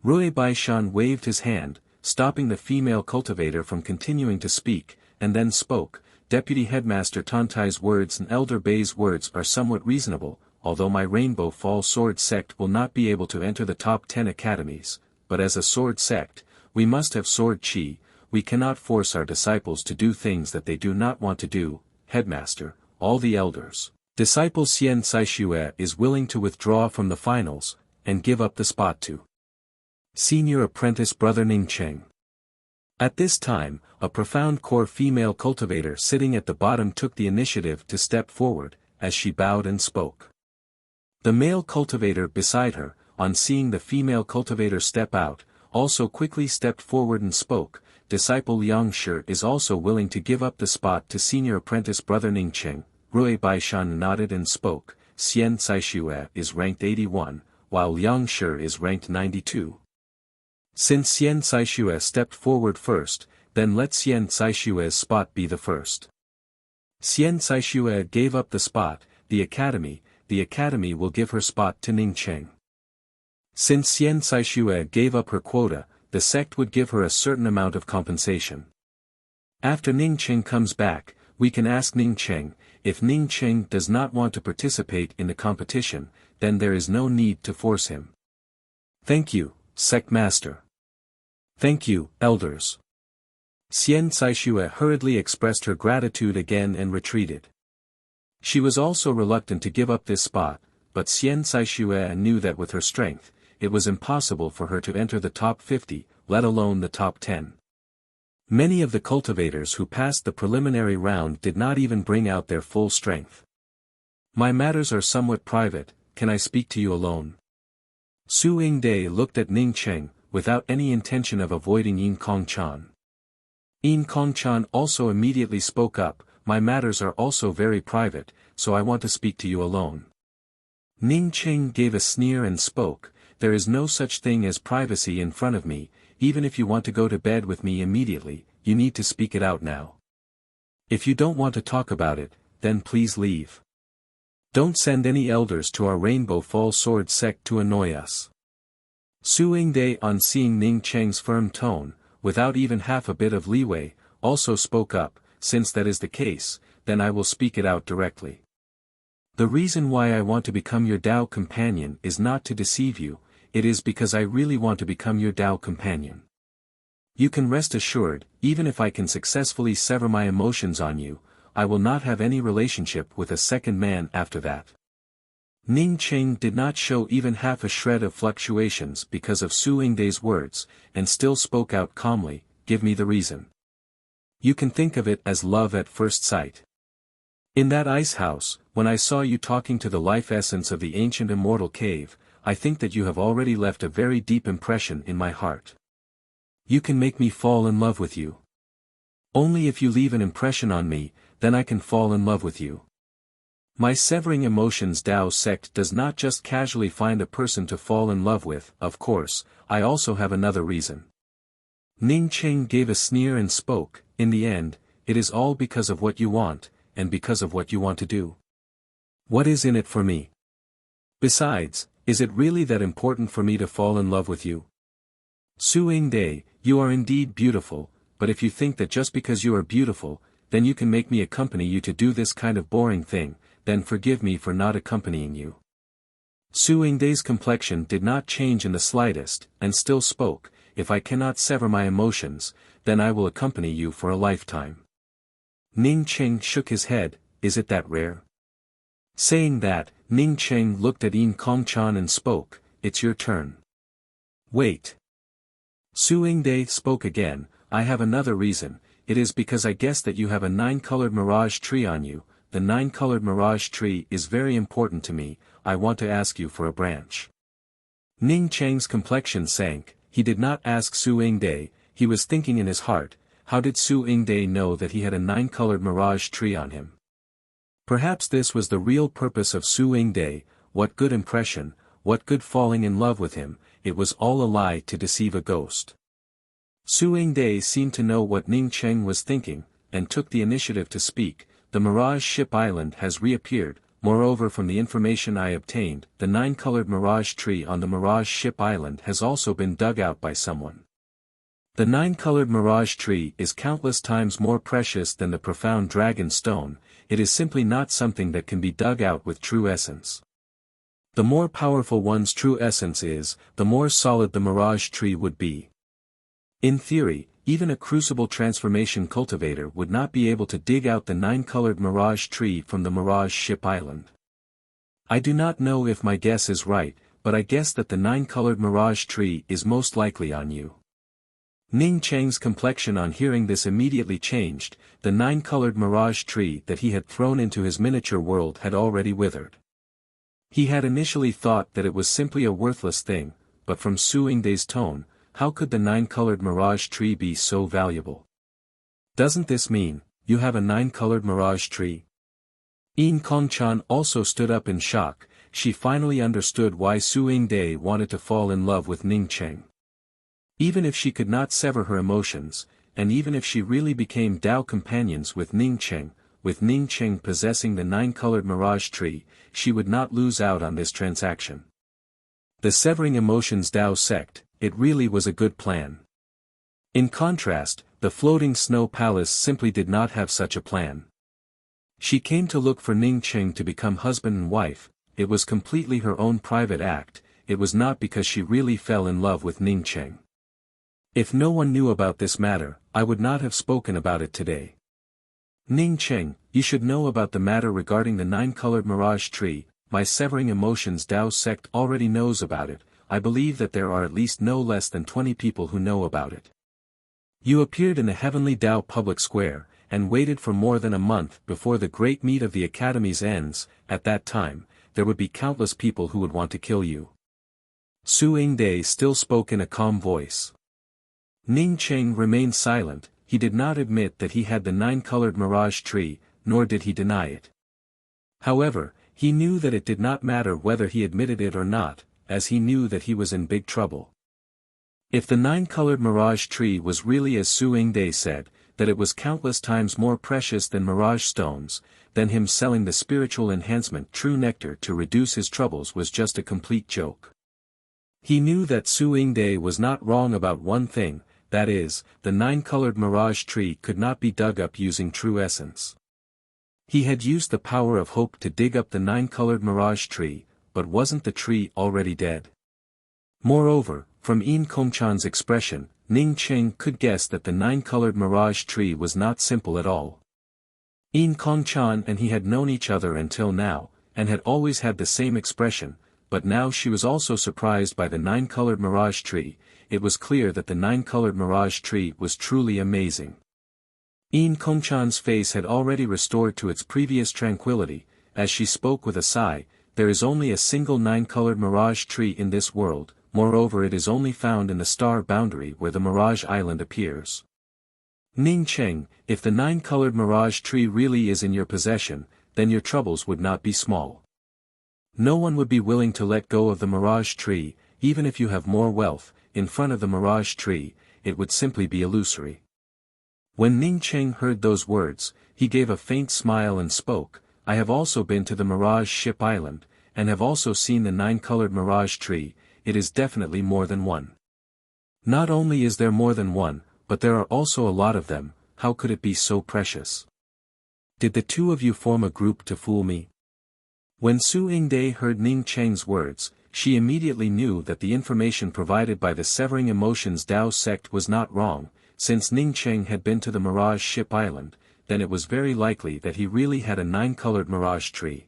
A: Rui Baishan waved his hand, stopping the female cultivator from continuing to speak, and then spoke, Deputy Headmaster Tantai's words and Elder Bei's words are somewhat reasonable, although my Rainbow Falls Sword Sect will not be able to enter the top 10 academies, but as a sword sect, we must have sword chi, we cannot force our disciples to do things that they do not want to do, headmaster, all the elders. Disciple Xian Saixue is willing to withdraw from the finals, and give up the spot to Senior Apprentice Brother Ningcheng. At this time, a profound core female cultivator sitting at the bottom took the initiative to step forward, as she bowed and spoke. The male cultivator beside her, on seeing the female cultivator step out, also quickly stepped forward and spoke. Disciple Liang Shi is also willing to give up the spot to Senior Apprentice Brother Ningcheng. Rui Baishan nodded and spoke. Xian Caixue is ranked 81, while Liang Shi is ranked 92. Since Xian Caixue stepped forward first, then let Xian Caixue's spot be the first. Xian Caixue gave up the spot. The academy will give her spot to Ningcheng. Since Xian Caixue gave up her quota, the sect would give her a certain amount of compensation. After Ningcheng comes back, we can ask Ningcheng. If Ningcheng does not want to participate in the competition, then there is no need to force him. Thank you, sect master. Thank you, elders. Xian Caixue hurriedly expressed her gratitude again and retreated. She was also reluctant to give up this spot, but Xian Caixue knew that with her strength, it was impossible for her to enter the top 50, let alone the top 10. Many of the cultivators who passed the preliminary round did not even bring out their full strength. My matters are somewhat private, can I speak to you alone? Su Yingde looked at Ningcheng, without any intention of avoiding Yin Kongchan. Yin Kongchan also immediately spoke up. My matters are also very private, so I want to speak to you alone. Ningcheng gave a sneer and spoke. There is no such thing as privacy in front of me. Even if you want to go to bed with me immediately, you need to speak it out now. If you don't want to talk about it, then please leave. Don't send any elders to our Rainbow Fall Sword sect to annoy us. Su Yingde, on seeing Ningcheng's firm tone, without even half a bit of leeway, also spoke up. Since that is the case, then I will speak it out directly. The reason why I want to become your Tao companion is not to deceive you, it is because I really want to become your Tao companion. You can rest assured, even if I can successfully sever my emotions on you, I will not have any relationship with a second man after that. Ningcheng did not show even half a shred of fluctuations because of Su Yingde's words, and still spoke out calmly. Give me the reason. You can think of it as love at first sight. In that ice house, when I saw you talking to the life essence of the ancient immortal cave, I think that you have already left a very deep impression in my heart. You can make me fall in love with you. Only if you leave an impression on me, then I can fall in love with you. My severing emotions Tao sect does not just casually find a person to fall in love with. Of course, I also have another reason. Ningcheng gave a sneer and spoke. In the end, it is all because of what you want, and because of what you want to do. What is in it for me? Besides, is it really that important for me to fall in love with you? Su Yingde, you are indeed beautiful, but if you think that just because you are beautiful, then you can make me accompany you to do this kind of boring thing, then forgive me for not accompanying you. Su Yingde's complexion did not change in the slightest, and still spoke. If I cannot sever my emotions, then I will accompany you for a lifetime. Ningcheng shook his head. Is it that rare? Saying that, Ningcheng looked at Yin Kongchan and spoke. It's your turn. Wait. Su Yingde spoke again. I have another reason. It is because I guess that you have a 9-colored mirage tree on you. The 9-colored mirage tree is very important to me. I want to ask you for a branch. Ningcheng's complexion sank. He did not ask Su Yingde. He was thinking in his heart, how did Su Yingde know that he had a 9-colored mirage tree on him? Perhaps this was the real purpose of Su Yingde. What good impression, what good falling in love with him, it was all a lie to deceive a ghost. Su Yingde seemed to know what Ningcheng was thinking, and took the initiative to speak. The Mirage Ship Island has reappeared. Moreover, from the information I obtained, the 9-colored mirage tree on the Mirage Ship Island has also been dug out by someone. The 9-colored mirage tree is countless times more precious than the profound dragon stone. It is simply not something that can be dug out with true essence. The more powerful one's true essence is, the more solid the mirage tree would be. In theory, even a crucible transformation cultivator would not be able to dig out the 9-colored mirage tree from the Mirage Ship Island. I do not know if my guess is right, but I guess that the 9-colored mirage tree is most likely on you. Ning Cheng's complexion on hearing this immediately changed. The 9-colored mirage tree that he had thrown into his miniature world had already withered. He had initially thought that it was simply a worthless thing, but from Su Yingday's tone, how could the 9-colored mirage tree be so valuable? Doesn't this mean, you have a 9-colored mirage tree? Yin Kongchan also stood up in shock. She finally understood why Su Yingday wanted to fall in love with Ning Cheng. Even if she could not sever her emotions, and even if she really became Dao companions with Ning Cheng possessing the 9-colored mirage tree, she would not lose out on this transaction. The severing emotions Dao sect, it really was a good plan. In contrast, the floating snow palace simply did not have such a plan. She came to look for Ning Cheng to become husband and wife. It was completely her own private act. It was not because she really fell in love with Ning Cheng. If no one knew about this matter, I would not have spoken about it today. Ning Cheng, you should know about the matter regarding the 9-colored mirage tree. My severing emotions Dao sect already knows about it. I believe that there are at least no less than 20 people who know about it. You appeared in the Heavenly Dao public square, and waited for more than a month before the great meet of the academies ends. At that time, there would be countless people who would want to kill you. Su Yingday still spoke in a calm voice. Ning Cheng remained silent. He did not admit that he had the 9-colored mirage tree, nor did he deny it. However, he knew that it did not matter whether he admitted it or not, as he knew that he was in big trouble. If the 9-colored mirage tree was really as Su Yingday said, that it was countless times more precious than mirage stones, then him selling the spiritual enhancement true nectar to reduce his troubles was just a complete joke. He knew that Su Yingday was not wrong about one thing, that is, the 9-colored mirage tree could not be dug up using true essence. He had used the power of hope to dig up the 9-colored mirage tree, but wasn't the tree already dead? Moreover, from Yin Kongchan's expression, Ning Cheng could guess that the 9-colored mirage tree was not simple at all. Yin Kongchan and he had known each other until now, and had always had the same expression, but now she was also surprised by the 9-colored mirage tree. It was clear that the 9-colored mirage tree was truly amazing. Yin Kongchan's face had already restored to its previous tranquility, as she spoke with a sigh. There is only a single 9-colored mirage tree in this world, moreover it is only found in the star boundary where the mirage island appears. Ning Cheng, if the 9-colored mirage tree really is in your possession, then your troubles would not be small. No one would be willing to let go of the mirage tree, even if you have more wealth. In front of the mirage tree, it would simply be illusory. When Ning Cheng heard those words, he gave a faint smile and spoke, I have also been to the Mirage Ship Island, and have also seen the 9-colored mirage tree. It is definitely more than one. Not only is there more than one, but there are also a lot of them. How could it be so precious? Did the two of you form a group to fool me? When Su Yingday heard Ning Cheng's words, she immediately knew that the information provided by the Severing Emotions Dao sect was not wrong. Since Ning Cheng had been to the Mirage Ship Island, then it was very likely that he really had a 9-colored mirage tree.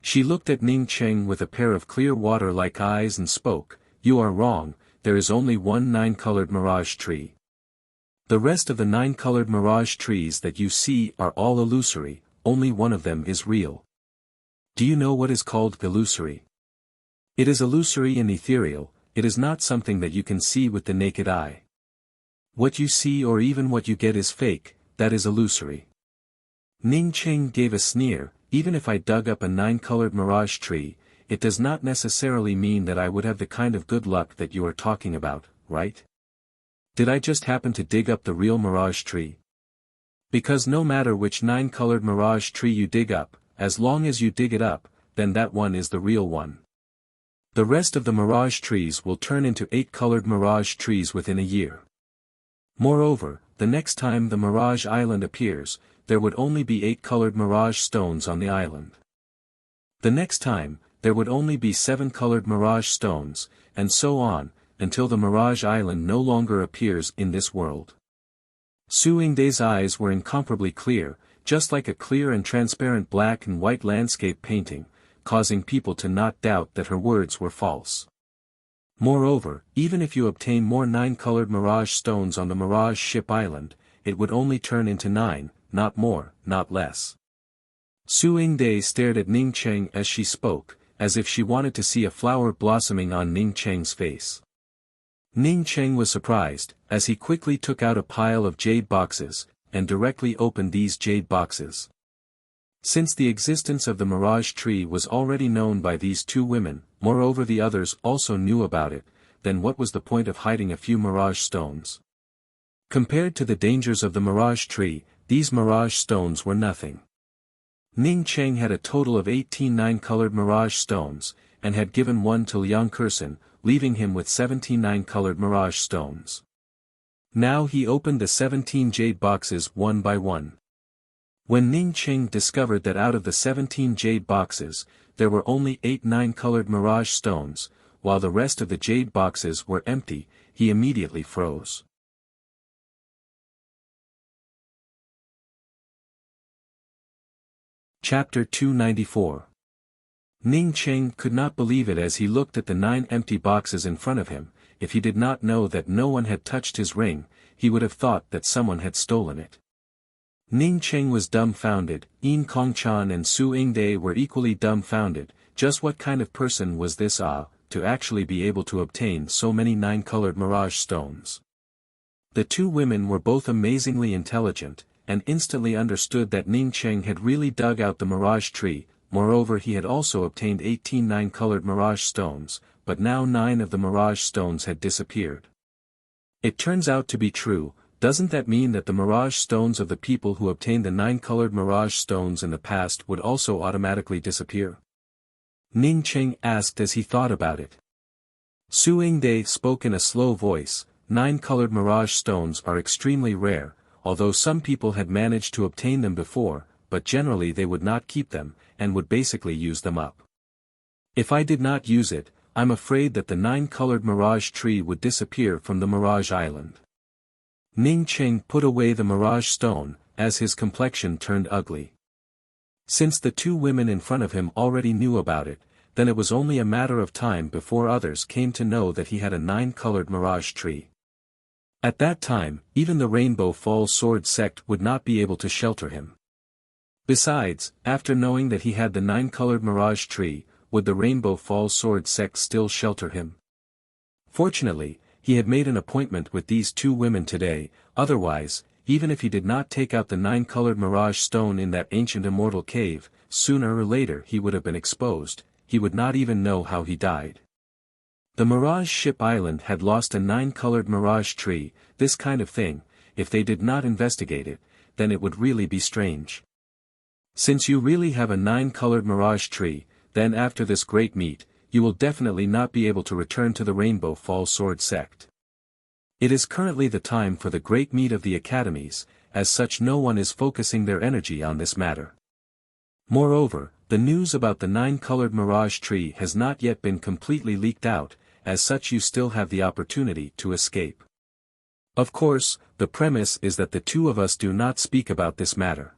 A: She looked at Ning Cheng with a pair of clear water-like eyes and spoke, you are wrong, there is only one 9-colored mirage tree. The rest of the 9-colored mirage trees that you see are all illusory, only one of them is real. Do you know what is called illusory? It is illusory and ethereal. It is not something that you can see with the naked eye. What you see or even what you get is fake, that is illusory. Ning Cheng gave a sneer, even if I dug up a 9-colored mirage tree, it does not necessarily mean that I would have the kind of good luck that you are talking about, right? Did I just happen to dig up the real mirage tree? Because no matter which 9-colored mirage tree you dig up, as long as you dig it up, then that one is the real one. The rest of the mirage trees will turn into 8-colored mirage trees within a year. Moreover, the next time the Mirage Island appears, there would only be 8-colored mirage stones on the island. The next time, there would only be 7-colored mirage stones, and so on, until the Mirage Island no longer appears in this world. Su Yingday's eyes were incomparably clear, just like a clear and transparent black and white landscape painting, causing people to not doubt that her words were false. Moreover, even if you obtain more 9-colored mirage stones on the Mirage Ship Island, it would only turn into 9, not more, not less. Su Yingde stared at Ning Cheng as she spoke, as if she wanted to see a flower blossoming on Ning Cheng's face. Ning Cheng was surprised, as he quickly took out a pile of jade boxes, and directly opened these jade boxes. Since the existence of the mirage tree was already known by these two women, moreover the others also knew about it, then what was the point of hiding a few mirage stones? Compared to the dangers of the mirage tree, these mirage stones were nothing. Ning Cheng had a total of 18 9-colored mirage stones, and had given one to Liang Kursen, leaving him with 17 9-colored mirage stones. Now he opened the 17 jade boxes one by one. When Ning Cheng discovered that out of the 17 jade boxes, there were only 8 9-colored mirage stones, while the rest of the jade boxes were empty, he immediately froze. Chapter 294. Ning Cheng could not believe it as he looked at the 9 empty boxes in front of him. If he did not know that no one had touched his ring, he would have thought that someone had stolen it. Ning Cheng was dumbfounded, Yin Kongchan and Su Yingde were equally dumbfounded. Just what kind of person was this to actually be able to obtain so many 9-colored mirage stones? The two women were both amazingly intelligent, and instantly understood that Ning Cheng had really dug out the mirage tree. Moreover, he had also obtained 18 9-colored mirage stones, but now 9 of the mirage stones had disappeared. It turns out to be true. Doesn't that mean that the mirage stones of the people who obtained the 9-colored mirage stones in the past would also automatically disappear? Ning Cheng asked as he thought about it. Su Yingde spoke in a slow voice. 9-colored mirage stones are extremely rare, although some people had managed to obtain them before, but generally they would not keep them, and would basically use them up. If I did not use it, I'm afraid that the 9-colored mirage tree would disappear from the Mirage Island. Ning Cheng put away the mirage stone, as his complexion turned ugly. Since the two women in front of him already knew about it, then it was only a matter of time before others came to know that he had a 9-colored mirage tree. At that time, even the Rainbow Falls Sword sect would not be able to shelter him. Besides, after knowing that he had the 9-colored mirage tree, would the Rainbow Falls Sword sect still shelter him? Fortunately, he had made an appointment with these two women today. Otherwise, even if he did not take out the 9-colored mirage stone in that ancient immortal cave, sooner or later he would have been exposed. He would not even know how he died. The Mirage Ship Island had lost a 9-colored mirage tree. This kind of thing, if they did not investigate it, then it would really be strange. Since you really have a 9-colored mirage tree, then after this great meet, you will definitely not be able to return to the Rainbow Falls Sword sect. It is currently the time for the great meet of the academies, as such no one is focusing their energy on this matter. Moreover, the news about the 9-colored mirage tree has not yet been completely leaked out, as such you still have the opportunity to escape. Of course, the premise is that the two of us do not speak about this matter.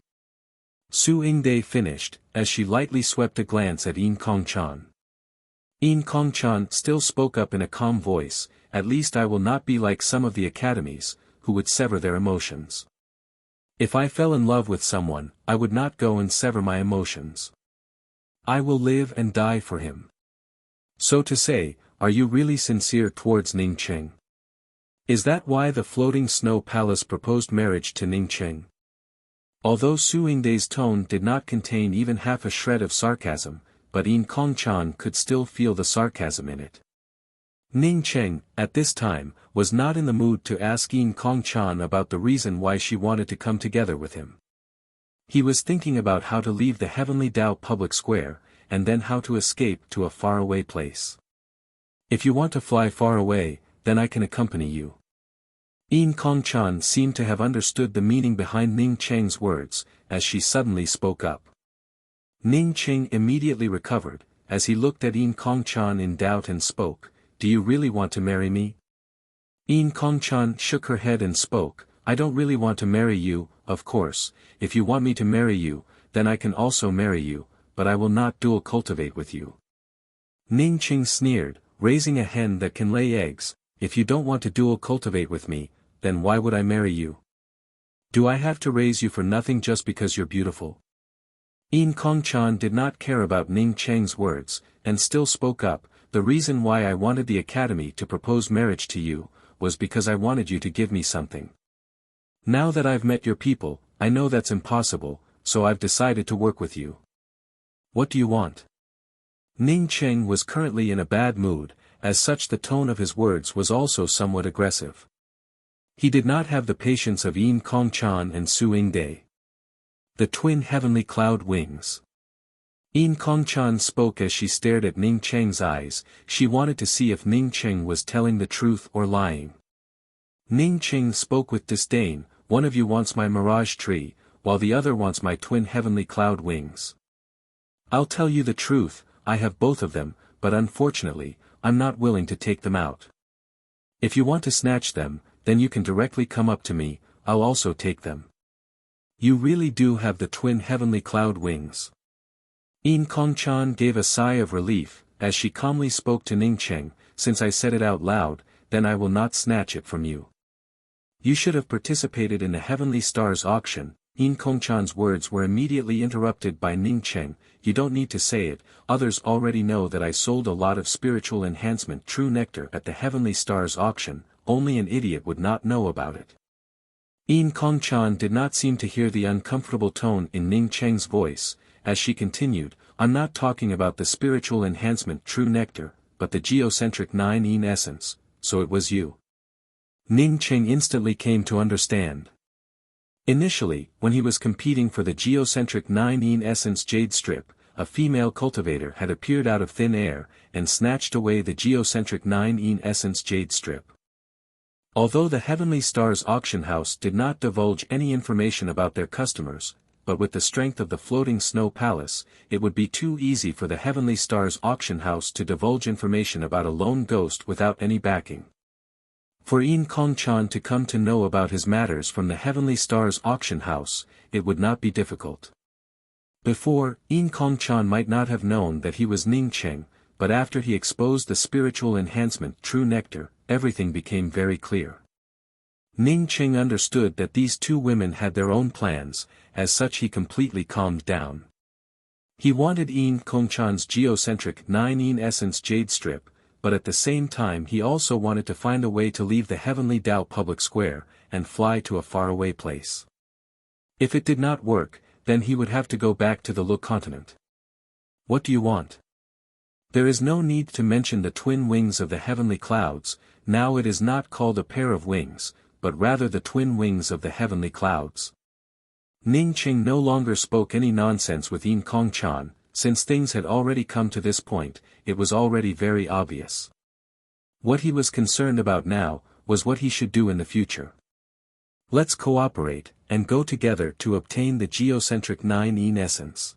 A: Su Yingde finished, as she lightly swept a glance at Yin Kongchan. Yin Kongchan still spoke up in a calm voice. At least I will not be like some of the academies, who would sever their emotions. If I fell in love with someone, I would not go and sever my emotions. I will live and die for him. So to say, are you really sincere towards Ning Cheng? Is that why the floating snow palace proposed marriage to Ning Cheng? Although Su Yingde's tone did not contain even half a shred of sarcasm, but Yin Kongchan could still feel the sarcasm in it. Ning Cheng, at this time, was not in the mood to ask Yin Kongchan about the reason why she wanted to come together with him. He was thinking about how to leave the Heavenly Dao public square, and then how to escape to a faraway place. If you want to fly far away, then I can accompany you. Yin Kongchan seemed to have understood the meaning behind Ning Cheng's words, as she suddenly spoke up. Ning Cheng immediately recovered, as he looked at Yin Kongchan in doubt and spoke, "Do you really want to marry me?" Yin Kongchan shook her head and spoke, "I don't really want to marry you, of course. If you want me to marry you, then I can also marry you, but I will not dual cultivate with you. Ning Qing sneered, raising a hen that can lay eggs. If you don't want to dual cultivate with me, then why would I marry you? Do I have to raise you for nothing just because you're beautiful? Yin Kongchan did not care about Ning Cheng's words, and still spoke up. The reason why I wanted the academy to propose marriage to you, was because I wanted you to give me something. Now that I've met your people, I know that's impossible, so I've decided to work with you. What do you want? Ning Cheng was currently in a bad mood, as such the tone of his words was also somewhat aggressive. He did not have the patience of Yin Kongchan and Su Yingde. The twin heavenly cloud wings. Yin Kongchan spoke as she stared at Ning Cheng's eyes. She wanted to see if Ning Cheng was telling the truth or lying. Ning Cheng spoke with disdain, one of you wants my mirage tree, while the other wants my twin heavenly cloud wings. I'll tell you the truth, I have both of them, but unfortunately, I'm not willing to take them out. If you want to snatch them, then you can directly come up to me, I'll also take them. You really do have the twin heavenly cloud wings. Yin Kongchan gave a sigh of relief, as she calmly spoke to Ning Cheng, since I said it out loud, then I will not snatch it from you. You should have participated in the Heavenly Stars auction. Yin Kongchan's words were immediately interrupted by Ning Cheng. You don't need to say it, others already know that I sold a lot of spiritual enhancement true nectar at the Heavenly Stars auction, only an idiot would not know about it. Yin Kongchan did not seem to hear the uncomfortable tone in Ning Cheng's voice, as she continued, I'm not talking about the spiritual enhancement true nectar, but the geocentric 9 Yin essence, so it was you. Ning Cheng instantly came to understand. Initially, when he was competing for the geocentric 9 Yin essence jade strip, a female cultivator had appeared out of thin air, and snatched away the geocentric 9 Yin essence jade strip. Although the Heavenly Stars auction house did not divulge any information about their customers, but with the strength of the floating snow palace, it would be too easy for the Heavenly Stars auction house to divulge information about a lone ghost without any backing. For Yin Kongchan to come to know about his matters from the Heavenly Stars auction house, it would not be difficult. Before, Yin Kongchan might not have known that he was Ning Cheng, but after he exposed the spiritual enhancement true nectar, everything became very clear. Ning Cheng understood that these two women had their own plans, as such he completely calmed down. He wanted Yin Kongchan's geocentric 9 Yin essence jade strip, but at the same time he also wanted to find a way to leave the Heavenly Tao public square, and fly to a faraway place. If it did not work, then he would have to go back to the Lu continent. What do you want? There is no need to mention the twin wings of the heavenly clouds, now it is not called a pair of wings, but rather the twin wings of the heavenly clouds. Ning Cheng no longer spoke any nonsense with Yin Kongchan, since things had already come to this point, it was already very obvious. What he was concerned about now, was what he should do in the future. Let's cooperate, and go together to obtain the geocentric 9 Yin essence.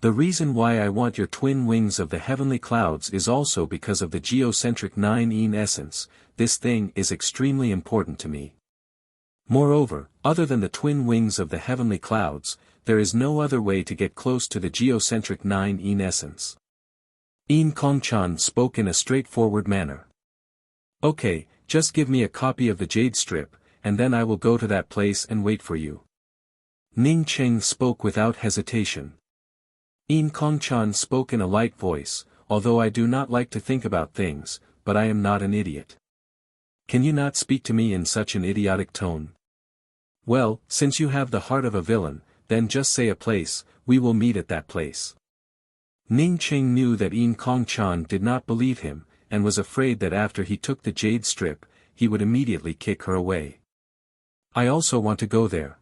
A: The reason why I want your twin wings of the heavenly clouds is also because of the geocentric 9 Yin essence, this thing is extremely important to me. Moreover, other than the twin wings of the heavenly clouds, there is no other way to get close to the geocentric 9 Yin essence. Yin Kongchan spoke in a straightforward manner. Okay, just give me a copy of the jade strip, and then I will go to that place and wait for you. Ning Cheng spoke without hesitation. Yin Kongchan spoke in a light voice, although I do not like to think about things, but I am not an idiot. Can you not speak to me in such an idiotic tone? Well, since you have the heart of a villain, then just say a place, we will meet at that place. Ning Cheng knew that Yin Kongchan did not believe him, and was afraid that after he took the jade strip, he would immediately kick her away. I also want to go there.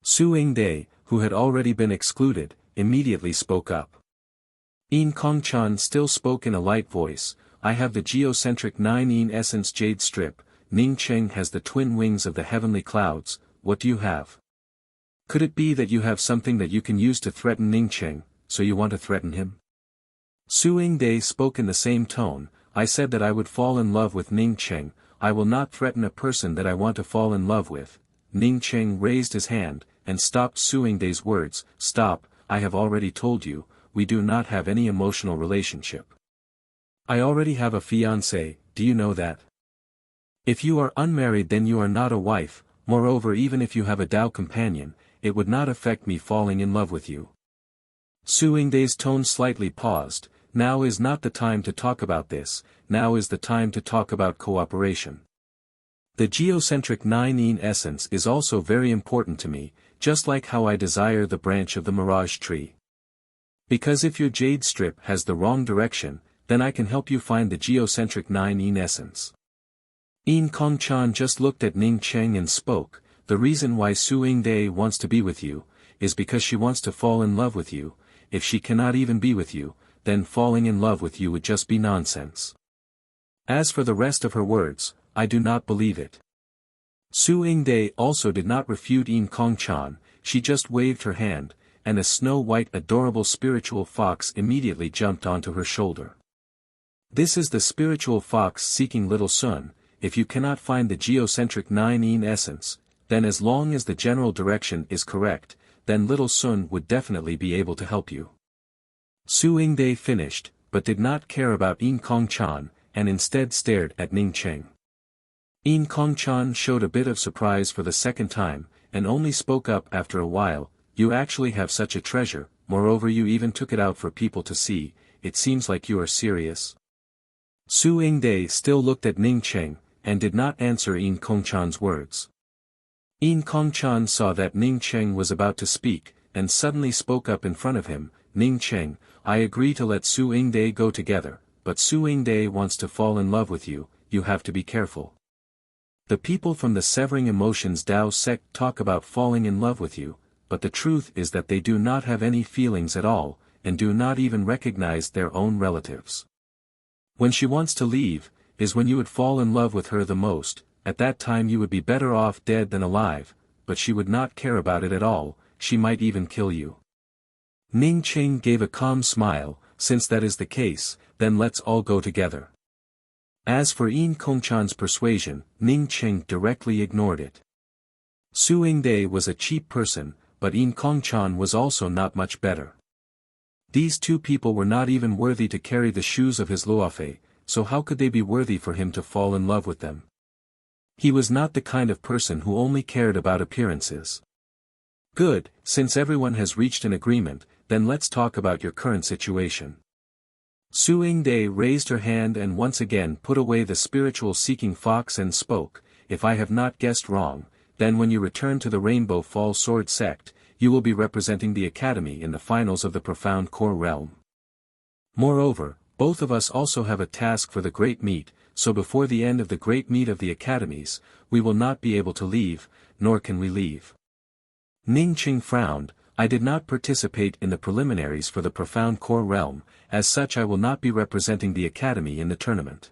A: Su Yingde, who had already been excluded, immediately spoke up. Yin Kongchan still spoke in a light voice, I have the geocentric 9 Yin essence jade strip, Ning Cheng has the twin wings of the heavenly clouds, what do you have? Could it be that you have something that you can use to threaten Ning Cheng, so you want to threaten him? Su Yingde spoke in the same tone, I said that I would fall in love with Ning Cheng, I will not threaten a person that I want to fall in love with. Ning Cheng raised his hand, and stopped Su Yingde's words, stop, I have already told you, we do not have any emotional relationship. I already have a fiancé, do you know that? If you are unmarried then you are not a wife, moreover even if you have a Dao companion, it would not affect me falling in love with you. Su Yingdai's tone slightly paused. Now is not the time to talk about this, now is the time to talk about cooperation. The geocentric 9 essence is also very important to me, just like how I desire the branch of the mirage tree. Because if your jade strip has the wrong direction, then I can help you find the geocentric 9 essence. Yin Kongchan just looked at Ning Cheng and spoke, the reason why Su Yingdai wants to be with you, is because she wants to fall in love with you. If she cannot even be with you, then falling in love with you would just be nonsense. As for the rest of her words, I do not believe it. Su Yingdai also did not refute Yin Kongchan, she just waved her hand, and a snow-white adorable spiritual fox immediately jumped onto her shoulder. This is the spiritual fox seeking Little Sun. If you cannot find the geocentric 9 essence, then as long as the general direction is correct, then Little Sun would definitely be able to help you. Su Yingdai finished, but did not care about Yin Kongchan, and instead stared at Ning Cheng. Yin Kongchan showed a bit of surprise for the second time, and only spoke up after a while, you actually have such a treasure, moreover you even took it out for people to see, it seems like you are serious. Su Yingdai still looked at Ning Cheng, and did not answer Yin Kongchan's words. Yin Kongchan saw that Ning Cheng was about to speak, and suddenly spoke up in front of him, Ning Cheng, I agree to let Su Yingdai go together, but Su Yingdai wants to fall in love with you, you have to be careful. The people from the Severing Emotions Dao sect talk about falling in love with you, but the truth is that they do not have any feelings at all, and do not even recognize their own relatives. When she wants to leave, is when you would fall in love with her the most, at that time you would be better off dead than alive, but she would not care about it at all, she might even kill you. Ning Cheng gave a calm smile, since that is the case, then let's all go together. As for Yin Kongchan's persuasion, Ning Cheng directly ignored it. Su Yingdai was a cheap person, but Yin Kongchan was also not much better. These two people were not even worthy to carry the shoes of his Luofei, so how could they be worthy for him to fall in love with them? He was not the kind of person who only cared about appearances. Good, since everyone has reached an agreement, then let's talk about your current situation. Su Yingdai raised her hand and once again put away the spiritual seeking fox and spoke, if I have not guessed wrong, then when you return to the Rainbow Fall Sword sect, you will be representing the Academy in the finals of the Profound Core Realm. Moreover, both of us also have a task for the Great Meet, so before the end of the Great Meet of the Academies, we will not be able to leave, nor can we leave. Ning Cheng frowned, I did not participate in the preliminaries for the Profound Core Realm, as such I will not be representing the Academy in the tournament.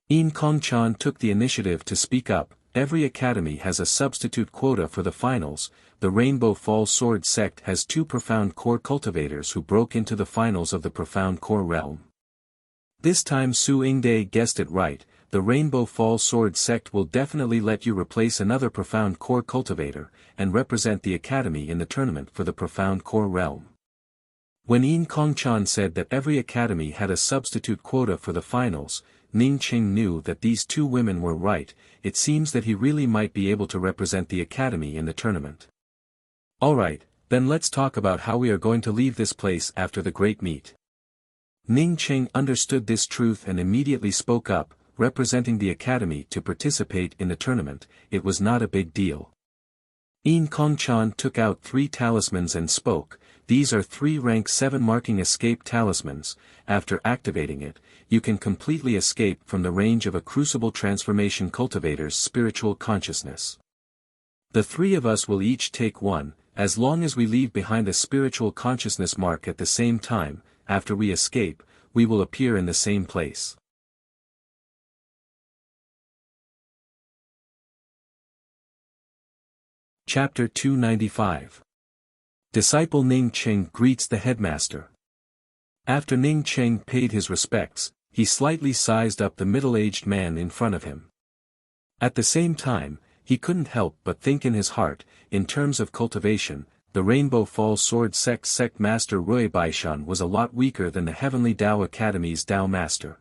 A: Yin Kongchan took the initiative to speak up, every academy has a substitute quota for the finals, the Rainbow Fall Sword sect has 2 Profound Core cultivators who broke into the finals of the Profound Core Realm. This time Su Yingdai guessed it right, the Rainbow Fall Sword sect will definitely let you replace another Profound Core cultivator, and represent the Academy in the tournament for the Profound Core Realm. When Yin Kongchan said that every academy had a substitute quota for the finals, Ning Cheng knew that these two women were right, it seems that he really might be able to represent the Academy in the tournament. Alright, then let's talk about how we are going to leave this place after the Great Meet. Ning Cheng understood this truth and immediately spoke up, representing the Academy to participate in the tournament, it was not a big deal. Yin Kongchan took out 3 talismans and spoke, these are 3 rank 7 marking escape talismans, after activating it, you can completely escape from the range of a Crucible Transformation cultivator's spiritual consciousness. The 3 of us will each take 1, as long as we leave behind a spiritual consciousness mark at the same time, after we escape, we will appear in the same place. Chapter 295. Disciple Ning Cheng greets the headmaster. After Ning Cheng paid his respects, he slightly sized up the middle-aged man in front of him. At the same time, he couldn't help but think in his heart, in terms of cultivation, the Rainbow Falls Sword Sect Master Rui Baishan was a lot weaker than the Heavenly Tao Academy's Tao Master.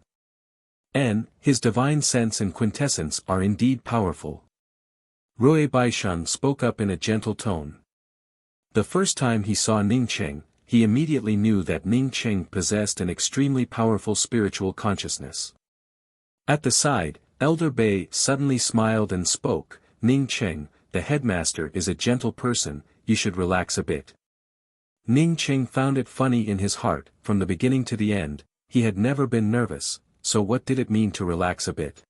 A: His divine sense and quintessence are indeed powerful. Rui Baishan spoke up in a gentle tone. The first time he saw Ning Cheng, he immediately knew that Ning Cheng possessed an extremely powerful spiritual consciousness. At the side, Elder Bei suddenly smiled and spoke, "Ning Cheng, the headmaster is a gentle person, you should relax a bit." Ning Cheng found it funny in his heart, from the beginning to the end, he had never been nervous, so what did it mean to relax a bit?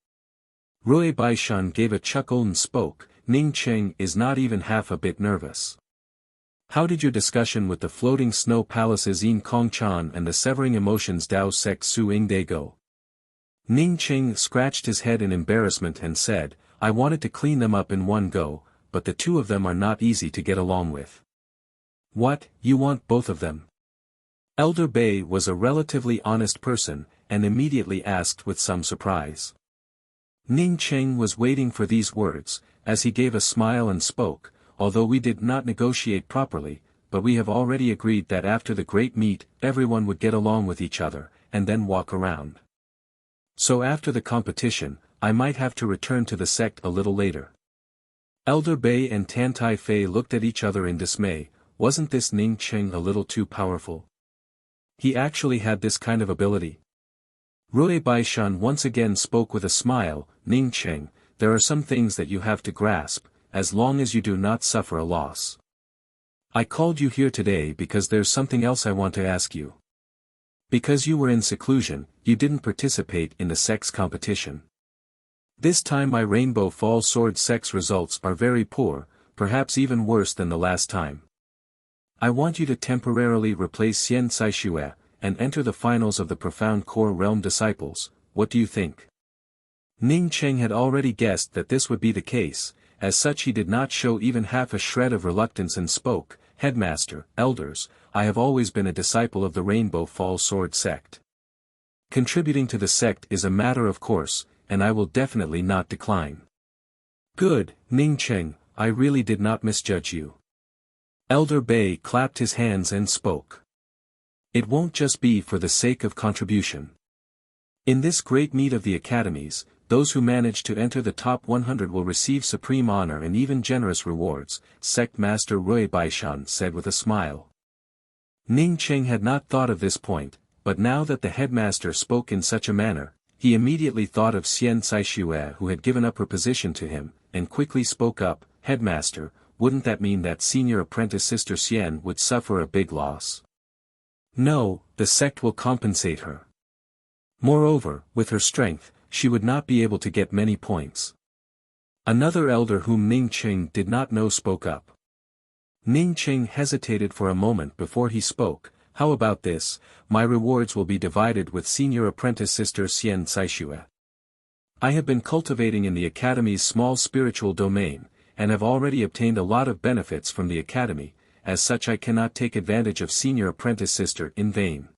A: Rui Baishan gave a chuckle and spoke, "Ning Cheng is not even half a bit nervous. How did your discussion with the floating snow palaces in Kongchan and the severing emotions Dao sect Su Ingde go?" Ning Cheng scratched his head in embarrassment and said, "I wanted to clean them up in one go, but the two of them are not easy to get along with." "What, you want both of them?" Elder Bei was a relatively honest person, and immediately asked with some surprise. Ning Cheng was waiting for these words, as he gave a smile and spoke, "Although we did not negotiate properly, but we have already agreed that after the great meet everyone would get along with each other, and then walk around. So after the competition, I might have to return to the sect a little later." Elder Bei and Tan Tai Fei looked at each other in dismay. Wasn't this Ning Cheng a little too powerful? He actually had this kind of ability. Rui Baishan once again spoke with a smile, "Ning Cheng, there are some things that you have to grasp, as long as you do not suffer a loss. I called you here today because there's something else I want to ask you. Because you were in seclusion, you didn't participate in the sect's competition. This time my Rainbow Falls Sword sect's results are very poor, perhaps even worse than the last time. I want you to temporarily replace Xian Caixue, and enter the finals of the Profound Core Realm Disciples. What do you think?" Ning Cheng had already guessed that this would be the case, as such he did not show even half a shred of reluctance and spoke, "Headmaster, elders, I have always been a disciple of the Rainbow Falls Sword sect. Contributing to the sect is a matter of course, and I will definitely not decline." "Good, Ning Cheng, I really did not misjudge you." Elder Bei clapped his hands and spoke. "It won't just be for the sake of contribution. In this great meet of the academies, those who manage to enter the top 100 will receive supreme honor and even generous rewards," Sect Master Rui Baishan said with a smile. Ning Cheng had not thought of this point, but now that the headmaster spoke in such a manner, he immediately thought of Xian Caixue who had given up her position to him, and quickly spoke up, "Headmaster, wouldn't that mean that senior apprentice Sister Xian would suffer a big loss?" "No, the sect will compensate her. Moreover, with her strength, she would not be able to get many points." Another elder whom Ning Cheng did not know spoke up. Ning Cheng hesitated for a moment before he spoke, "How about this, my rewards will be divided with senior apprentice Sister Xian Caixue. I have been cultivating in the Academy's small spiritual domain, and have already obtained a lot of benefits from the Academy, as such I cannot take advantage of senior apprentice sister in vain."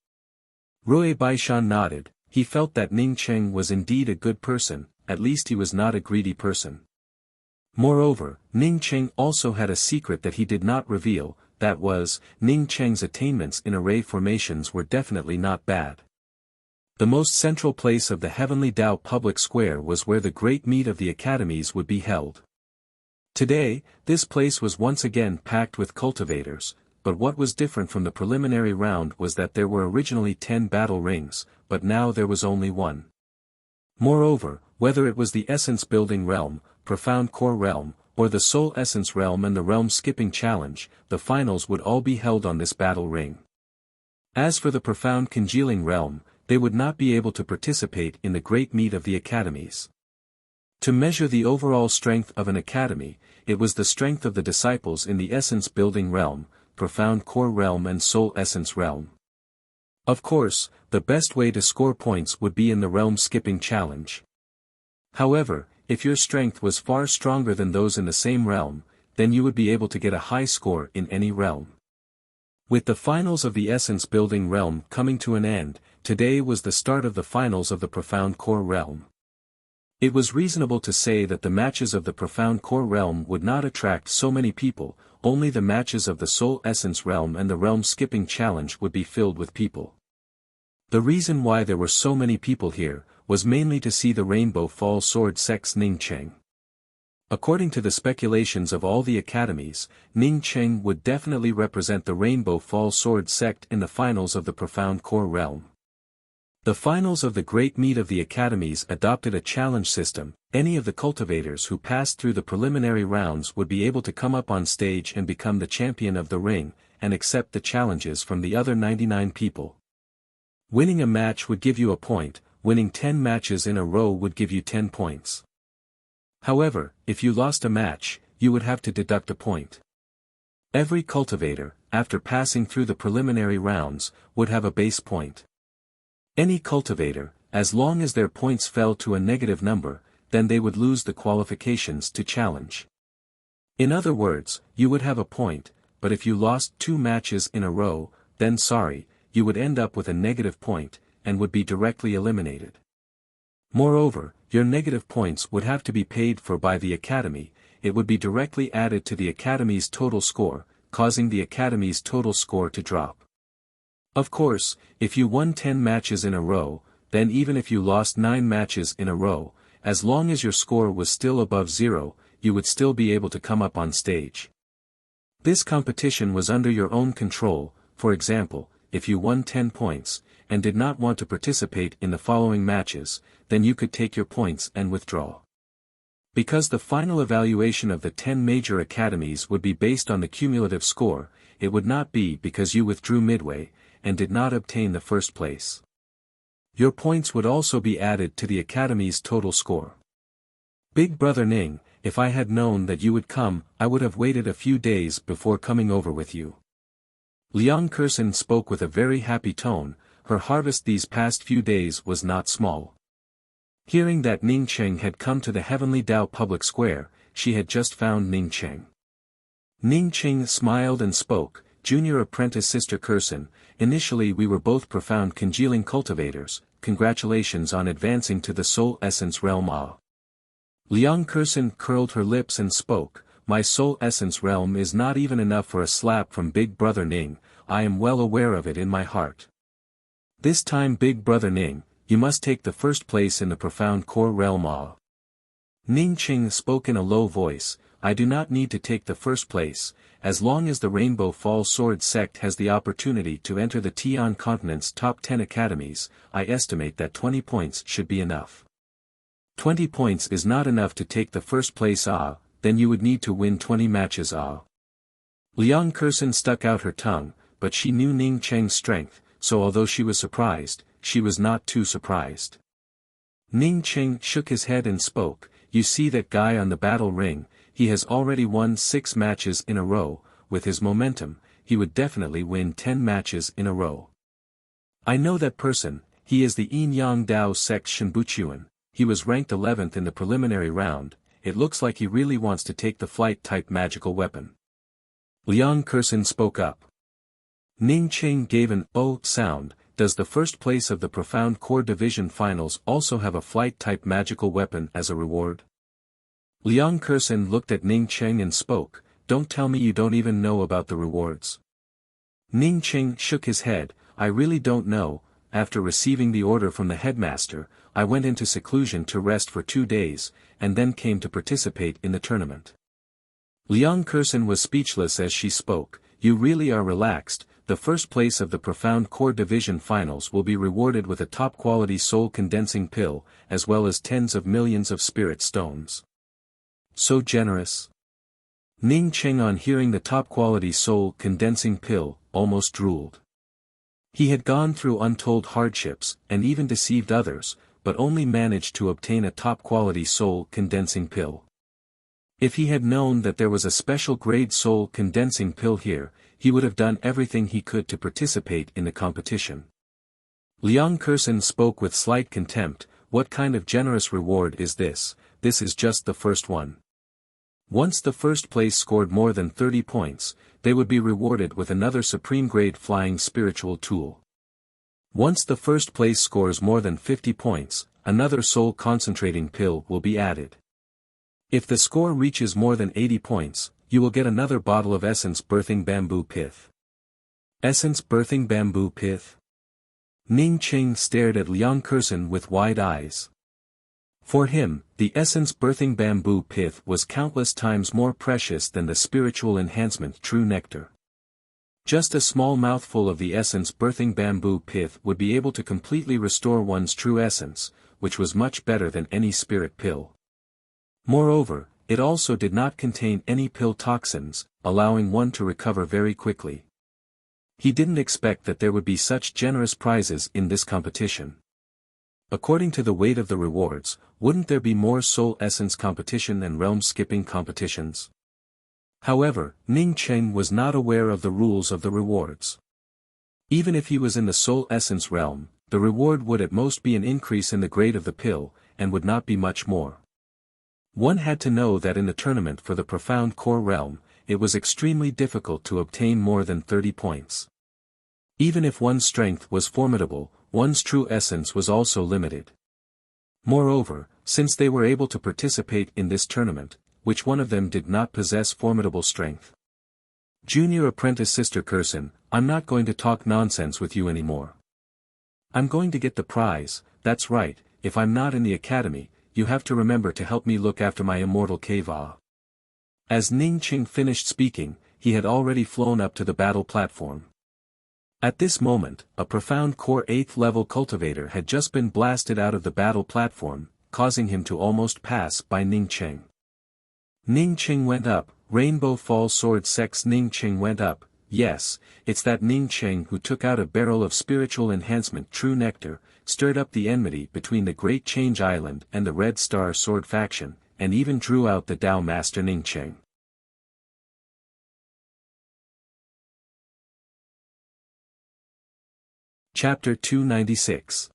A: Rui Baishan nodded, he felt that Ning Cheng was indeed a good person, at least he was not a greedy person. Moreover, Ning Cheng also had a secret that he did not reveal, that was, Ning Cheng's attainments in array formations were definitely not bad. The most central place of the Heavenly Tao public square was where the great meet of the academies would be held. Today, this place was once again packed with cultivators, but what was different from the preliminary round was that there were originally 10 battle rings, but now there was only one. Moreover, whether it was the Essence Building Realm, Profound Core Realm, or the Soul Essence Realm and the Realm Skipping Challenge, the finals would all be held on this battle ring. As for the Profound Congealing Realm, they would not be able to participate in the great meet of the academies. To measure the overall strength of an academy, it was the strength of the disciples in the Essence Building Realm, Profound Core Realm and Soul Essence Realm. Of course, the best way to score points would be in the Realm Skipping Challenge. However, if your strength was far stronger than those in the same realm, then you would be able to get a high score in any realm. With the finals of the Essence Building Realm coming to an end, today was the start of the finals of the Profound Core Realm. It was reasonable to say that the matches of the Profound Core Realm would not attract so many people, only the matches of the Soul Essence Realm and the Realm Skipping Challenge would be filled with people. The reason why there were so many people here, was mainly to see the Rainbow Fall Sword Sect's Ning Cheng. According to the speculations of all the academies, Ning Cheng would definitely represent the Rainbow Fall Sword Sect in the finals of the Profound Core Realm. The finals of the Great Meet of the Academies adopted a challenge system. Any of the cultivators who passed through the preliminary rounds would be able to come up on stage and become the champion of the ring, and accept the challenges from the other 99 people. Winning a match would give you a point, winning 10 matches in a row would give you 10 points. However, if you lost a match, you would have to deduct a point. Every cultivator, after passing through the preliminary rounds, would have a base point. Any cultivator, as long as their points fell to a negative number, then they would lose the qualifications to challenge. In other words, you would have a point, but if you lost 2 matches in a row, then sorry, you would end up with a negative point, and would be directly eliminated. Moreover, your negative points would have to be paid for by the Academy. It would be directly added to the Academy's total score, causing the Academy's total score to drop. Of course, if you won 10 matches in a row, then even if you lost 9 matches in a row, as long as your score was still above 0, you would still be able to come up on stage. This competition was under your own control. For example, if you won 10 points, and did not want to participate in the following matches, then you could take your points and withdraw. Because the final evaluation of the 10 major academies would be based on the cumulative score, it would not be because you withdrew midway, and did not obtain the first place. Your points would also be added to the Academy's total score. Big Brother Ning, if I had known that you would come, I would have waited a few days before coming over with you. Liang Kursen spoke with a very happy tone. Her harvest these past few days was not small. Hearing that Ning Cheng had come to the Heavenly Tao public square, she had just found Ning Cheng. Ning Cheng smiled and spoke, "Junior apprentice Sister Kursen, initially we were both profound congealing cultivators, congratulations on advancing to the Soul Essence Realm Ah." Liang Kursen curled her lips and spoke, "My Soul Essence Realm is not even enough for a slap from Big Brother Ning, I am well aware of it in my heart. This time Big Brother Ning, you must take the first place in the Profound Core Realm Ah." Ning Cheng spoke in a low voice, "I do not need to take the first place, as long as the Rainbow Fall Sword Sect has the opportunity to enter the Tian Continent's top 10 academies, I estimate that 20 points should be enough." 20 points is not enough to take the first place Ah, then you would need to win 20 matches Ah. Liang Kursen stuck out her tongue, but she knew Ning Cheng's strength, so although she was surprised, she was not too surprised. Ning Cheng shook his head and spoke, "You see that guy on the battle ring, he has already won 6 matches in a row, with his momentum, he would definitely win 10 matches in a row. I know that person, he is the Yin Yang Dao Sect Shenbuchuan, he was ranked 11th in the preliminary round, it looks like he really wants to take the flight-type magical weapon." Liang Kursen spoke up. Ning Cheng gave an "oh" sound. "Does the first place of the Profound Core Division Finals also have a flight-type magical weapon as a reward?" Liang Kursen looked at Ning Cheng and spoke, "Don't tell me you don't even know about the rewards." Ning Cheng shook his head, "I really don't know. After receiving the order from the headmaster, I went into seclusion to rest for 2 days, and then came to participate in the tournament." Liang Kursen was speechless as she spoke, "You really are relaxed. The first place of the Profound Core Division Finals will be rewarded with a top-quality soul condensing pill, as well as tens of millions of spirit stones. So generous." Ning Cheng, on hearing the top-quality soul condensing pill, almost drooled. He had gone through untold hardships, and even deceived others, but only managed to obtain a top-quality soul condensing pill. If he had known that there was a special grade soul condensing pill here, he would have done everything he could to participate in the competition. Liang Kursen spoke with slight contempt, "What kind of generous reward is this? This is just the first one. Once the first place scored more than 30 points, they would be rewarded with another supreme grade flying spiritual tool. Once the first place scores more than 50 points, another soul concentrating pill will be added. If the score reaches more than 80 points, you will get another bottle of essence birthing bamboo pith. Essence birthing bamboo pith? Ning Qing stared at Liang Curson with wide eyes. For him, the essence birthing bamboo pith was countless times more precious than the spiritual enhancement true nectar. Just a small mouthful of the essence birthing bamboo pith would be able to completely restore one's true essence, which was much better than any spirit pill. Moreover, it also did not contain any pill toxins, allowing one to recover very quickly. He didn't expect that there would be such generous prizes in this competition. According to the weight of the rewards, wouldn't there be more soul essence competition and realm skipping competitions? However, Ning Cheng was not aware of the rules of the rewards. Even if he was in the soul essence realm, the reward would at most be an increase in the grade of the pill, and would not be much more. One had to know that in the tournament for the profound core realm, it was extremely difficult to obtain more than 30 points. Even if one's strength was formidable, one's true essence was also limited. Moreover, since they were able to participate in this tournament, which one of them did not possess formidable strength? Junior apprentice Sister Curson, I'm not going to talk nonsense with you anymore. I'm going to get the prize, that's right, if I'm not in the academy, you have to remember to help me look after my immortal Kava. As Ning Qing finished speaking, he had already flown up to the battle platform. At this moment, a profound core 8th level cultivator had just been blasted out of the battle platform, causing him to almost pass by Ning Qing. Ning Qing went up, Rainbow Fall Sword Sex Ning Qing went up, yes, it's that Ning Qing who took out a barrel of spiritual enhancement true nectar, stirred up the enmity between the Great Change Island and the Red Star Sword faction, and even drew out the Tao Master Ning Qing. Chapter 296.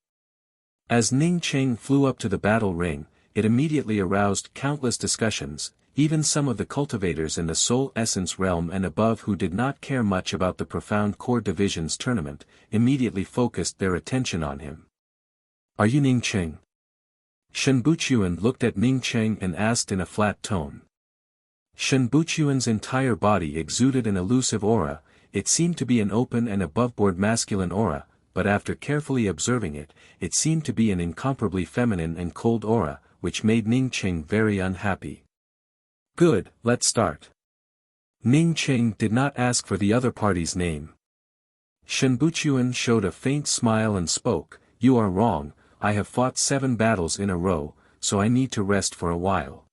A: As Ning Qing flew up to the battle ring, it immediately aroused countless discussions, even some of the cultivators in the soul essence realm and above who did not care much about the profound core divisions tournament, immediately focused their attention on him. Are you Ning Qing? Shen Buchuan looked at Ning Qing and asked in a flat tone. Shen Buchuan's entire body exuded an elusive aura, it seemed to be an open and aboveboard masculine aura, but after carefully observing it, it seemed to be an incomparably feminine and cold aura, which made Ning Qing very unhappy. Good, let's start. Ning Qing did not ask for the other party's name. Shen Buchuan showed a faint smile and spoke, you are wrong, I have fought 7 battles in a row, so I need to rest for a while.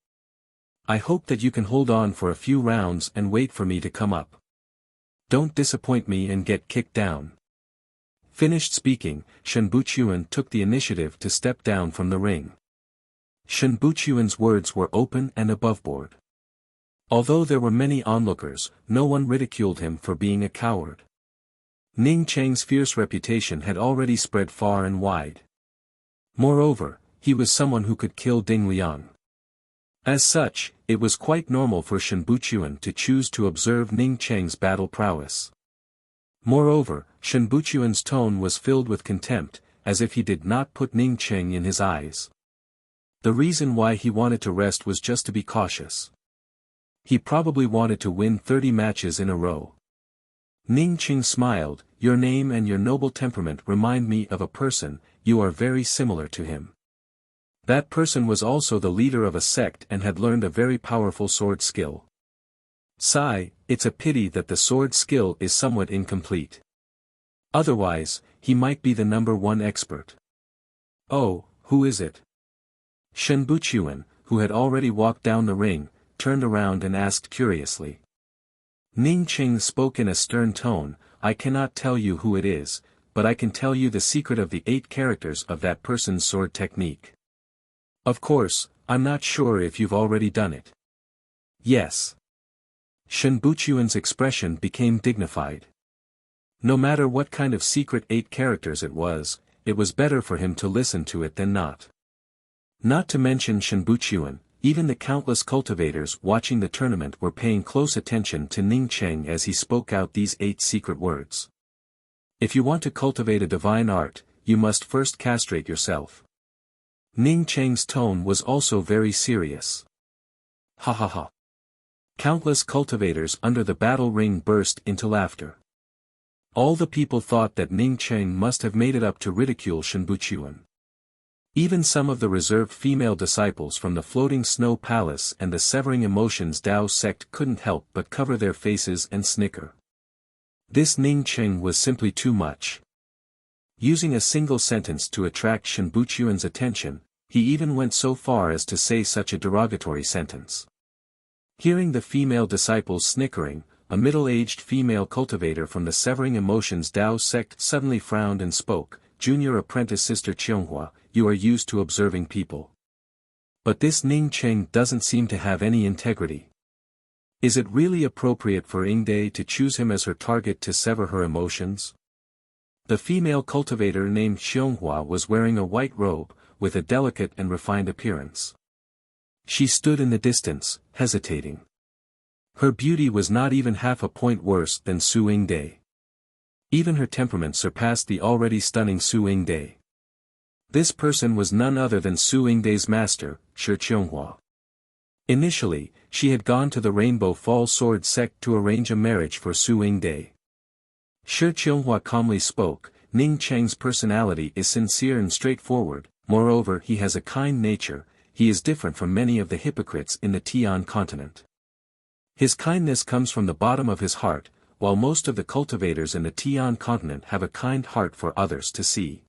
A: I hope that you can hold on for a few rounds and wait for me to come up. Don't disappoint me and get kicked down. Finished speaking, Shen Buchuan took the initiative to step down from the ring. Shen Buchuan's words were open and aboveboard. Although there were many onlookers, no one ridiculed him for being a coward. Ning Cheng's fierce reputation had already spread far and wide. Moreover, he was someone who could kill Ding Liang. As such, it was quite normal for Shen Buchuan to choose to observe Ning Cheng's battle prowess. Moreover, Shen Buchuan's tone was filled with contempt, as if he did not put Ning Cheng in his eyes. The reason why he wanted to rest was just to be cautious. He probably wanted to win 30 matches in a row. Ning Qing smiled, your name and your noble temperament remind me of a person, you are very similar to him. That person was also the leader of a sect and had learned a very powerful sword skill. Sigh, it's a pity that the sword skill is somewhat incomplete. Otherwise, he might be the #1 expert. Oh, who is it? Shen Buchuan, who had already walked down the ring, turned around and asked curiously. Ning Qing spoke in a stern tone, I cannot tell you who it is, but I can tell you the secret of the 8 characters of that person's sword technique. Of course, I'm not sure if you've already done it. Yes. Shen Buchuan's expression became dignified. No matter what kind of secret 8 characters it was better for him to listen to it than not. Not to mention Shen Buchuan, even the countless cultivators watching the tournament were paying close attention to Ning Cheng as he spoke out these 8 secret words. If you want to cultivate a divine art, you must first castrate yourself. Ning Cheng's tone was also very serious. Ha ha ha. Countless cultivators under the battle ring burst into laughter. All the people thought that Ning Cheng must have made it up to ridicule Shenbuchuan. Even some of the reserved female disciples from the Floating Snow Palace and the Severing Emotions Dao sect couldn't help but cover their faces and snicker. This Ning Cheng was simply too much. Using a single sentence to attract Shenbuchuan's attention, he even went so far as to say such a derogatory sentence. Hearing the female disciples snickering, a middle-aged female cultivator from the Severing Emotions Dao sect suddenly frowned and spoke, "Junior apprentice Sister Qianghua, you are used to observing people. But this Ning Cheng doesn't seem to have any integrity. Is it really appropriate for Yingde to choose him as her target to sever her emotions?" The female cultivator named Qianghua was wearing a white robe, with a delicate and refined appearance. She stood in the distance, hesitating. Her beauty was not even half a point worse than Su Yingde. Even her temperament surpassed the already stunning Su Yingde. This person was none other than Su Yingde's master, Shi Qianghua. Initially, she had gone to the Rainbow Fall Sword sect to arrange a marriage for Su Yingde. Shi Qianghua calmly spoke, "Ning Cheng's personality is sincere and straightforward, moreover he has a kind nature, he is different from many of the hypocrites in the Tian continent. His kindness comes from the bottom of his heart, while most of the cultivators in the Tian continent have a kind heart for others to see.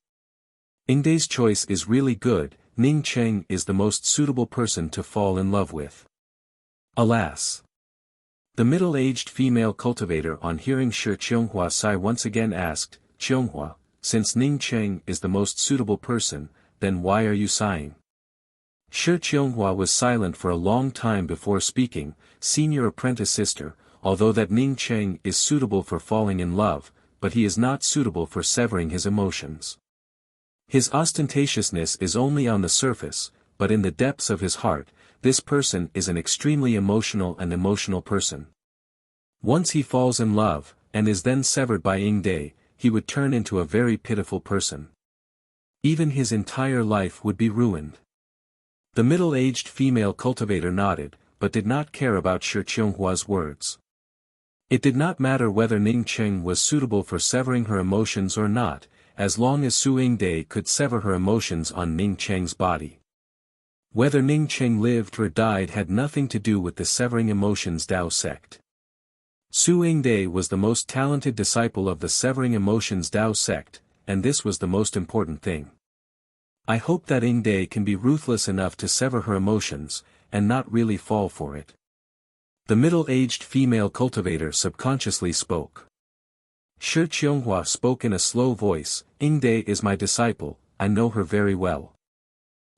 A: Yingde's choice is really good, Ning Cheng is the most suitable person to fall in love with." Alas! The middle-aged female cultivator on hearing Shi Qianghua sigh once again asked, "Qianghua, since Ning Cheng is the most suitable person, then why are you sighing?" Shi Qianghua was silent for a long time before speaking, "Senior apprentice sister, although that Ning Cheng is suitable for falling in love, but he is not suitable for severing his emotions. His ostentatiousness is only on the surface, but in the depths of his heart, this person is an extremely emotional person. Once he falls in love, and is then severed by Yingde, he would turn into a very pitiful person. Even his entire life would be ruined." The middle-aged female cultivator nodded, but did not care about Shi Qianghua's words. It did not matter whether Ning Cheng was suitable for severing her emotions or not, as long as Su Yingde could sever her emotions on Ning Cheng's body. Whether Ning Cheng lived or died had nothing to do with the Severing Emotions Dao sect. Su Yingde was the most talented disciple of the Severing Emotions Dao sect, and this was the most important thing. I hope that Yingde can be ruthless enough to sever her emotions, and not really fall for it. The middle-aged female cultivator subconsciously spoke. Shi Qianghua spoke in a slow voice, "Yingde is my disciple, I know her very well.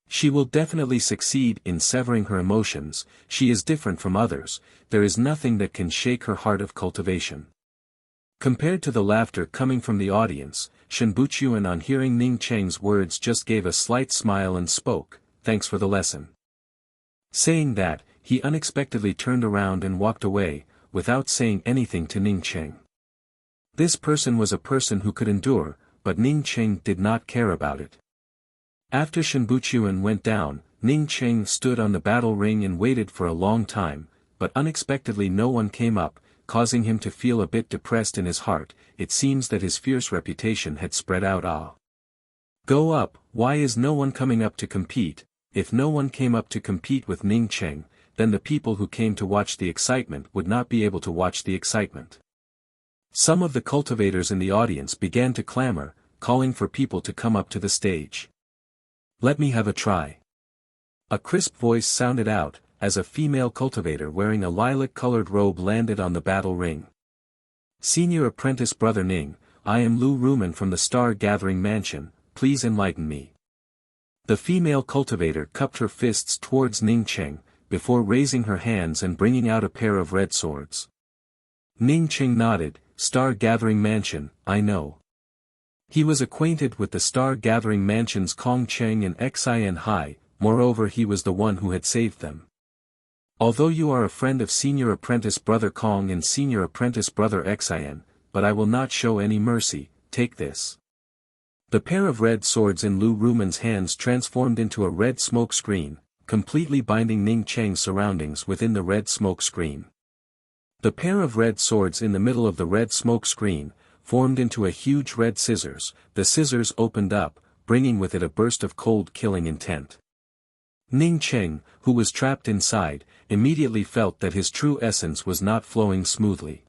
A: She will definitely succeed in severing her emotions, she is different from others, there is nothing that can shake her heart of cultivation." Compared to the laughter coming from the audience, Shenbuchuan on hearing Ning Cheng's words just gave a slight smile and spoke, "Thanks for the lesson." Saying that, he unexpectedly turned around and walked away, without saying anything to Ning Cheng. This person was a person who could endure, but Ning Cheng did not care about it. After Shenbuchuan went down, Ning Cheng stood on the battle ring and waited for a long time, but unexpectedly no one came up, causing him to feel a bit depressed in his heart. It seems that his fierce reputation had spread out. Go up, why is no one coming up to compete? If no one came up to compete with Ning Cheng, then the people who came to watch the excitement would not be able to watch the excitement. Some of the cultivators in the audience began to clamor, calling for people to come up to the stage. "Let me have a try." A crisp voice sounded out, as a female cultivator wearing a lilac-colored robe landed on the battle ring. "Senior apprentice Brother Ning, I am Lu Rumen from the Star Gathering Mansion, please enlighten me." The female cultivator cupped her fists towards Ning Cheng, before raising her hands and bringing out a pair of red swords. Ning Cheng nodded, "Star Gathering Mansion, I know." He was acquainted with the Star Gathering Mansion's Kong Cheng and Xian Hai, moreover he was the one who had saved them. "Although you are a friend of Senior Apprentice Brother Kong and Senior Apprentice Brother Xian, but I will not show any mercy, take this." The pair of red swords in Lu Rumen's hands transformed into a red smoke screen, completely binding Ning Cheng's surroundings within the red smoke screen. The pair of red swords in the middle of the red smoke screen formed into a huge red scissors. The scissors opened up, bringing with it a burst of cold killing intent. Ning Cheng, who was trapped inside, immediately felt that his true essence was not flowing smoothly.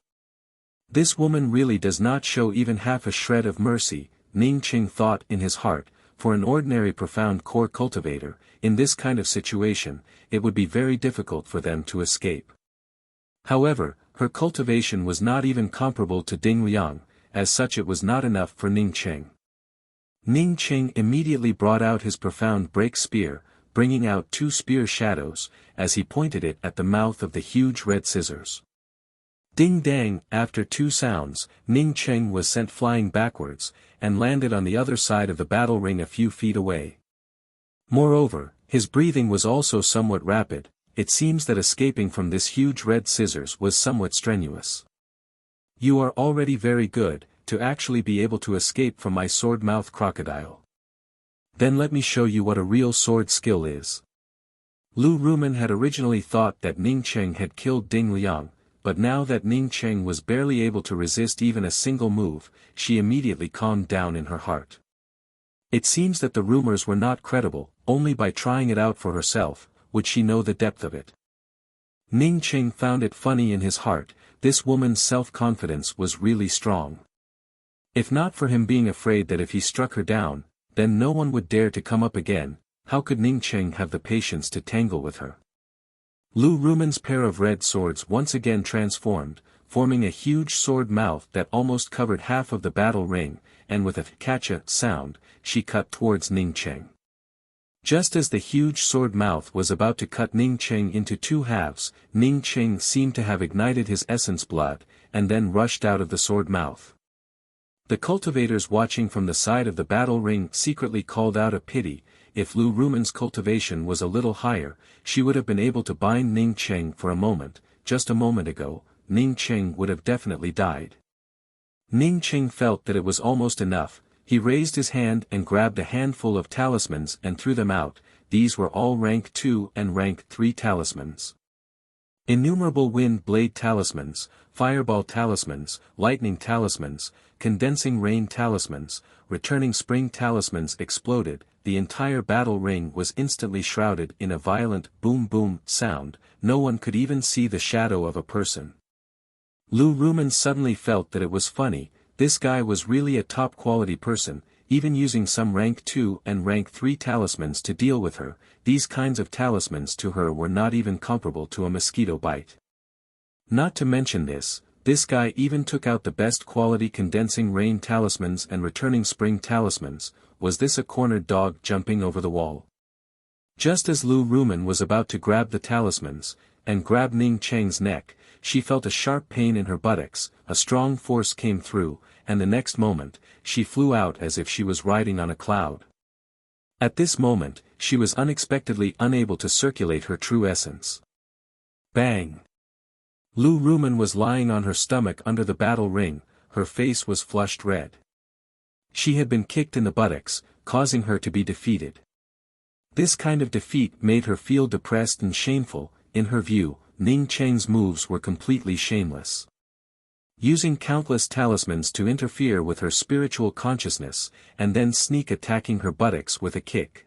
A: This woman really does not show even half a shred of mercy, Ning Cheng thought in his heart. For an ordinary profound core cultivator, in this kind of situation, it would be very difficult for them to escape. However, her cultivation was not even comparable to Ding Liang, as such it was not enough for Ning Cheng. Ning Cheng immediately brought out his profound break spear, bringing out 2 spear shadows, as he pointed it at the mouth of the huge red scissors. Ding dang, after 2 sounds, Ning Cheng was sent flying backwards, and landed on the other side of the battle ring a few feet away. Moreover, his breathing was also somewhat rapid. It seems that escaping from this huge red scissors was somewhat strenuous. You are already very good, to actually be able to escape from my sword-mouth crocodile. Then let me show you what a real sword skill is. Lu Rumen had originally thought that Ning Cheng had killed Ding Liang, but now that Ning Cheng was barely able to resist even a single move, she immediately calmed down in her heart. It seems that the rumors were not credible. Only by trying it out for herself, would she know the depth of it. Ning Cheng found it funny in his heart, this woman's self-confidence was really strong. If not for him being afraid that if he struck her down, then no one would dare to come up again, how could Ning Cheng have the patience to tangle with her? Lu Rumen's pair of red swords once again transformed, forming a huge sword mouth that almost covered half of the battle ring, and with a kacha sound, she cut towards Ning Cheng. Just as the huge sword mouth was about to cut Ning Cheng into 2 halves, Ning Cheng seemed to have ignited his essence blood, and then rushed out of the sword mouth. The cultivators watching from the side of the battle ring secretly called out a pity. If Lu Rumen's cultivation was a little higher, she would have been able to bind Ning Cheng for a moment. Just a moment ago, Ning Cheng would have definitely died. Ning Cheng felt that it was almost enough. He raised his hand and grabbed a handful of talismans and threw them out. These were all rank 2 and rank 3 talismans. Innumerable wind blade talismans, fireball talismans, lightning talismans, condensing rain talismans, returning spring talismans exploded. The entire battle ring was instantly shrouded in a violent boom-boom sound. No one could even see the shadow of a person. Lu Rumen suddenly felt that it was funny. This guy was really a top-quality person, even using some rank 2 and rank 3 talismans to deal with her. These kinds of talismans to her were not even comparable to a mosquito bite. Not to mention this guy even took out the best quality condensing rain talismans and returning spring talismans. Was this a cornered dog jumping over the wall? Just as Lu Rumen was about to grab the talismans, and grab Ning Cheng's neck, she felt a sharp pain in her buttocks. A strong force came through, and the next moment, she flew out as if she was riding on a cloud. At this moment, she was unexpectedly unable to circulate her true essence. Bang! Lu Rumen was lying on her stomach under the battle ring. Her face was flushed red. She had been kicked in the buttocks, causing her to be defeated. This kind of defeat made her feel depressed and shameful. In her view, Ning Cheng's moves were completely shameless. Using countless talismans to interfere with her spiritual consciousness, and then sneak attacking her buttocks with a kick.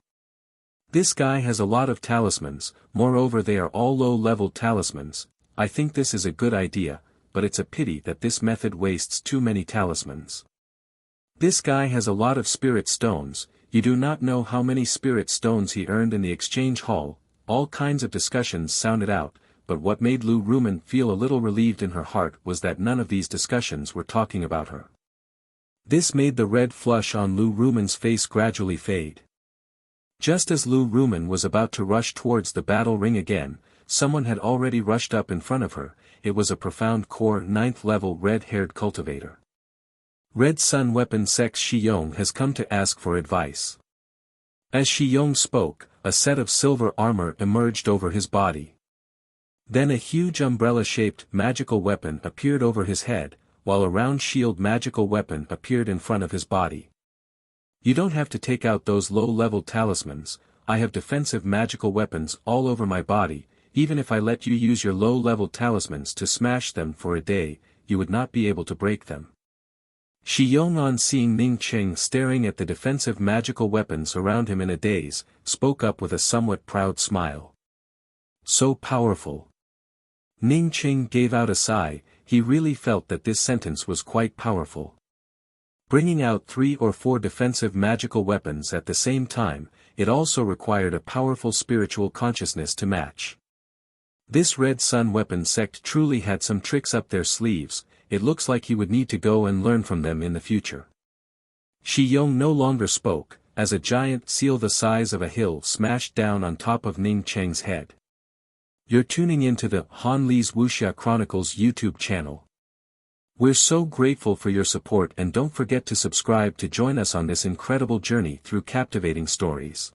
A: This guy has a lot of talismans, moreover they are all low-level talismans. I think this is a good idea, but it's a pity that this method wastes too many talismans. This guy has a lot of spirit stones. You do not know how many spirit stones he earned in the exchange hall. All kinds of discussions sounded out, but what made Lu Rumen feel a little relieved in her heart was that none of these discussions were talking about her. This made the red flush on Lu Rumen's face gradually fade. Just as Lu Rumen was about to rush towards the battle ring again, someone had already rushed up in front of her. It was a profound core 9th level red-haired cultivator. Red Sun Weapon Sex Shiyong has come to ask for advice. As Shiyong spoke, a set of silver armor emerged over his body. Then a huge umbrella-shaped magical weapon appeared over his head, while a round shield magical weapon appeared in front of his body. You don't have to take out those low-level talismans. I have defensive magical weapons all over my body. even if I let you use your low-level talismans to smash them for a day, you would not be able to break them. Shi Yong'an, seeing Ning Cheng staring at the defensive magical weapons around him in a daze, spoke up with a somewhat proud smile. So powerful. Ning Cheng gave out a sigh. He really felt that this sentence was quite powerful. Bringing out 3 or 4 defensive magical weapons at the same time, it also required a powerful spiritual consciousness to match. This Red Sun weapon sect truly had some tricks up their sleeves. It looks like he would need to go and learn from them in the future. Shi Yong no longer spoke, as a giant seal the size of a hill smashed down on top of Ning Cheng's head. You're tuning into the Han Li's Wuxia Chronicles YouTube channel. We're so grateful for your support, and don't forget to subscribe to join us on this incredible journey through captivating stories.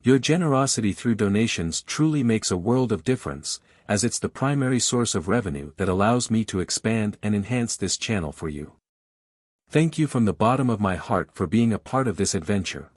A: Your generosity through donations truly makes a world of difference, as it's the primary source of revenue that allows me to expand and enhance this channel for you. Thank you from the bottom of my heart for being a part of this adventure.